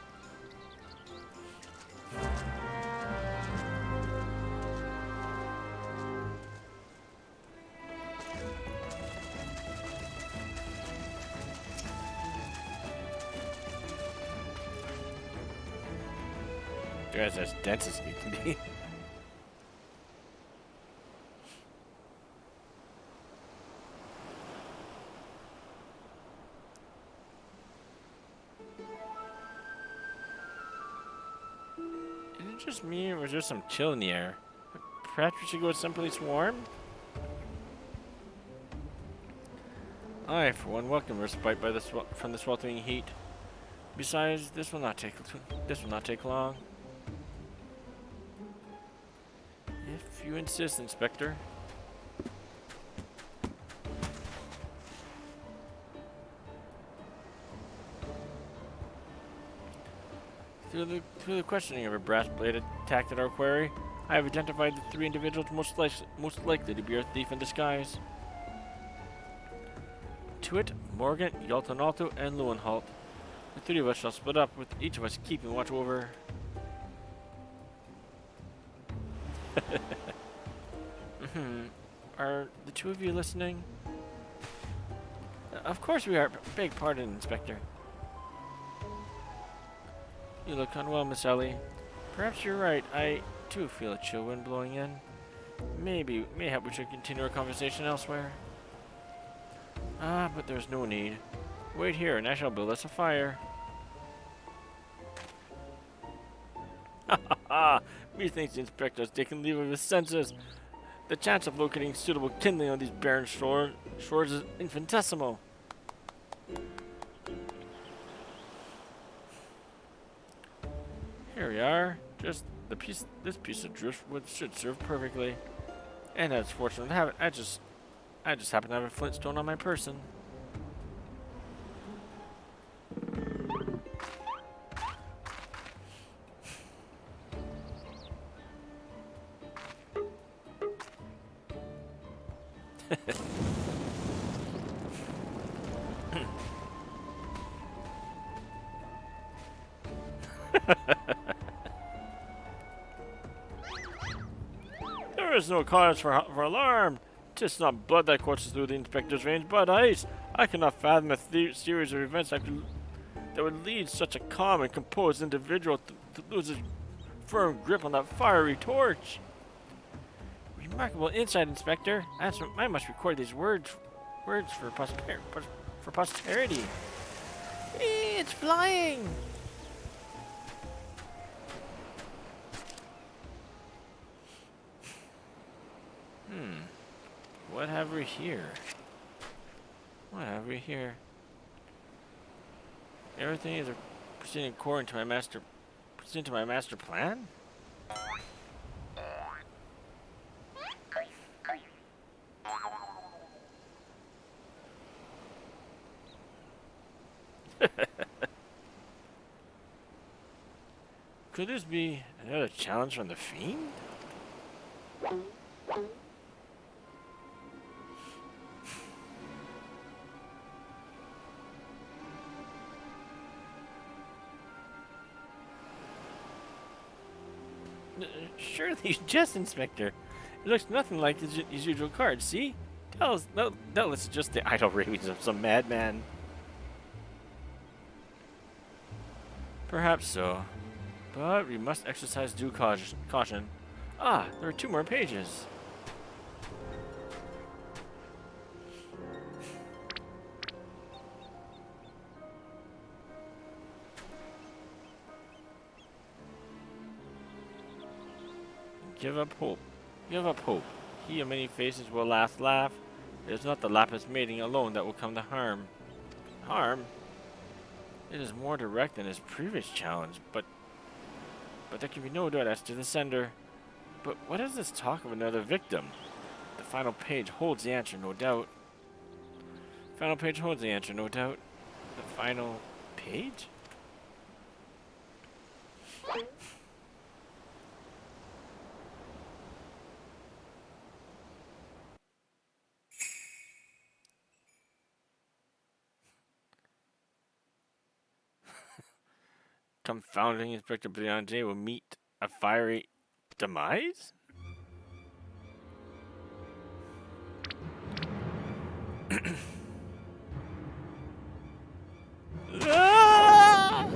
They're as dense as need to be. Is it just me, or is there some chill in the air? Perhaps we should go someplace warm? I, for one, welcome respite by from the sweltering heat. Besides, this will not take long. If you insist, Inspector. Through the questioning of a brass-bladed attack at our quarry, I have identified the 3 individuals most likely to be our thief in disguise. Tuit, Morgan, Yaltonalto, and Lewenhalt. The 3 of us shall split up, with each of us keeping watch over. Are the 2 of you listening? Of course we are. Beg pardon, Inspector. You look unwell, Miss Ellie. Perhaps you're right. I too feel a chill wind blowing in. Mayhap we should continue our conversation elsewhere. Ah, but there's no need. Wait here, and I shall build us a fire. Ha ha ha! Methinks the Inspector has taken leave of his senses. The chance of locating suitable kindling on these barren shores is infinitesimal. Here we are. Just this piece of driftwood should serve perfectly. And as fortunate to have it, I just happen to have a flintstone on my person. There is no cause for alarm. 'Tis not blood that courses through the Inspector's veins, but ice. I cannot fathom a series of events that would lead such a calm and composed individual to lose his firm grip on that fiery torch. Remarkable insight, Inspector. I must record these words for posterity. It's flying. What have we here? What have we here? Everything is proceeding according to my master plan? Could this be another challenge from the Fiend? Surely he's just Inspector. It looks nothing like his usual cards, see? Doubtless just the idle ravings of some madman. Perhaps so. But we must exercise due caution. Ah, there are 2 more pages. Give up hope. Give up hope. He of many faces will laugh. It is not the lapis mating alone that will come to harm. Harm? It is more direct than his previous challenge, but there can be no doubt as to the sender. But what is this talk of another victim? The final page holds the answer, no doubt. Final page holds the answer, no doubt. The final page? Confounding Inspector Briange will meet a fiery demise? Ah!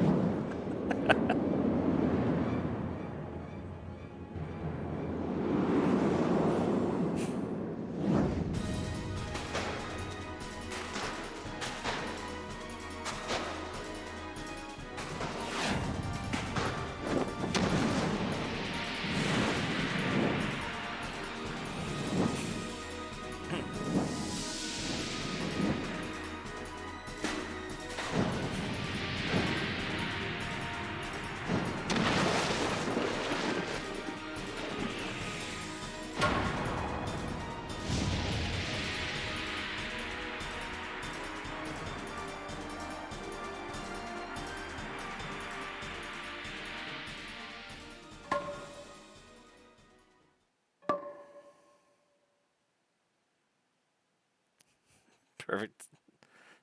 perfect,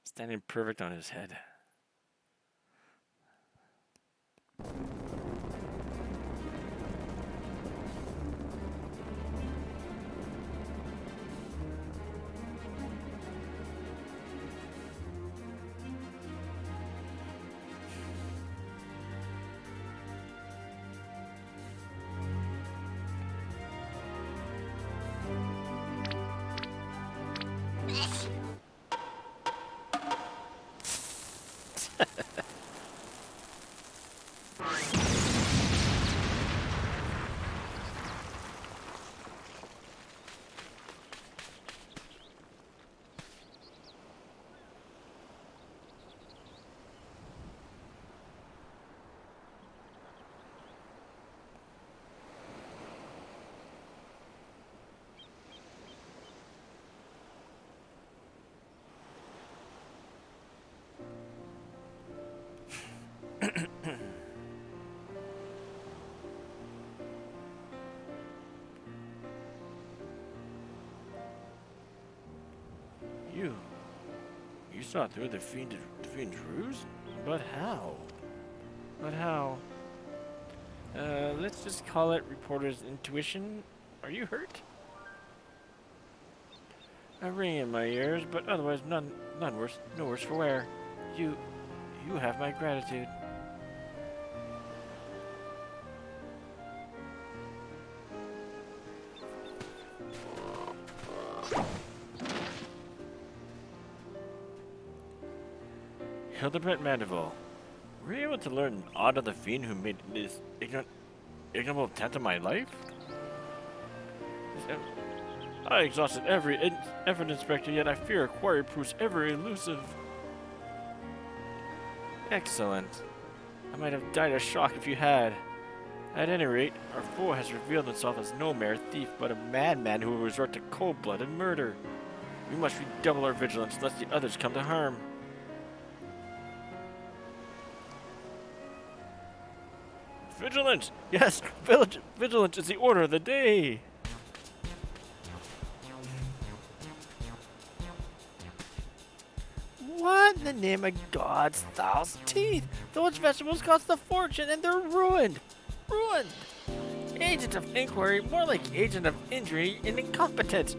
standing perfect on his head. You saw through the fiend's ruse? But how? But how? Let's just call it reporter's intuition. Are you hurt? A ring in my ears, but otherwise none worse, no worse for wear. You have my gratitude. Hildebrandt Mandeville, were you able to learn aught of the fiend who made this ignoble attempt on my life? I exhausted every effort, Inspector, yet I fear Enquiry proves ever elusive. Excellent. I might have died of shock if you had. At any rate, our foe has revealed himself as no mere thief, but a madman who will resort to cold-blooded murder. We must redouble our vigilance lest the others come to harm. Vigilance! Yes, vigilance is the order of the day! What in the name of God's thousand teeth? Those vegetables cost a fortune and they're ruined! Ruined! Agent of Enquiry, more like agent of injury and incompetence.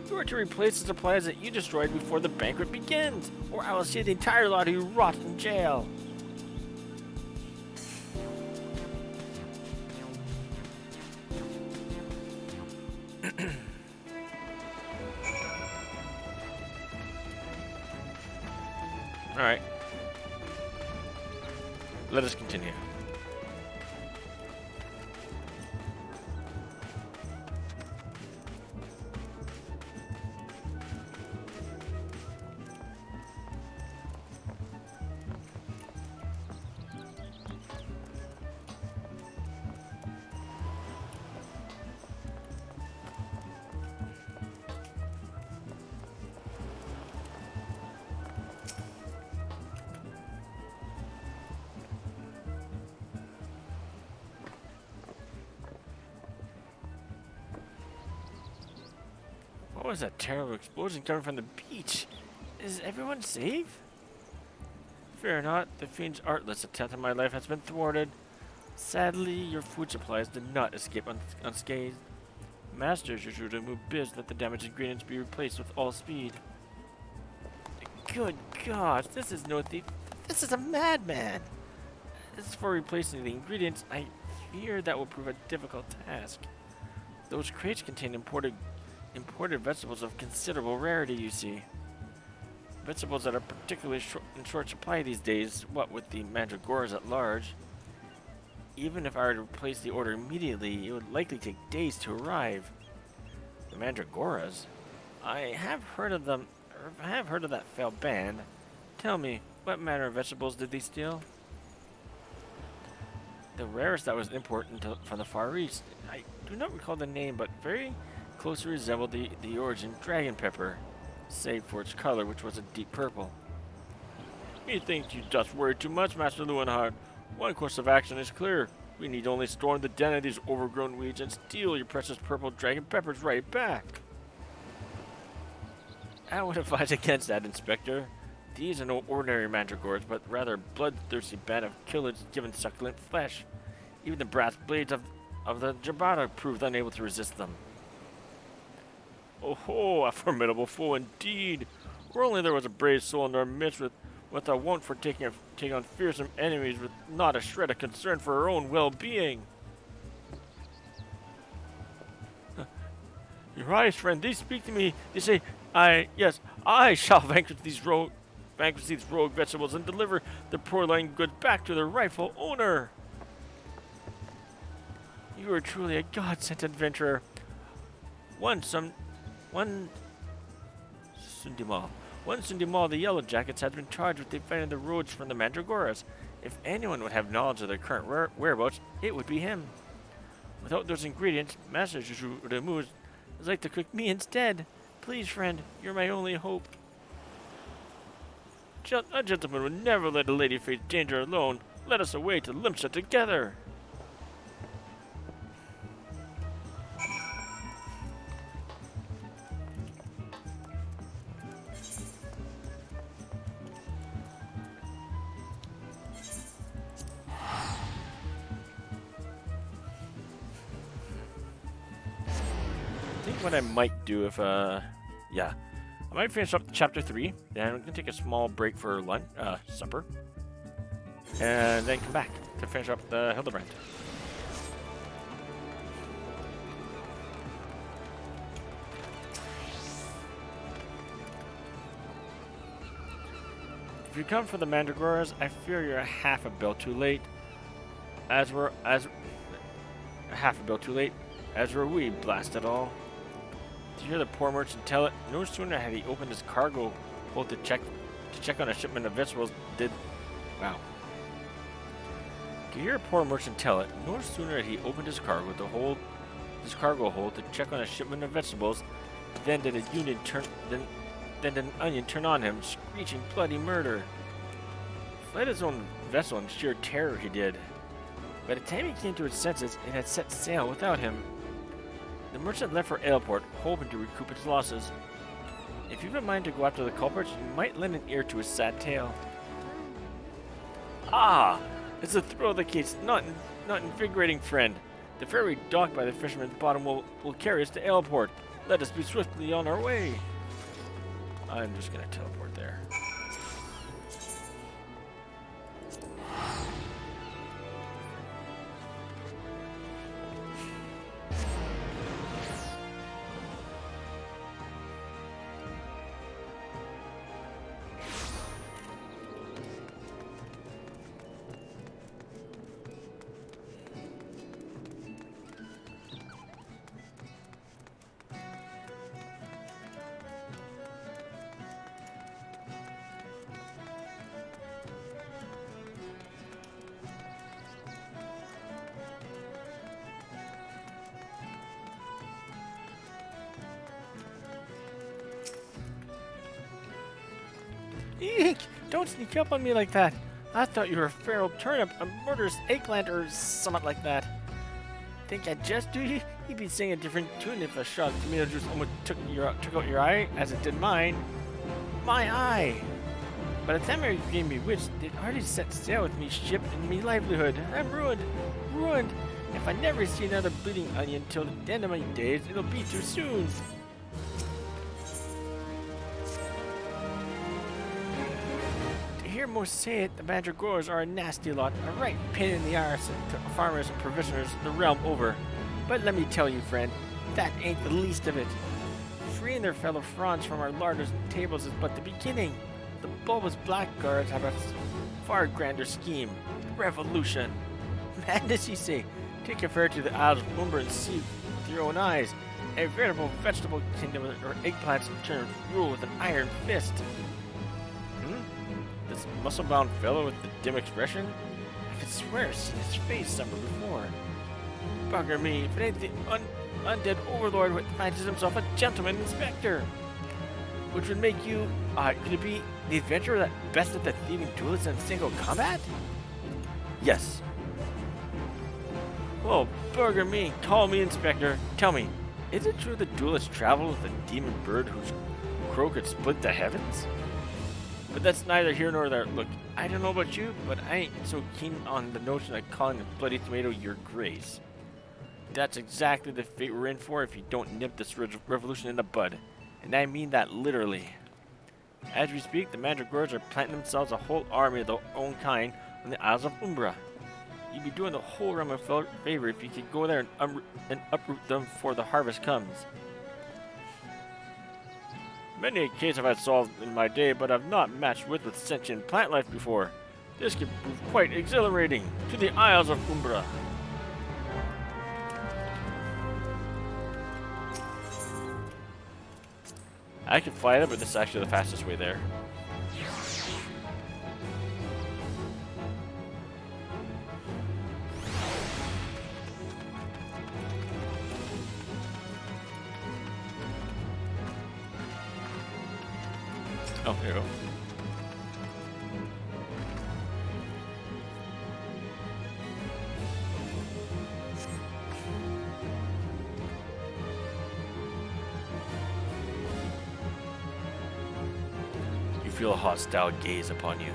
You are to replace the supplies that you destroyed before the banquet begins, or I will see the entire lot of you rot in jail. Alright. Let us continue. What was that terrible explosion coming from the beach? Is everyone safe? Fear not, the fiend's artless attempt on my life has been thwarted. Sadly, your food supplies did not escape unscathed. Masters, you should remove bids that the damaged ingredients be replaced with all speed. Good gosh, this is no thief. This is a madman. As for replacing the ingredients, I fear that will prove a difficult task. Those crates contain imported vegetables of considerable rarity, you see. Vegetables that are particularly in short supply these days, what with the mandragoras at large. Even if I were to replace the order immediately, it would likely take days to arrive. The mandragoras? I have heard of them, or I have heard of that failed band. Tell me, what manner of vegetables did they steal? The rarest that was imported from the Far East. I do not recall the name, but very closely resembled the origin dragon pepper, save for its color, which was a deep purple. Methinks you just worry too much, Master Lewenhard. One course of action is clear. We need only storm the den of these overgrown weeds and steal your precious purple dragon peppers right back. I would advise against that, Inspector. These are no ordinary mandragores, but rather a bloodthirsty band of killers given succulent flesh. Even the brass blades of the Jabata proved unable to resist them. Oh ho, a formidable foe indeed. Or only there was a brave soul in our midst with a wont for taking on fearsome enemies with not a shred of concern for her own well-being. Your eyes, friend, they speak to me. They say, I shall vanquish these rogue vegetables and deliver the poor-lying goods back to their rightful owner. You are truly a god-sent adventurer. One Sundimal, the Yellow Jackets, has been charged with defending the roads from the Mandragoras. If anyone would have knowledge of their current whereabouts, it would be him. Without those ingredients, Master Juju is like to cook me instead. Please, friend, you're my only hope. A gentleman would never let a lady face danger alone. Let us away to Limsa together. I think what I might do if, I might finish up chapter 3, then I'm gonna take a small break for lunch, supper, and then come back to finish up the Hildebrand. If you come for the Mandragoras, I fear you're half a bell too late. As were we, blast it all. To hear the poor merchant tell it, no sooner had he opened his cargo hold to check on a shipment of vegetables To hear a poor merchant tell it, no sooner had he opened his cargo hold to check on a shipment of vegetables, then did an onion turn on him, screeching bloody murder. Fled his own vessel in sheer terror he did. By the time he came to his senses, it had set sail without him. The merchant left for Aleport, hoping to recoup his losses. If you've a mind to go after the culprits, you might lend an ear to his sad tale. Ah! It's the thrill of the case, not invigorating, friend. The ferry docked by the fisherman's bottom will carry us to Aleport. Let us be swiftly on our way. I'm just gonna teleport there. Eek! Don't sneak up on me like that. I thought you were a feral turnip, a murderous eggplant, or something like that. Think I'd just do you? You'd be singing a different tune if a shot of tomato juice almost took out your eye, as it did mine. My eye! By the time I became bewitched, they'd already set sail with me ship and me livelihood. I'm ruined! Ruined! If I never see another bleeding onion till the end of my days, it'll be too soon. Most say it, the Mandragoras are a nasty lot, a right pain in the arse to farmers and provisioners the realm over. But let me tell you, friend, that ain't the least of it. Freeing their fellow fronds from our larders and tables is but the beginning. The bulbous blackguards have a far grander scheme. Revolution. Madness, you say? Take a fare to the Isles of Umber and see with your own eyes. A veritable vegetable kingdom where eggplants in turn rule with an iron fist. This muscle-bound fellow with the dim expression? I could swear I've seen his face somewhere before. Bugger me, if it ain't the undead overlord who fancies himself a gentleman inspector. Which would make you, could it be the adventurer that bested the thieving duelist in single combat? Yes. Well, bugger me, call me inspector. Tell me, is it true the duelist traveled with a demon bird whose crow could split the heavens? But that's neither here nor there. Look, I don't know about you, but I ain't so keen on the notion of calling a bloody tomato your grace. That's exactly the fate we're in for if you don't nip this revolution in the bud. And I mean that literally. As we speak, the Mandragores are planting themselves a whole army of their own kind on the Isles of Umbra. You'd be doing the whole realm a favor if you could go there and uproot them before the harvest comes. Many a case have I solved in my day, but I've not matched with sentient plant life before. This could prove quite exhilarating. To the Isles of Umbra. I can fly it, but this is actually the fastest way there. Oh, here we go. You feel a hostile gaze upon you.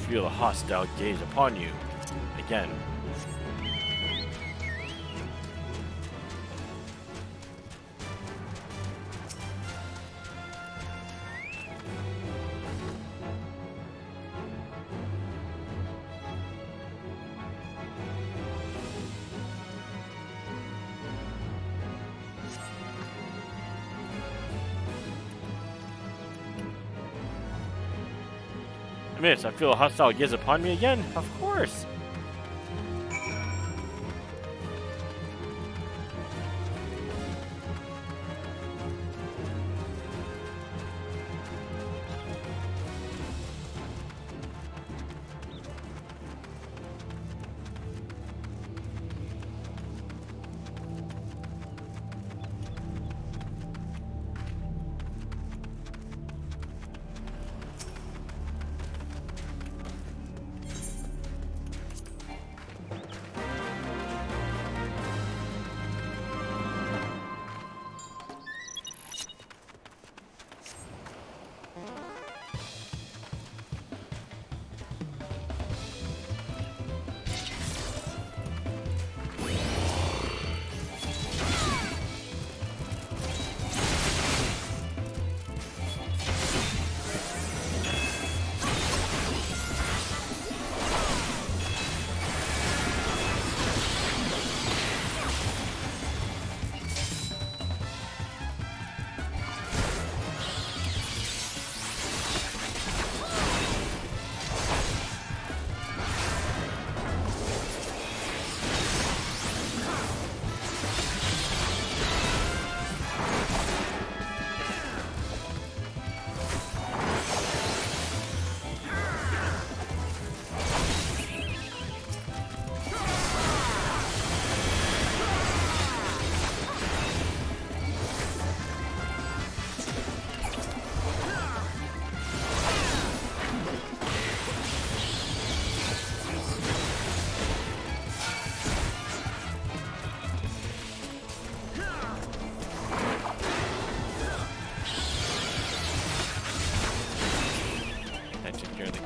Feel a hostile gaze upon you. Again. Miss, I feel a hostile gaze upon me again? Of course!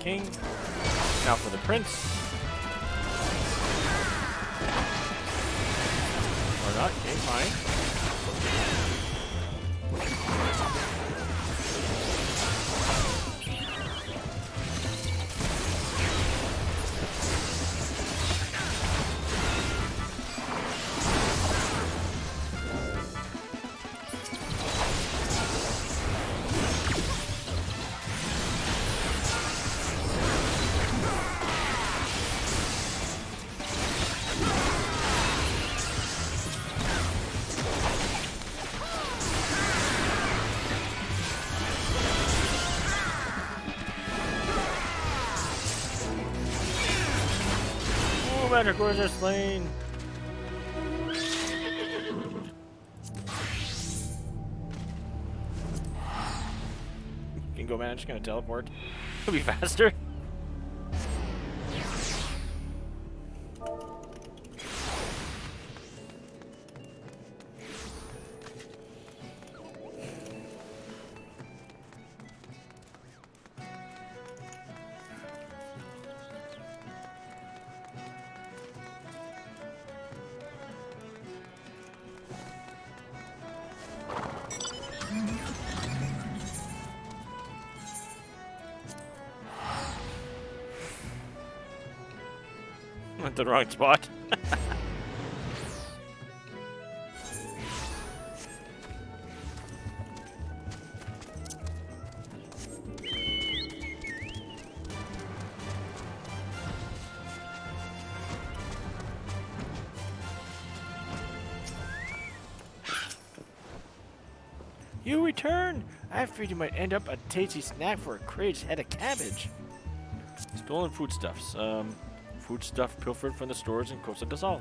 King. Now for the prince. Or not, okay, fine. Manticores are slain. Go man, just gonna teleport. It'll be faster. Went to the wrong spot. You return! I feared you might end up a tasty snack for a crazed head of cabbage. Stolen foodstuffs. Foodstuff pilfered from the stores in Costa del Sol.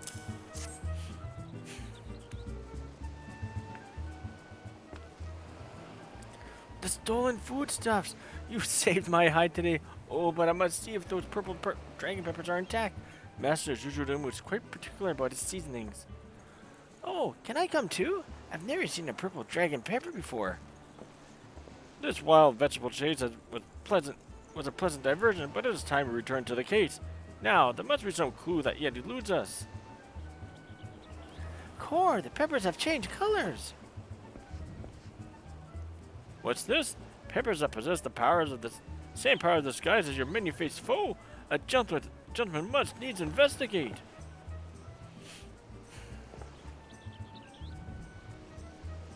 The stolen foodstuffs! You saved my hide today. Oh, but I must see if those purple dragon peppers are intact. Master Jujudum was quite particular about his seasonings. Oh, can I come too? I've never seen a purple dragon pepper before. This wild vegetable chase was a pleasant diversion, but it is time to return to the case. Now, there must be some clue that yet eludes us. Core, the peppers have changed colors. What's this? Peppers that possess the powers of the same power of disguise as your many-faced foe. A gentleman must needs investigate.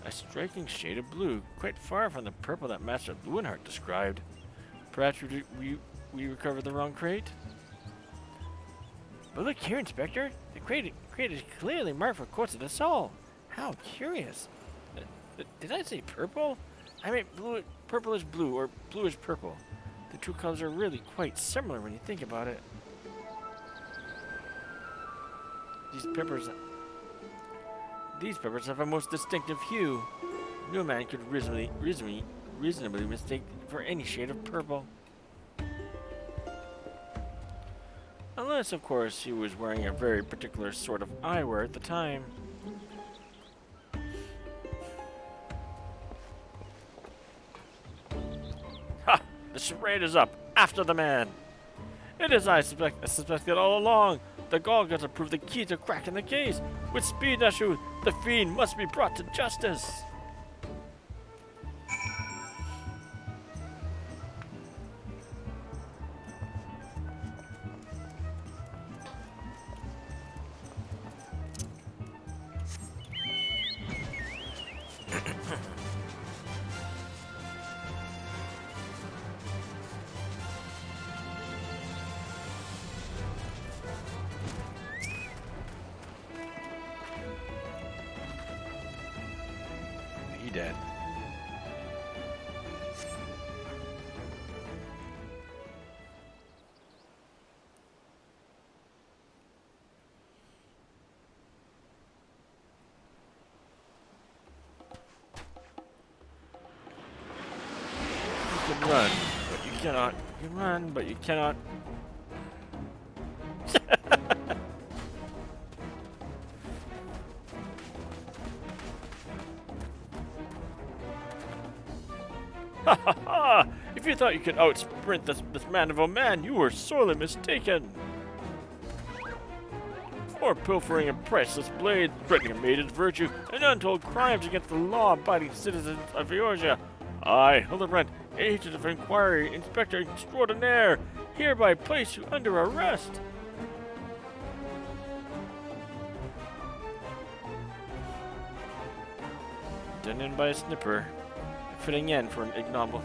A striking shade of blue, quite far from the purple that Master Lewinhart described. Perhaps we recovered the wrong crate? But look here, Inspector. The crate is clearly marked for Costa del Sol. How curious. Did I say purple? I meant purplish blue or bluish purple. The two colors are really quite similar when you think about it. These peppers have a most distinctive hue. No man could reasonably mistake for any shade of purple. Unless, of course, he was wearing a very particular sort of eyewear at the time. Ha! The charade is up! After the man! It is I suspected all along! The Golgars have proved the key to cracking the case! With speed, Nashu, the fiend must be brought to justice! Dead. You can run, but you cannot. You can run, but you cannot. Ha ha ha! If you thought you could outsprint this man of a man, you were sorely mistaken. For pilfering a priceless blade, threatening a maiden's virtue, and untold crimes against the law-abiding citizens of Eorzea, I, Hildebrand, agent of Enquiry, Inspector Extraordinaire, hereby place you under arrest. Done in by a snipper. Fitting in for an ignoble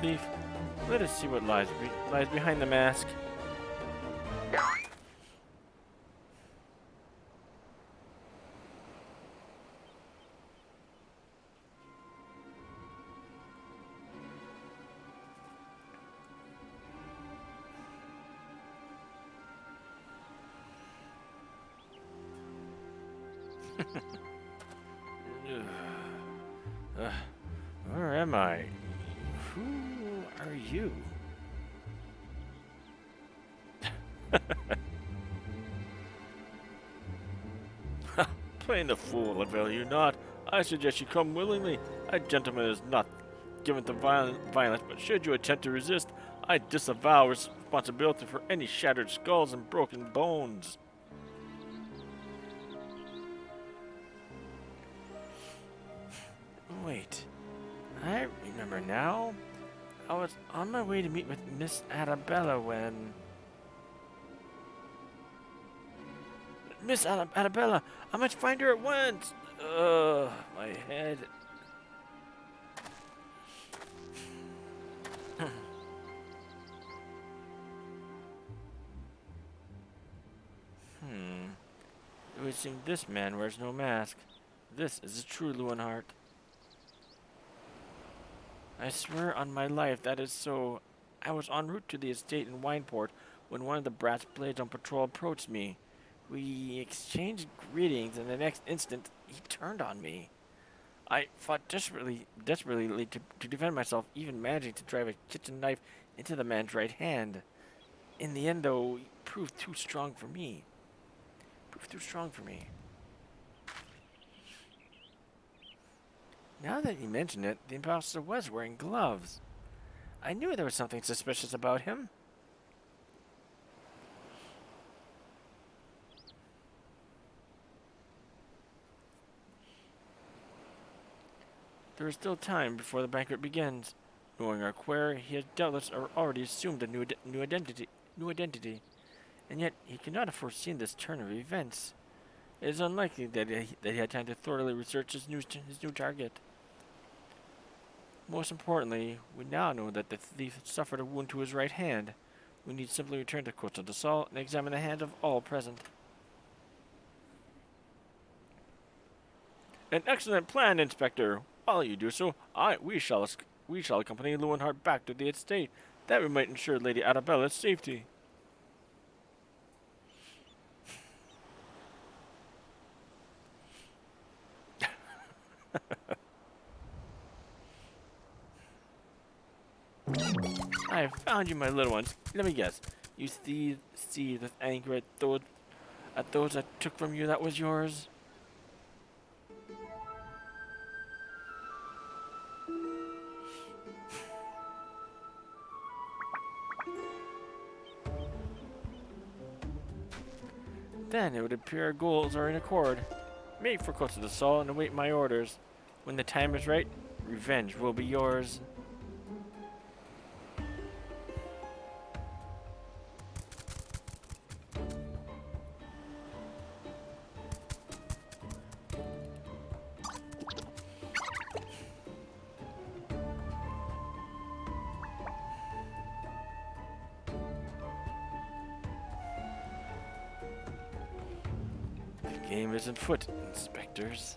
thief. Let us see what lies behind the mask. Uh, where am I? Who are you? Playing the fool, avail you not. I suggest you come willingly. A gentleman is not given to violence, but should you attempt to resist, I disavow responsibility for any shattered skulls and broken bones. Wait, I remember now. I was on my way to meet with Miss Arabella when... Miss Arabella! I must find her at once! My head. It would seem this man wears no mask. This is a true Lewenhart. I swear on my life that is so. I was en route to the estate in Wineport when one of the brass blades on patrol approached me. We exchanged greetings, and the next instant, he turned on me. I fought desperately to defend myself, even managing to drive a kitchen knife into the man's right hand. In the end, though, he proved too strong for me. Now that you mention it, the imposter was wearing gloves. I knew there was something suspicious about him. There is still time before the banquet begins. Knowing our query, he has doubtless already assumed a new identity, and yet he could not have foreseen this turn of events. It is unlikely that he had time to thoroughly research his new target. Most importantly, we now know that the thief suffered a wound to his right hand. We need simply return to Cote de Sol and examine the hands of all present. An excellent plan, Inspector. While you do so, we shall accompany Lewenhart back to the estate, that we might ensure Lady Arabella's safety. I have found you, my little ones. Let me guess. You see with anger at those I took from you that was yours? Then it would appear our goals are in accord. Make for Cote de Sol and await my orders. When the time is right, revenge will be yours. The game is afoot, inspectors.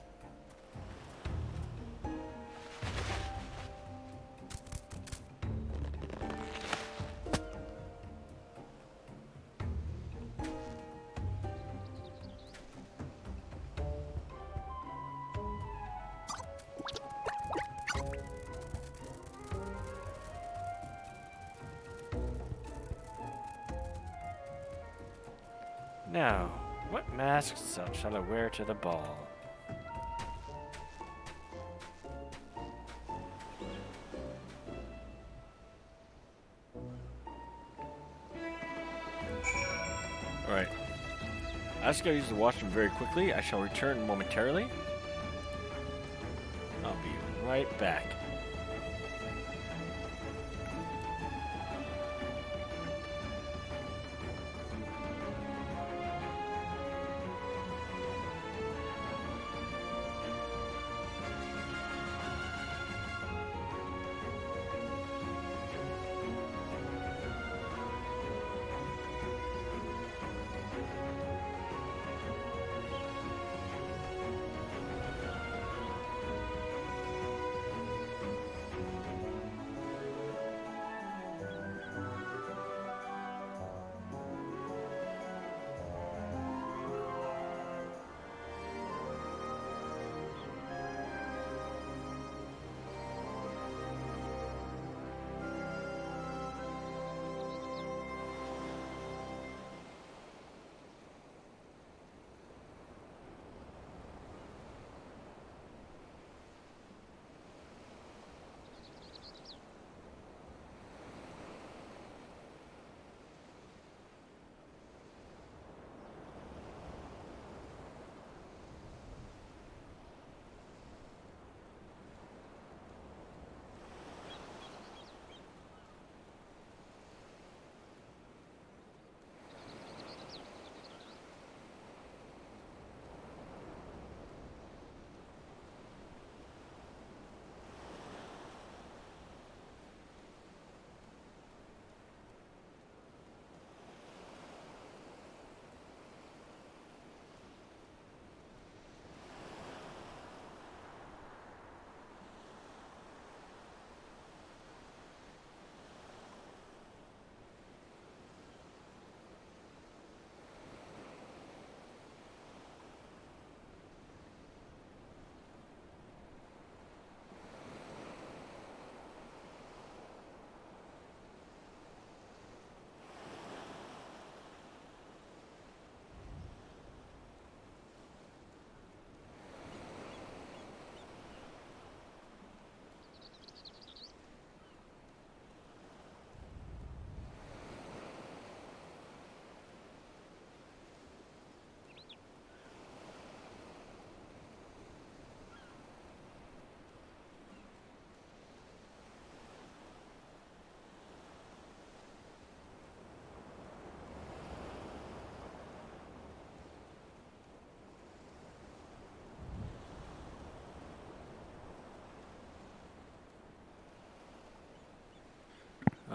Now, what masks shall I wear to the ball? Alright. I just gotta use the washroom very quickly. I shall return momentarily. I'll be right back.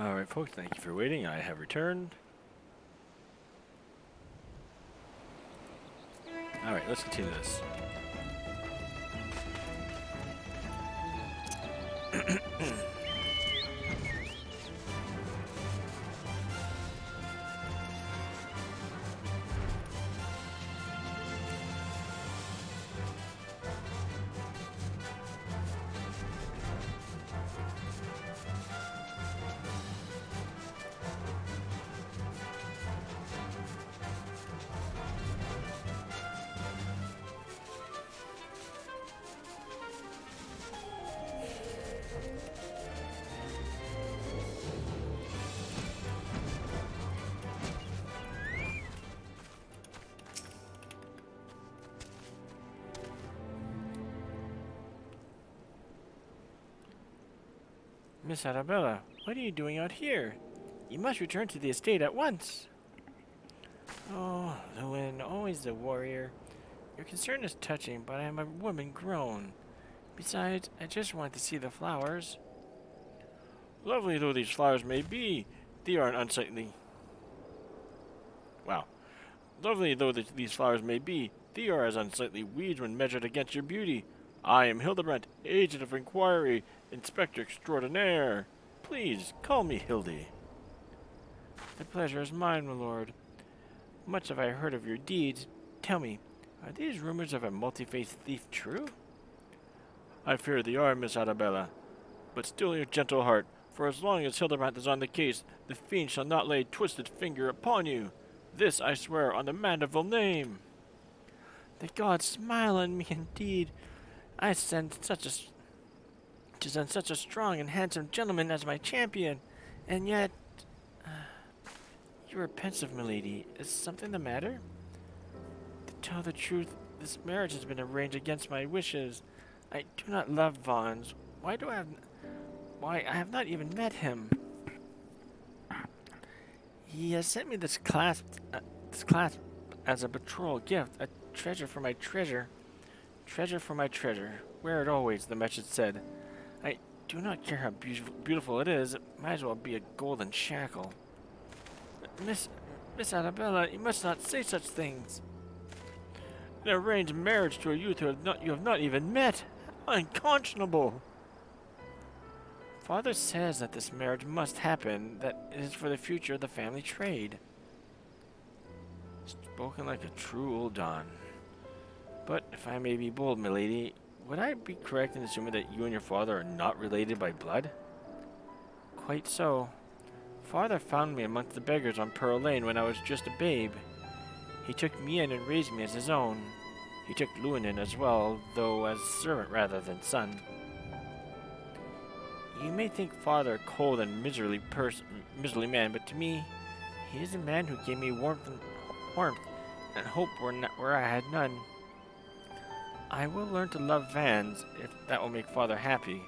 Alright, folks, thank you for waiting. I have returned. Alright, let's continue this. Miss Arabella, what are you doing out here? You must return to the estate at once. Oh, Lewin, always the warrior. Your concern is touching, but I am a woman grown. Besides, I just want to see the flowers. Lovely though these flowers may be, they are an unsightly... Wow. Lovely though these flowers may be, they are as unsightly weeds when measured against your beauty. I am Hildebrand, agent of Enquiry, Inspector Extraordinaire. Please, call me Hildy. The pleasure is mine, my lord. Much have I heard of your deeds. Tell me, are these rumors of a multi-faced thief true? I fear they are, Miss Arabella. But still your gentle heart, for as long as Hildebrand is on the case, the fiend shall not lay a twisted finger upon you. This I swear on the Mandeville name. The gods smile on me indeed. I send such a strong and handsome gentleman as my champion, and yet... you are pensive, milady. Is something the matter? To tell the truth, this marriage has been arranged against my wishes. I do not love Vons. Why, I have not even met him. He has sent me this clasp as a betrothal gift, a treasure for my treasure. Treasure for my treasure. Wear it always, the message said. I do not care how beautiful it is. It might as well be a golden shackle. Miss Arabella, you must not say such things. An arranged marriage to a youth you have not even met. Unconscionable. Father says that this marriage must happen, that it is for the future of the family trade. Spoken like a true old Don. But if I may be bold, milady, would I be correct in assuming that you and your father are not related by blood? Quite so. Father found me amongst the beggars on Pearl Lane when I was just a babe. He took me in and raised me as his own. He took Lewin in as well, though as servant rather than son. You may think Father a cold and miserly man, but to me, he is a man who gave me warmth and hope where I had none. I will learn to love Vans, if that will make Father happy.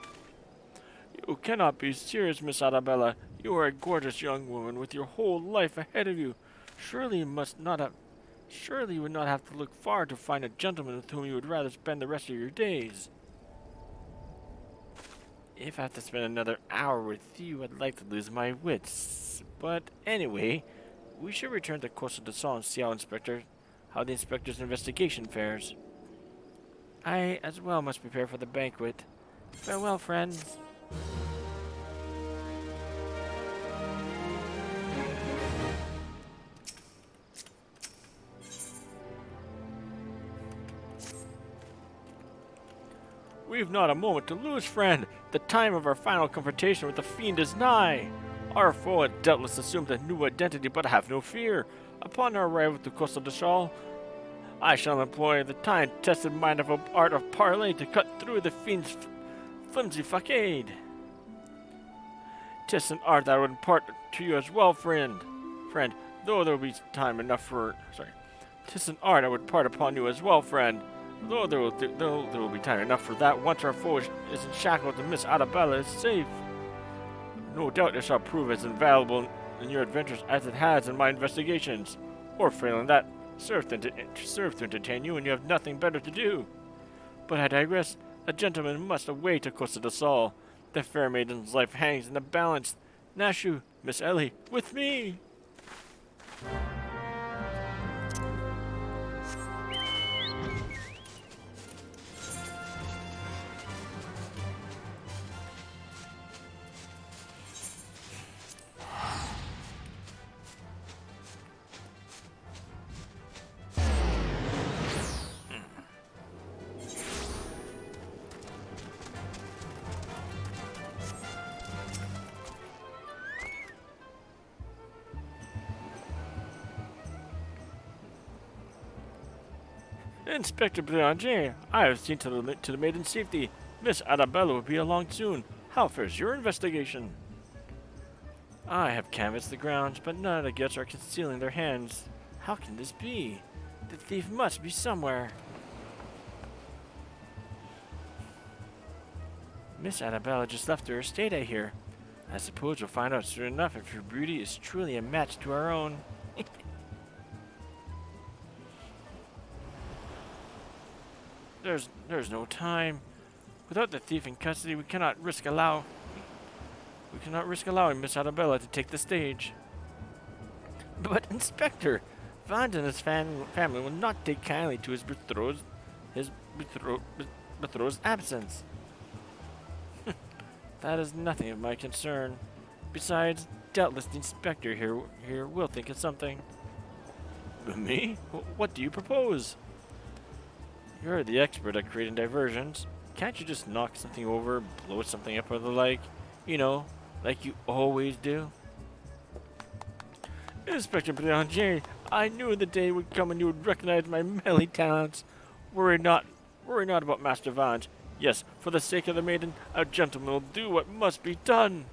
You cannot be serious, Miss Arabella. You are a gorgeous young woman with your whole life ahead of you. Surely you would not have to look far to find a gentleman with whom you would rather spend the rest of your days. If I have to spend another hour with you, I'd like to lose my wits. But anyway, we should return to Costa del Sol and see how the inspector's investigation fares. I, as well, must prepare for the banquet. Farewell, friends. We've not a moment to lose, friend. The time of our final confrontation with the fiend is nigh. Our foe had doubtless assumed a new identity, but have no fear. Upon our arrival to Costa del Sol, I shall employ the time-tested mind of art of parley to cut through the fiend's flimsy facade. 'Tis an art that I would impart to you as well, friend. Though there will be time enough for... 'Tis an art I would impart upon you as well, friend. Though there will be time enough for that once our foe is shackled and Miss Arabella is safe. No doubt it shall prove as invaluable in your adventures as it has in my investigations. Or failing that, serve to entertain you when you have nothing better to do. But I digress. A gentleman must away to Costa del Sol. The fair maiden's life hangs in the balance. Nashu, Miss Ellie, with me! Inspector Belanger, I have seen to the maiden's safety. Miss Arabella will be along soon. How fares your investigation? I have canvassed the grounds, but none of the guests are concealing their hands. How can this be? The thief must be somewhere. Miss Arabella just left her estate, I hear. I suppose we'll find out soon enough if her beauty is truly a match to our own. There's no time. Without the thief in custody, we cannot risk allowing Miss Arabella to take the stage. But Inspector, Vance and his family will not take kindly to his betrothed's absence. That is nothing of my concern. Besides, doubtless the inspector here will think of something. Me? What do you propose? You're the expert at creating diversions. Can't you just knock something over, blow something up or the like? You know, like you always do? Inspector Belanger, I knew the day would come when you would recognize my melee talents. Worry not about Master Vance. Yes, for the sake of the maiden, a gentleman will do what must be done.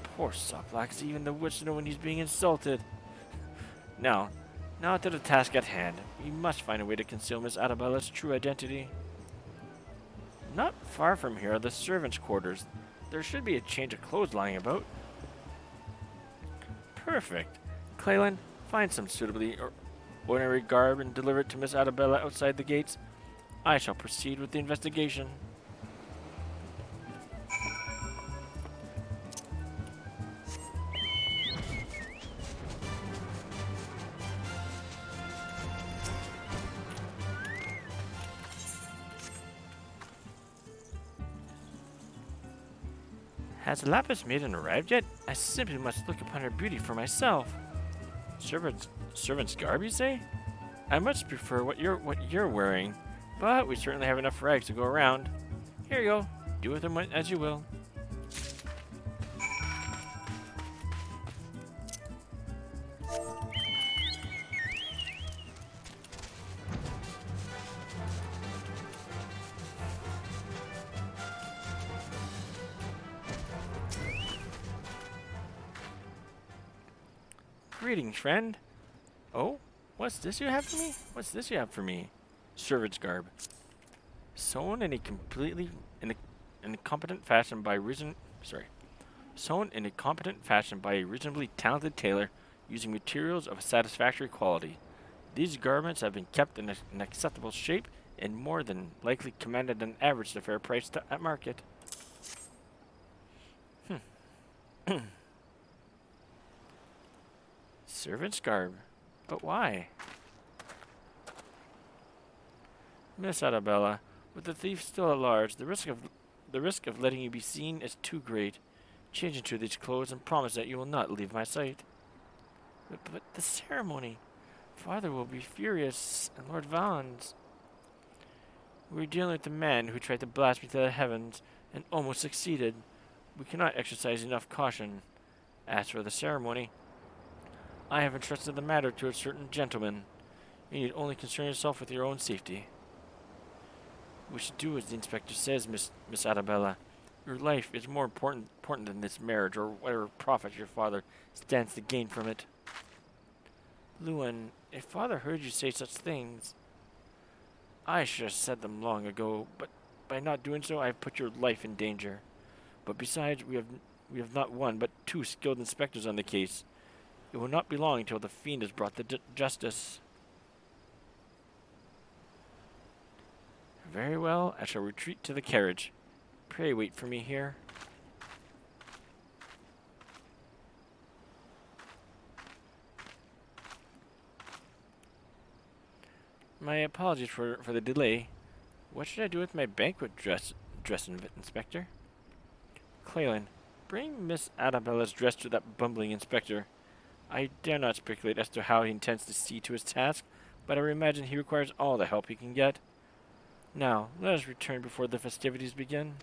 The poor sop lacks even the wits to know when he's being insulted. Now to the task at hand. We must find a way to conceal Miss Arabella's true identity. Not far from here are the servants' quarters. There should be a change of clothes lying about. Perfect. Clalin, find some suitably ordinary garb and deliver it to Miss Arabella outside the gates. I shall proceed with the investigation. Has the Lapis Maiden arrived yet? I simply must look upon her beauty for myself. Servant's garb, you say? I much prefer what you're wearing, but we certainly have enough rags to go around. Here you go. Do with them as you will. Greetings, friend. Oh, what's this you have for me? Servant's garb. Sewn in a competent fashion by a reasonably talented tailor using materials of a satisfactory quality. These garments have been kept in an acceptable shape and more than likely commanded an average to fair price at market. Servant's garb. But why? Miss Arabella, with the thief still at large, the risk of letting you be seen is too great. Change into these clothes and promise that you will not leave my sight. But the ceremony. Father will be furious, and Lord Vance. We're dealing with the man who tried to blast me to the heavens and almost succeeded. We cannot exercise enough caution. As for the ceremony, I have entrusted the matter to a certain gentleman. You need only concern yourself with your own safety. We should do as the inspector says, Miss Arabella. Your life is more important than this marriage or whatever profit your father stands to gain from it. Luan, if father heard you say such things, I should have said them long ago, but by not doing so, I have put your life in danger. But besides, we have not one, but two skilled inspectors on the case. It will not be long until the fiend is brought to justice. Very well, I shall retreat to the carriage. Pray wait for me here. My apologies for the delay. What should I do with my banquet dress, Inspector? Clalin, bring Miss Arabella's dress to that bumbling inspector. I dare not speculate as to how he intends to see to his task, but I imagine he requires all the help he can get. Now, let us return before the festivities begin.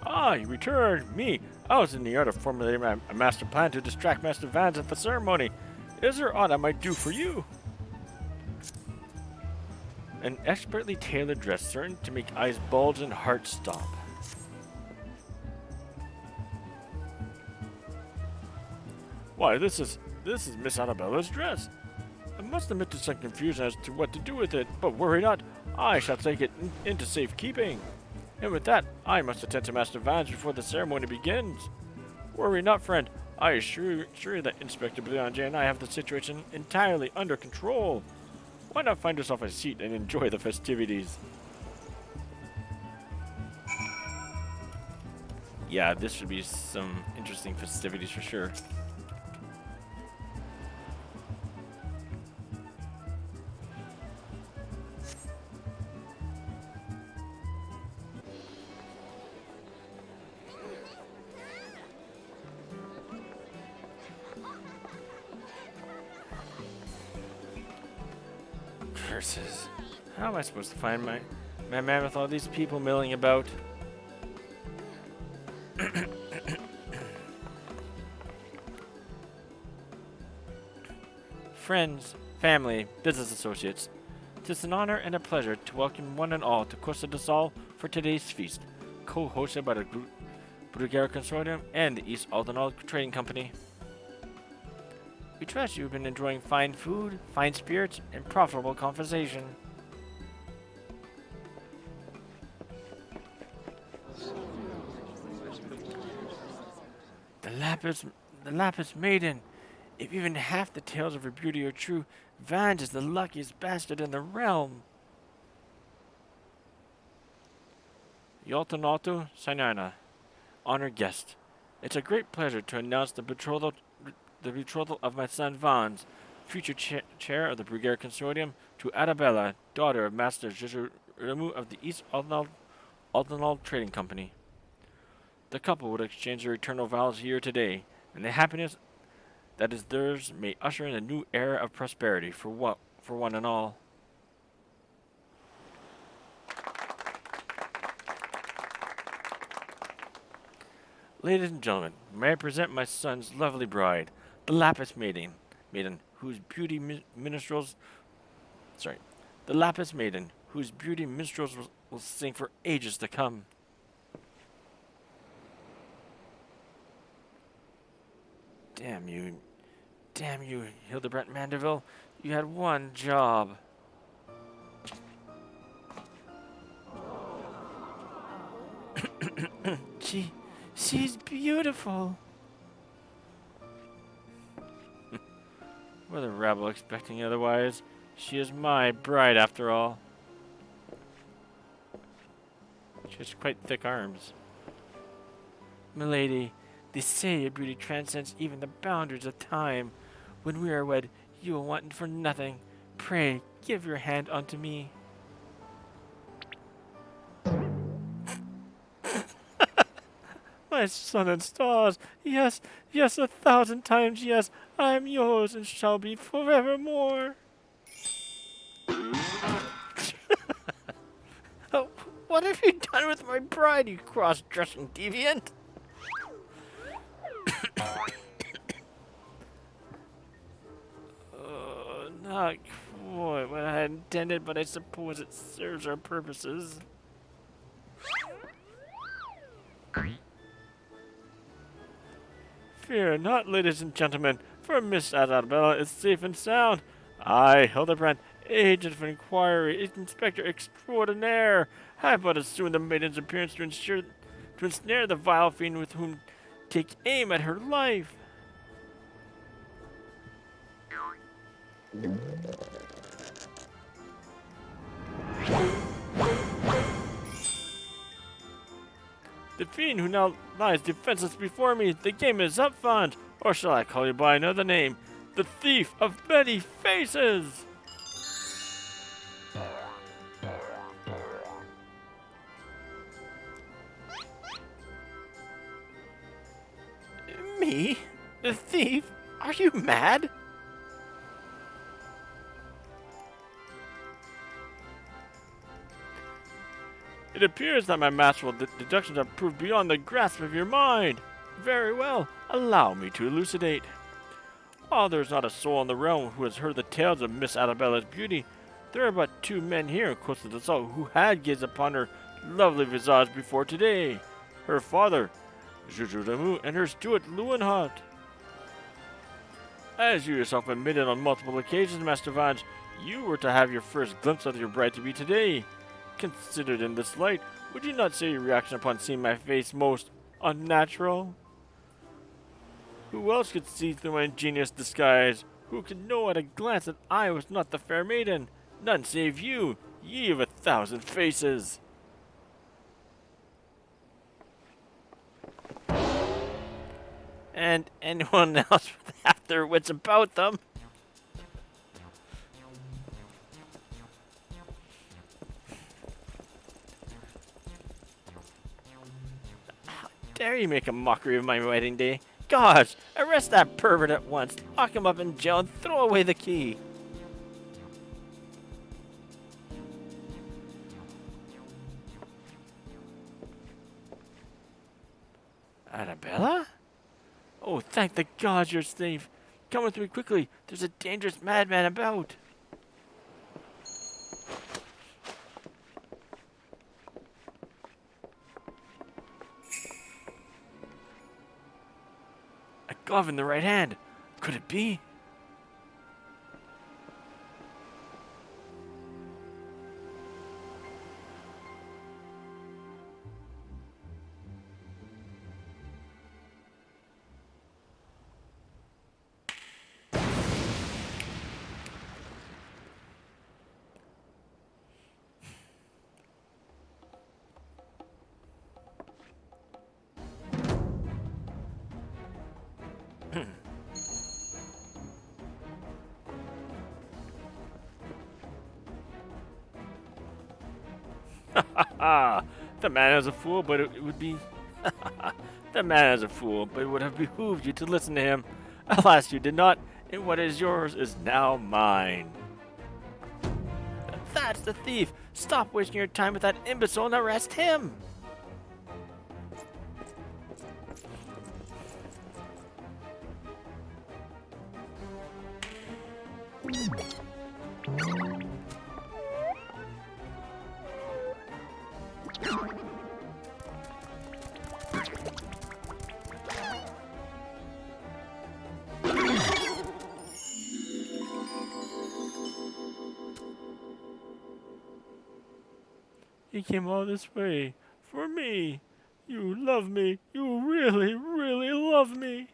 Ah, you returned! Me! I was in the art of formulating a master plan to distract Master Vans at the ceremony. Is there aught I might do for you? An expertly tailored dress certain to make eyes bulge and hearts stomp. Why, this is Miss Arabella's dress. I must admit to some confusion as to what to do with it, but worry not. I shall take it into safekeeping. And with that, I must attend to Master Vans before the ceremony begins. Worry not, friend. I assure you that Inspector Belanger and I have the situation entirely under control. Why not find yourself a seat and enjoy the festivities? Yeah, this should be some interesting festivities for sure. Curses. How am I supposed to find my man with all these people milling about? Friends, family, business associates, 'tis an honor and a pleasure to welcome one and all to Costa del Sol for today's feast, co-hosted by the Brugger Consortium and the East Aldenal Trading Company. We trust you've been enjoying fine food, fine spirits, and profitable conversation. The Lapis Maiden. If even half the tales of her beauty are true, Vans is the luckiest bastard in the realm. Yoltanato Sinana, honored guest. It's a great pleasure to announce the betrothal of my son Vans, future chair of the Brugger Consortium, to Arabella, daughter of Master Jesu of the East Aldenal Trading Company. The couple would exchange their eternal vows here today, and the happiness that is theirs may usher in a new era of prosperity for one and all. Ladies and gentlemen, may I present my son's lovely bride, the Lapis Maiden, whose beauty minstrels will sing for ages to come. Damn you, Hildebrandt Mandeville, you had one job. She's beautiful. Were the rabble expecting otherwise? She is my bride after all. She has quite thick arms. Milady, they say your beauty transcends even the boundaries of time. When we are wed, you will want for nothing. Pray, give your hand unto me. My sun and stars, yes, 1,000 times yes, I am yours and shall be forevermore. Oh, what have you done with my bride, you cross-dressing deviant? Not quite what I had intended, but I suppose it serves our purposes. Fear not, ladies and gentlemen. For Miss Arabella is safe and sound. I, Hildebrand, agent of Enquiry, Inspector Extraordinaire, have but assumed the maiden's appearance to ensnare the vile fiend with whom take aim at her life. The fiend who now lies defenseless before me, the game is up, Fond, or shall I call you by another name? The thief of many faces! Me? The thief? Are you mad? It appears that my masterful deductions have proved beyond the grasp of your mind. Very well, allow me to elucidate. While there is not a soul in the realm who has heard the tales of Miss Arabella's beauty, there are but two men here close to the Soul who had gazed upon her lovely visage before today. Her father, Jujudamu, and her steward, Leuwenhout. As you yourself admitted on multiple occasions, Master Vange, you were to have your first glimpse of your bride-to-be today. Considered in this light, would you not say your reaction upon seeing my face most unnatural? Who else could see through my ingenious disguise? Who could know at a glance that I was not the fair maiden? None save you, ye of 1,000 faces. And anyone else with half their wits about them. How dare you make a mockery of my wedding day? Gosh, arrest that pervert at once, lock him up in jail, and throw away the key. Arabella? Oh, thank the gods you're safe. Come with me quickly. There's a dangerous madman about. A glove in the right hand. Could it be? Ah, the man is a fool, but it would be... The man is a fool, but it would have behooved you to listen to him. Alas, you did not, and what is yours is now mine. That's the thief! Stop wasting your time with that imbecile and arrest him! He came all this way for me. You love me. You really, really love me.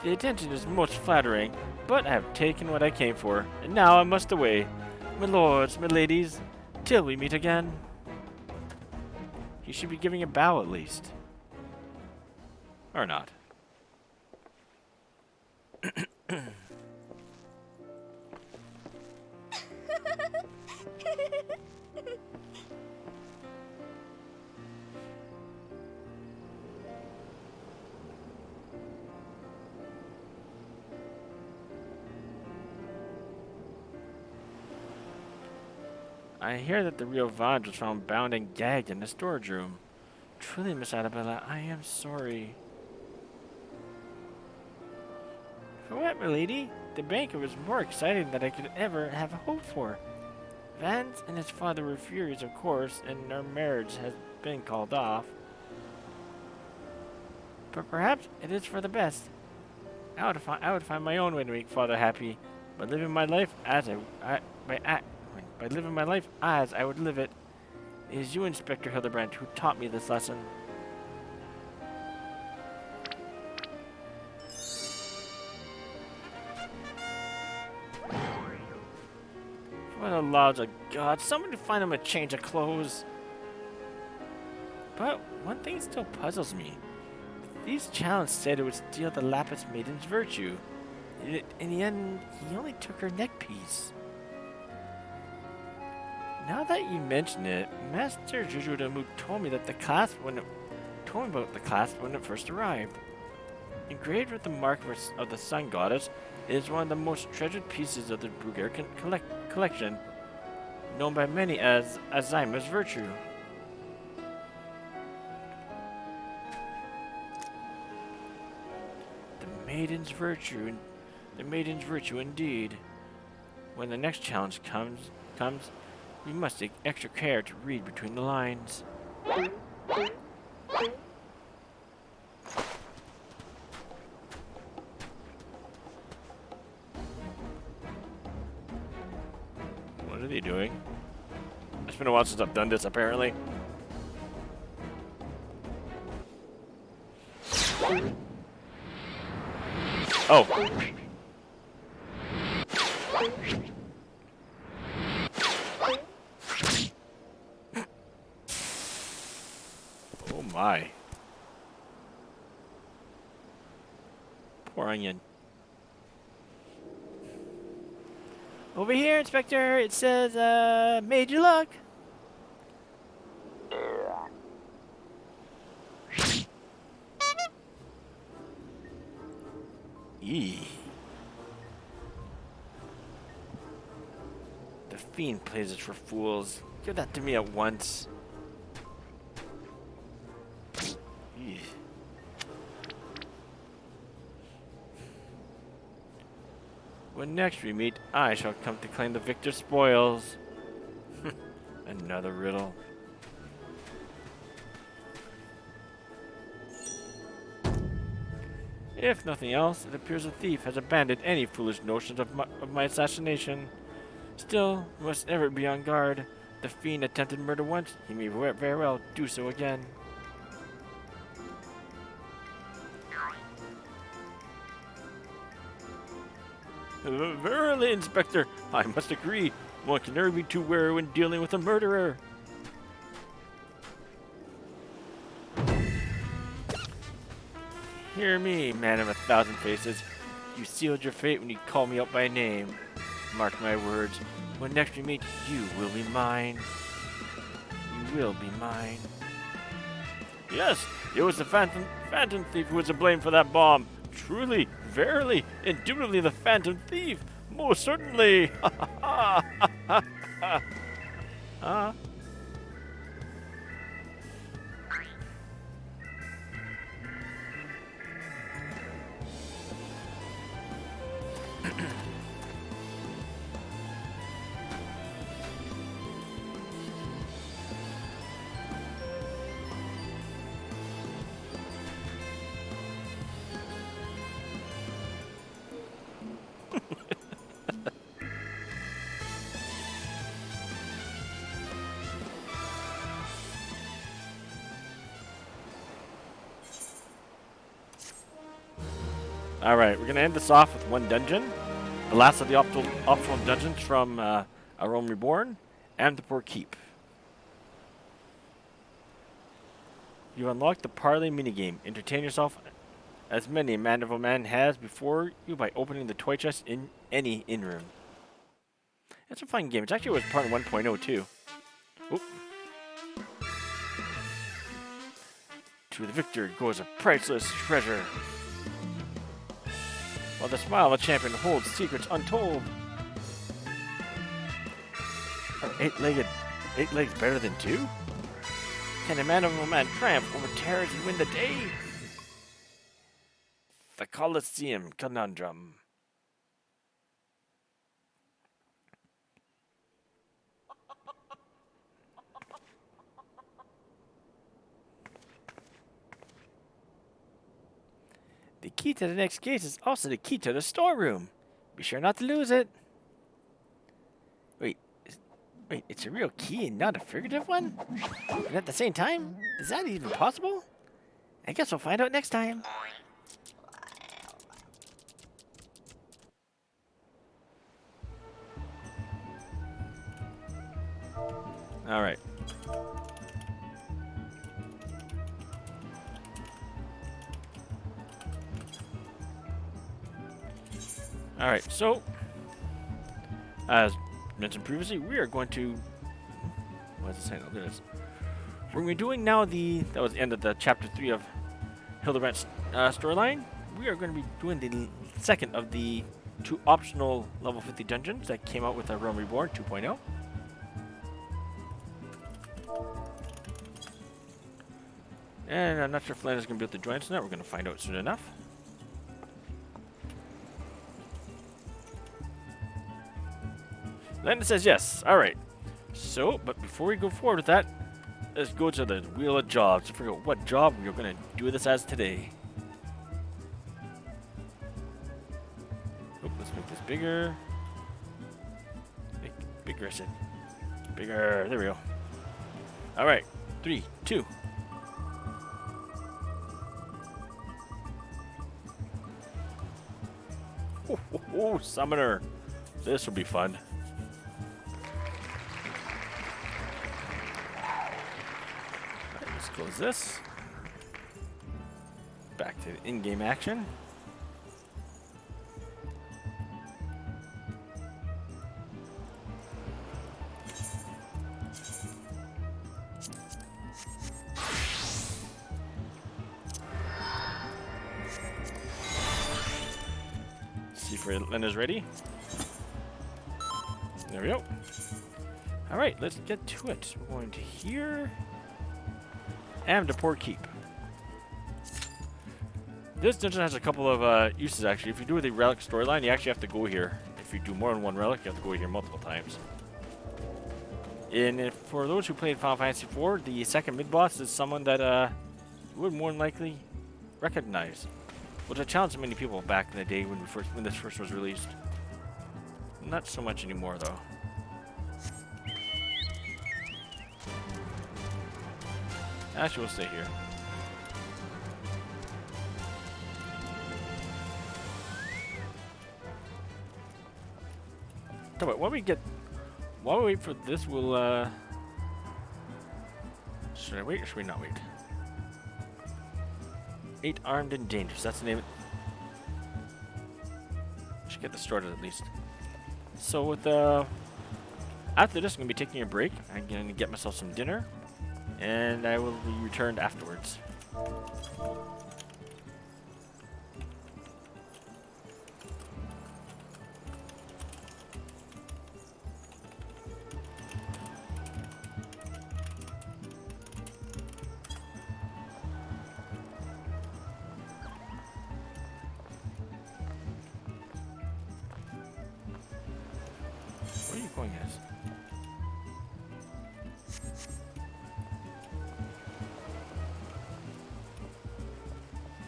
The attention is most flattering, but I have taken what I came for, and now I must away. My lords, my ladies, till we meet again. He should be giving a bow at least. Or not. I hear that the real Vance was found bound and gagged in the storage room. Truly, Miss Annabella, I am sorry. For what, milady? The banquet was more exciting than I could ever have hoped for. Vance and his father were furious, of course, and our marriage has been called off. But perhaps it is for the best. I would find my own way to make father happy, by living my life as by living my life as I would live it. It is you, Inspector Hildebrand, who taught me this lesson. For the laws of God, somebody find him a change of clothes. But one thing still puzzles me. These challenges said it would steal the Lapis Maiden's virtue. In the end, he only took her neck piece. Now that you mention it, Master Jujudamu told me that the clasp when it first arrived. Engraved with the mark of the Sun Goddess, it is one of the most treasured pieces of the Bruguier collection, known by many as Azima's virtue. The maiden's virtue indeed. When the next challenge comes, we must take extra care to read between the lines. What are they doing? It's been a while since I've done this, apparently. Oh. Oh my. Poor onion. Over here, Inspector, it says, major luck. Eee. The fiend plays it for fools. Give that to me at once. Eee. When next we meet, I shall come to claim the victor's spoils. Another riddle. If nothing else, it appears the thief has abandoned any foolish notions of my assassination. Still, we must ever be on guard. The fiend attempted murder once, he may very well do so again. Verily, Inspector, I must agree. One can never be too wary when dealing with a murderer. Hear me, man of 1,000 faces. You sealed your fate when you called me out by name. Mark my words, when next we meet, you will be mine. You will be mine. Yes, it was the Phantom Thief who was to blame for that bomb. Truly, verily, indubitably the Phantom Thief. Most certainly. Alright, we're going to end this off with one dungeon. The last of the optional dungeons from our own Reborn, Amdapur Keep. You unlock the Parley minigame. Entertain yourself as many a Mandeville man has before you by opening the toy chest in any inn-room. It's a fun game. It's actually was part 1.0 too. Oop. To the victor goes a priceless treasure. While the smile of a champion holds secrets untold. Are eight legs better than two? Can a man of a man triumph over terrors and win the day? The Colosseum Conundrum. The key to the next gate is also the key to the storeroom. Be sure not to lose it. Wait, it's a real key and not a figurative one? And at the same time, is that even possible? I guess we'll find out next time. Alright. Alright, so, as mentioned previously, we are going to... What is it saying? Oh, there it is. We're going to be doing now that was the end of the chapter 3 of Hildebrandt's storyline. We are going to be doing the second of the 2 optional level 50 dungeons that came out with our Realm Reborn 2.0. And I'm not sure if Lana's going to be able to join us tonight. We're going to find out soon enough. Lana says yes. Alright. So, but before we go forward with that, let's go to the Wheel of Jobs to figure out what job we're going to do this as today. Oh, let's make this bigger. Bigger, I said. Bigger. There we go. Alright. 3, 2. Oh, Summoner. This will be fun. Alright, let's close this. Back to the in-game action. See if Lena's ready. There we go. Alright, let's get to it. We're going to here. And to Port Keep. This dungeon has a couple of uses actually. If you do the relic storyline, you actually have to go here. If you do more than one relic, you have to go here multiple times. And if, for those who played Final Fantasy IV, the second mid-boss is someone that you would more than likely recognize. Which I challenged many people back in the day when this first was released. Not so much anymore, though. Actually, we'll stay here. So, but while we wait for this, we'll should I wait or should we not wait? 8 armed and dangerous. That's the name. Should get this started at least. So with after this, I'm gonna be taking a break. I'm gonna get myself some dinner, and I will be returned afterwards. Where are you going, guys?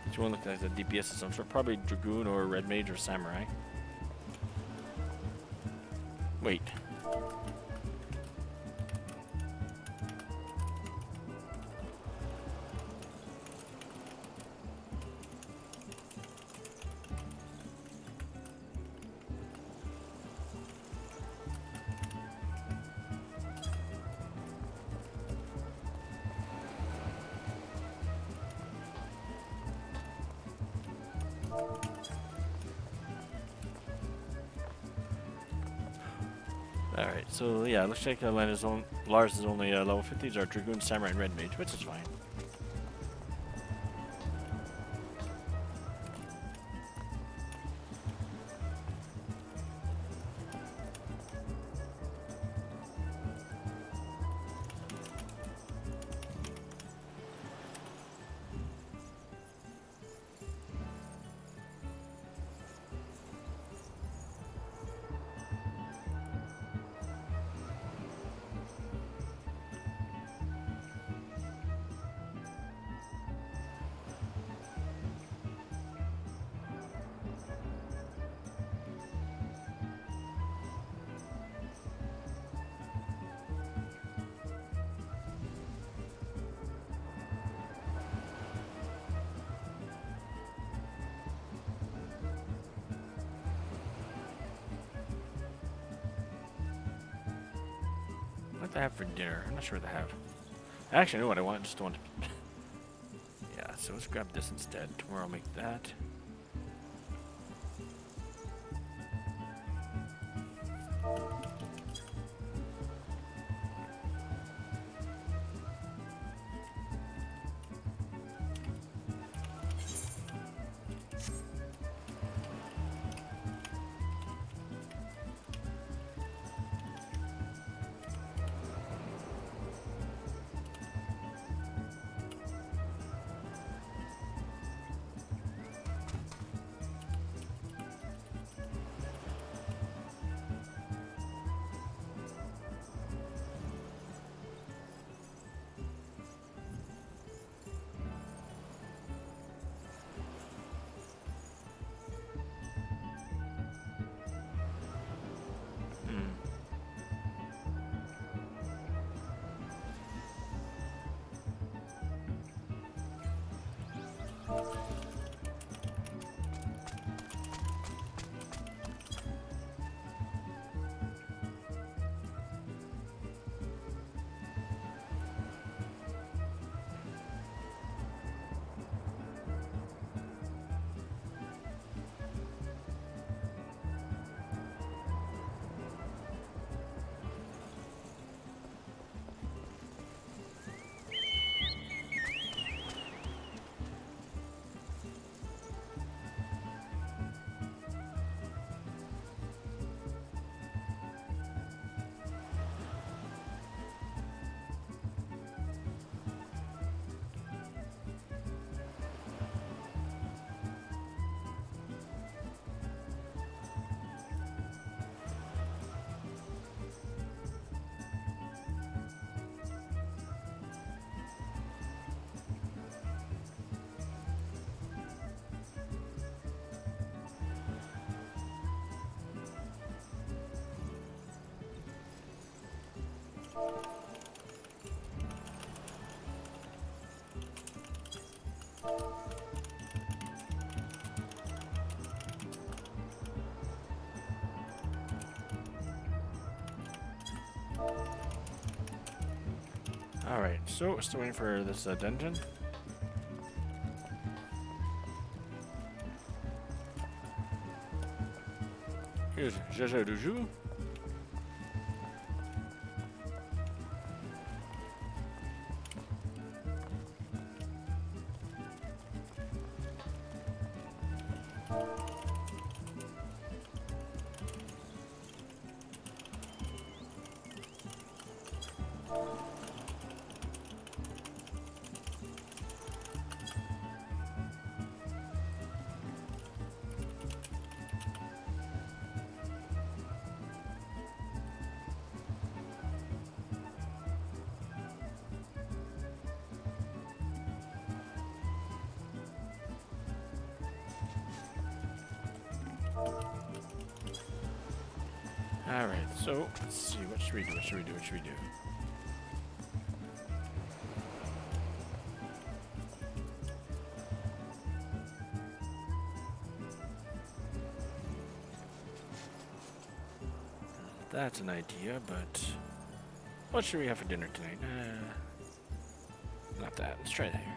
Which one looks like the DPS of some sort? Probably Dragoon or Red Mage or Samurai. Wait. Alright, so yeah, looks like Lars is only level 50. These are Dragoon, Samurai, and Red Mage, which is fine. what they have for dinner. I'm not sure what they have. I actually know what I want. Just don't want to. Yeah, so let's grab this instead. Tomorrow I'll make that. Alright, so still waiting for this dungeon. Here's Jaja Duju. Alright, so let's see, what should we do? What should we do? What should we do? That's an idea, but what should we have for dinner tonight? Not that. Let's try that here.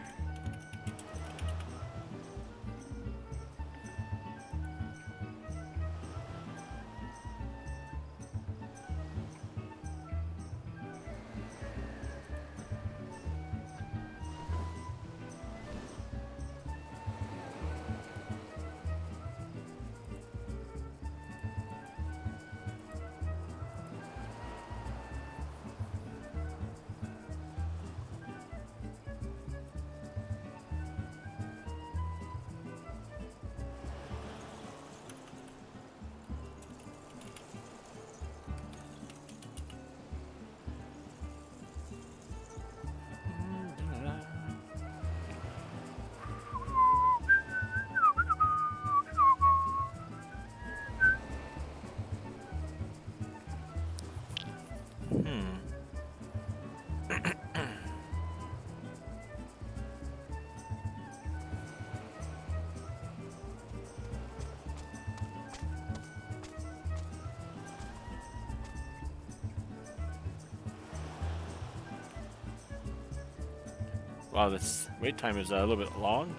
Wow, this wait time is a little bit long.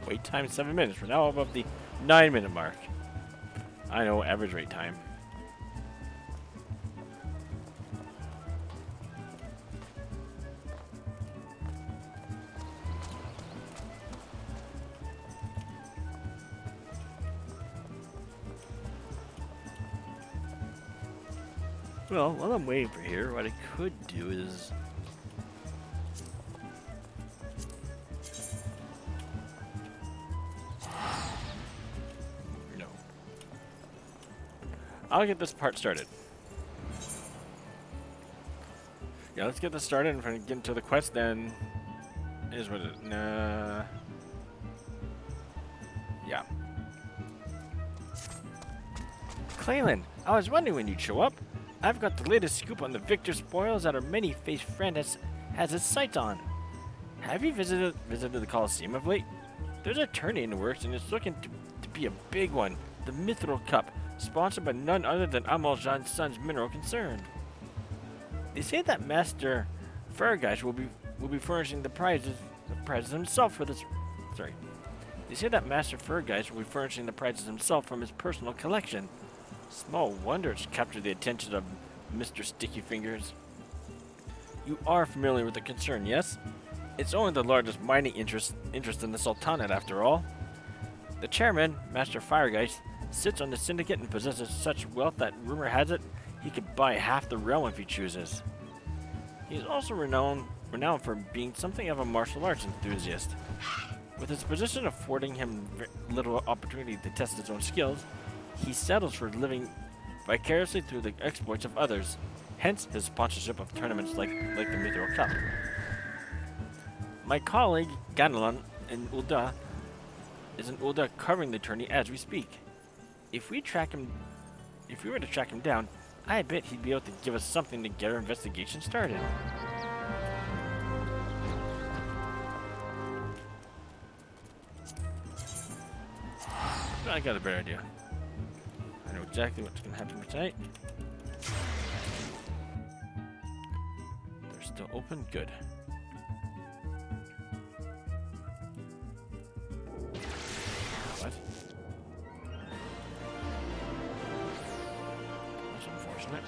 Wait time 7 minutes. We're now above the 9-minute mark. I know, average wait time. Well, while I'm waiting for here, what I could do is... No. I'll get this part started. Yeah, let's get this started, and if I get into the quest, then... Is what it... Nah... Yeah. Clalin, I was wondering when you'd show up. I've got the latest scoop on the victor spoils that our many-faced friend has his sights on. Have you visited the Coliseum of late? There's a tourney in the works, and it's looking to be a big one. The Mithril Cup, sponsored by none other than Amaljan's son's mineral concern. They say that Master Fergeist will be furnishing the prizes himself for this. Sorry. They say that Master Fergeist will be furnishing the prizes himself from his personal collection. Small wonder it's captured the attention of Mr. Sticky Fingers. You are familiar with the concern, yes? It's only the largest mining interest in the Sultanate, after all. The chairman, Master Firegeist, sits on the syndicate and possesses such wealth that rumor has it he could buy half the realm if he chooses. He is also renowned for being something of a martial arts enthusiast. With his position affording him little opportunity to test his own skills, he settles for living vicariously through the exploits of others, hence his sponsorship of tournaments like the Mithril Cup. My colleague, Ganelon, is in Ulda covering the tourney as we speak. If we were to track him down, I bet he'd be able to give us something to get our investigation started. I got a better idea. I know exactly what's going to happen tonight. They're still open? Good. What? That's unfortunate.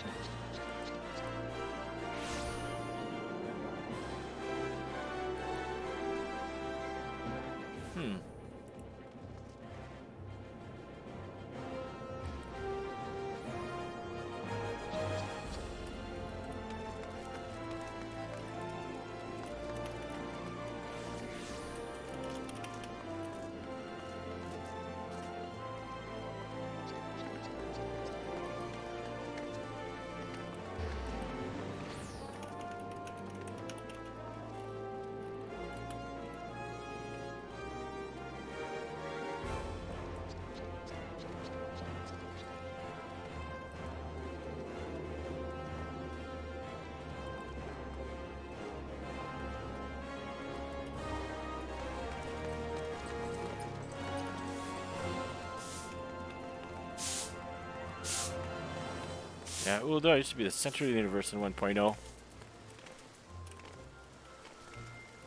Yeah, Ulda used to be the center of the universe in 1.0.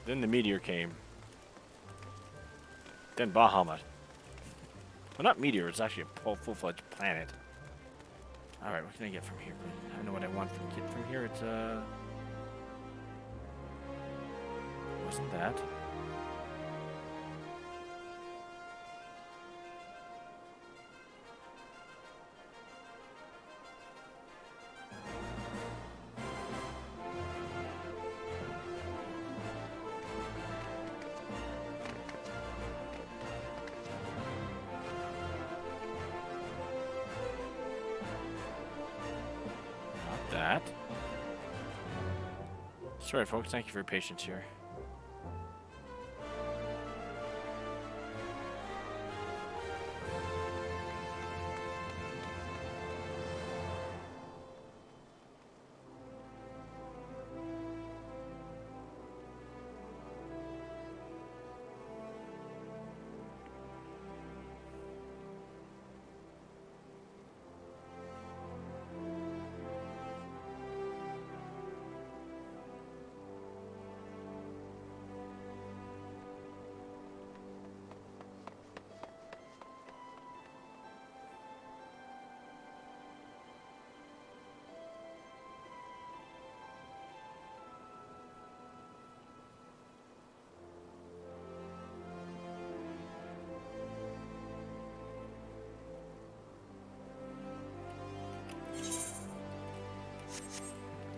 Then the meteor came. Then Bahamut. Well, not meteor, it's actually a full-fledged planet. Alright, what can I get from here? I don't know what I want to get from here. It's, wasn't that? that. Sorry, folks. Thank you for your patience here.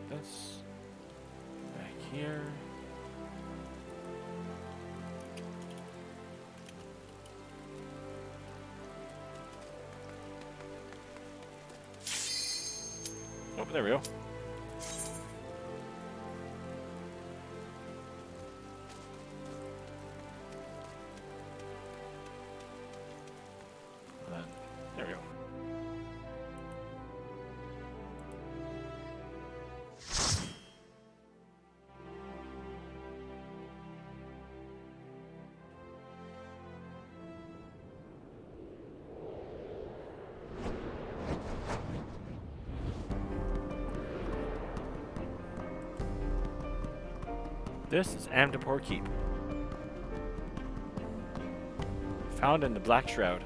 This back here. Oh, there we go. And then, there we go. This is Amdapor Keep, found in the Black Shroud.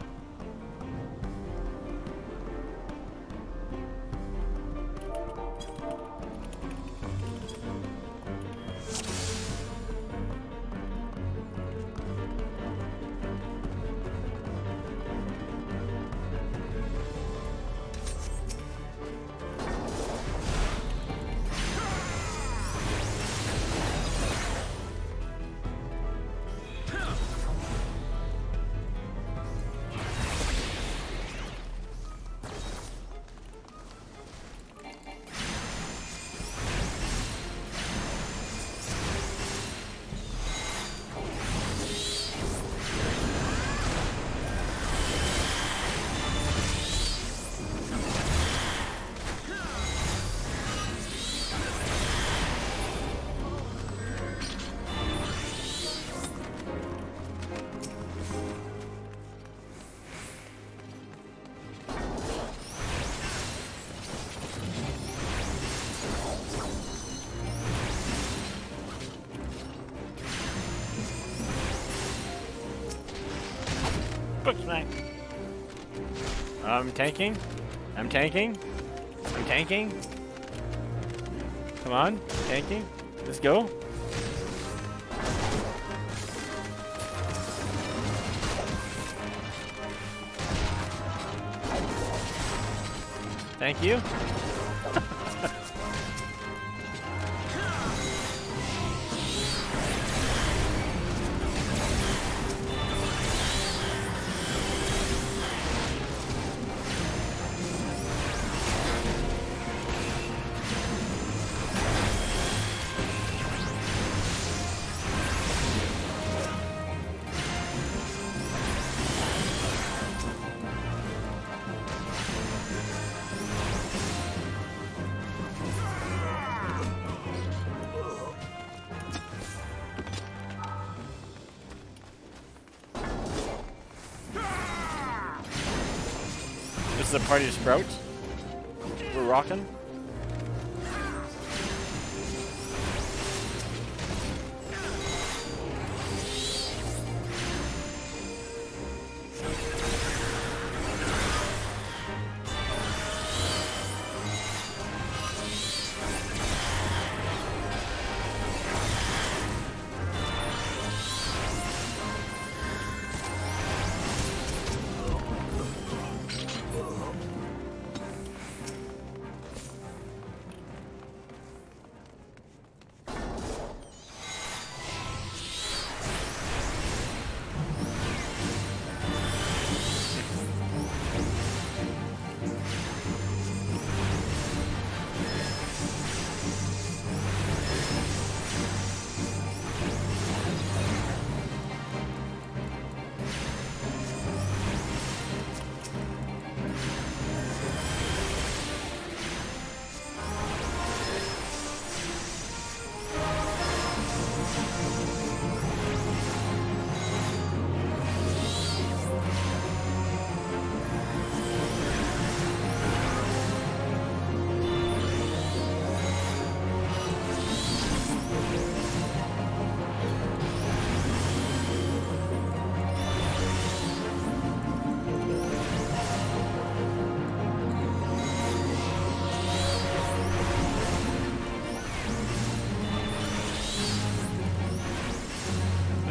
Book tonight. I'm tanking. I'm tanking. I'm tanking. Come on, tanking. Let's go. Thank you. This is a party of sprouts. We're rocking.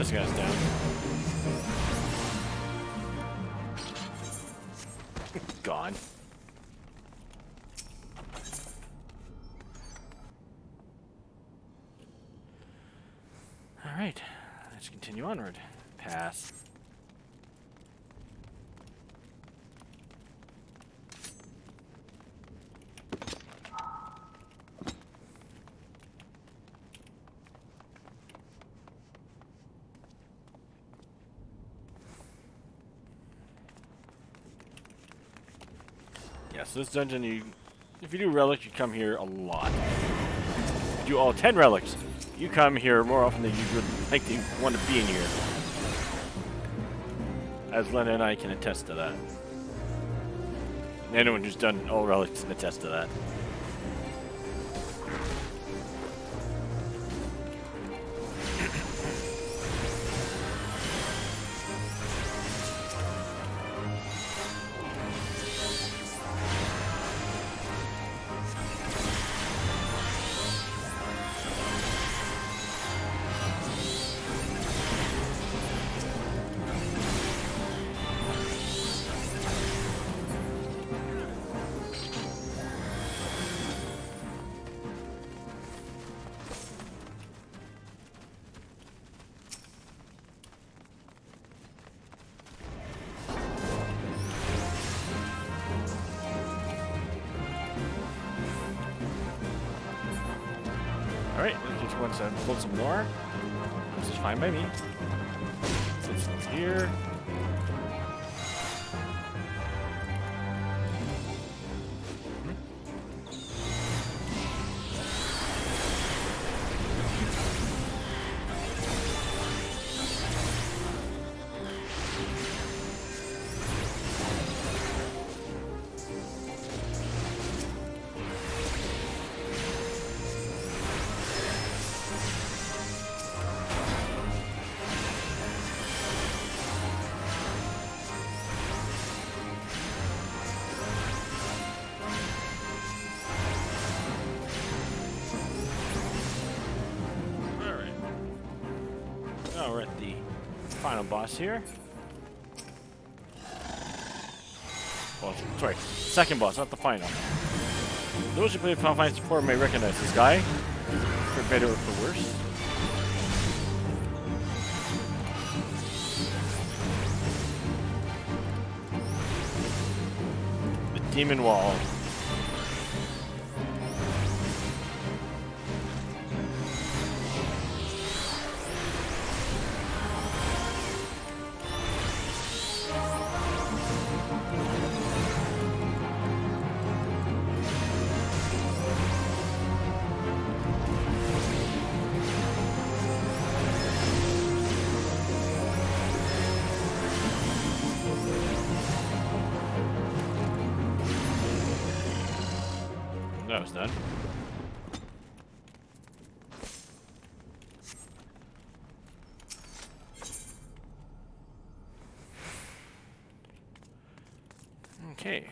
this guy's down. Gone. Alright, let's continue onward. Pass. Yeah, so this dungeon, if you do relics, you come here a lot. If you do all 10 relics, you come here more often than you would like to want to be in here. As Lena and I can attest to that. And anyone who's done all relics can attest to that. Alright, we just want to pull some more. This is fine by me. This one's here. Now we're at the final boss here. Well, sorry, second boss, not the final. Those who played Final Fantasy IV may recognize this guy, for better or for worse. The Demon Wall. That was done. Okay.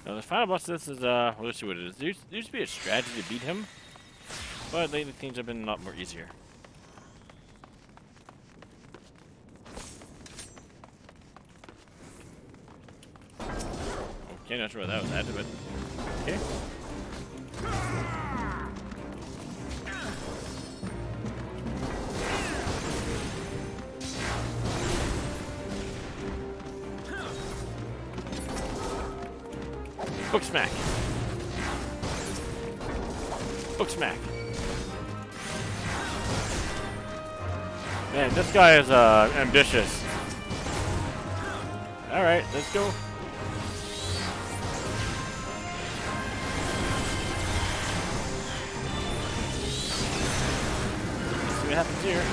Now the final boss of this is let's see what it is. There used to be a strategy to beat him, but lately things have been a lot more easier. Okay, not sure what that was at, but okay. Hook smack. Hook smack. Man, this guy is ambitious. All right, let's go. What happens here?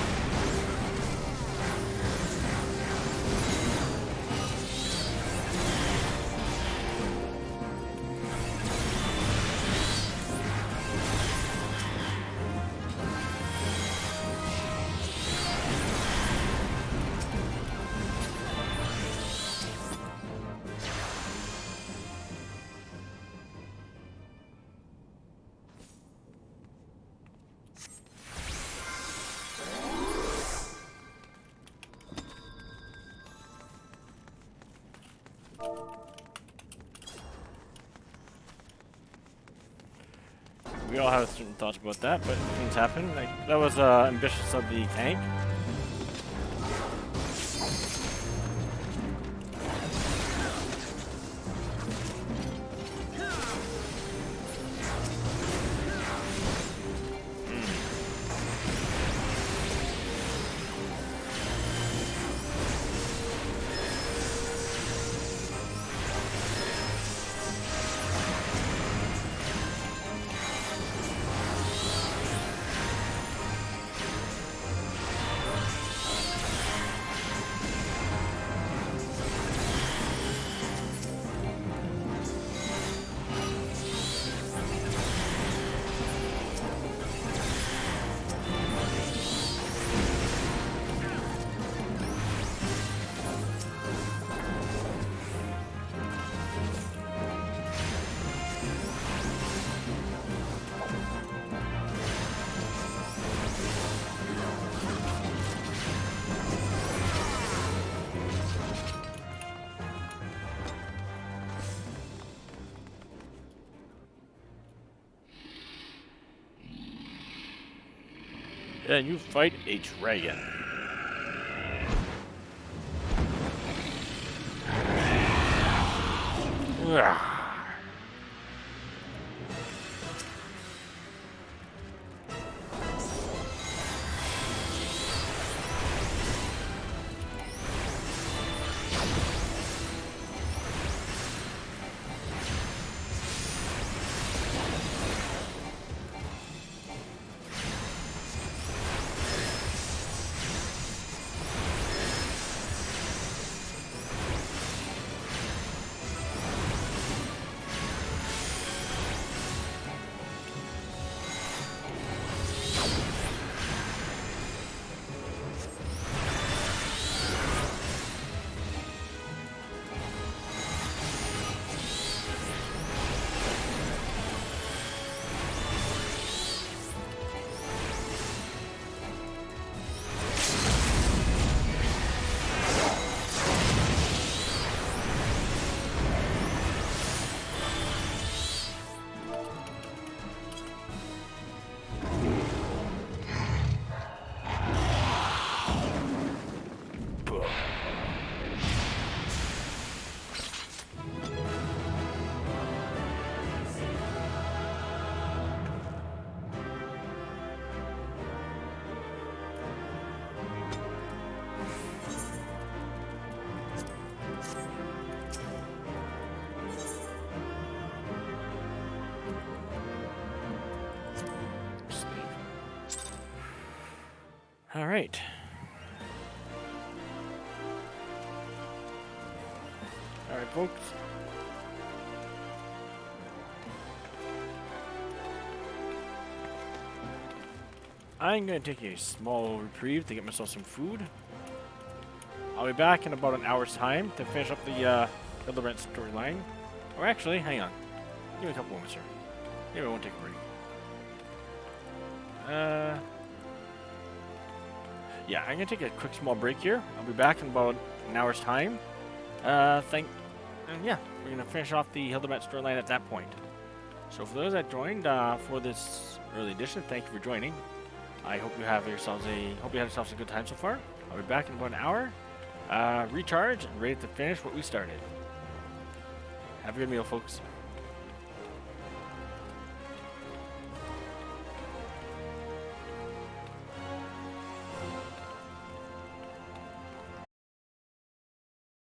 We all have certain thoughts about that, but things happen. Like, that was ambitious of the tank. Then you fight a dragon. Ugh. All right. All right, folks. I'm going to take a small reprieve to get myself some food. I'll be back in about an hour's time to finish up the Hildebrand storyline. Or actually, hang on. Give me a couple moments here. Maybe I won't take a break. Yeah, I'm going to take a quick small break here. I'll be back in about an hour's time. And yeah, we're going to finish off the Hildebrand storyline at that point. So for those that joined for this early edition, thank you for joining. I hope you have yourselves a good time so far. I'll be back in about an hour. Recharge and ready to finish what we started. Have a good meal, folks.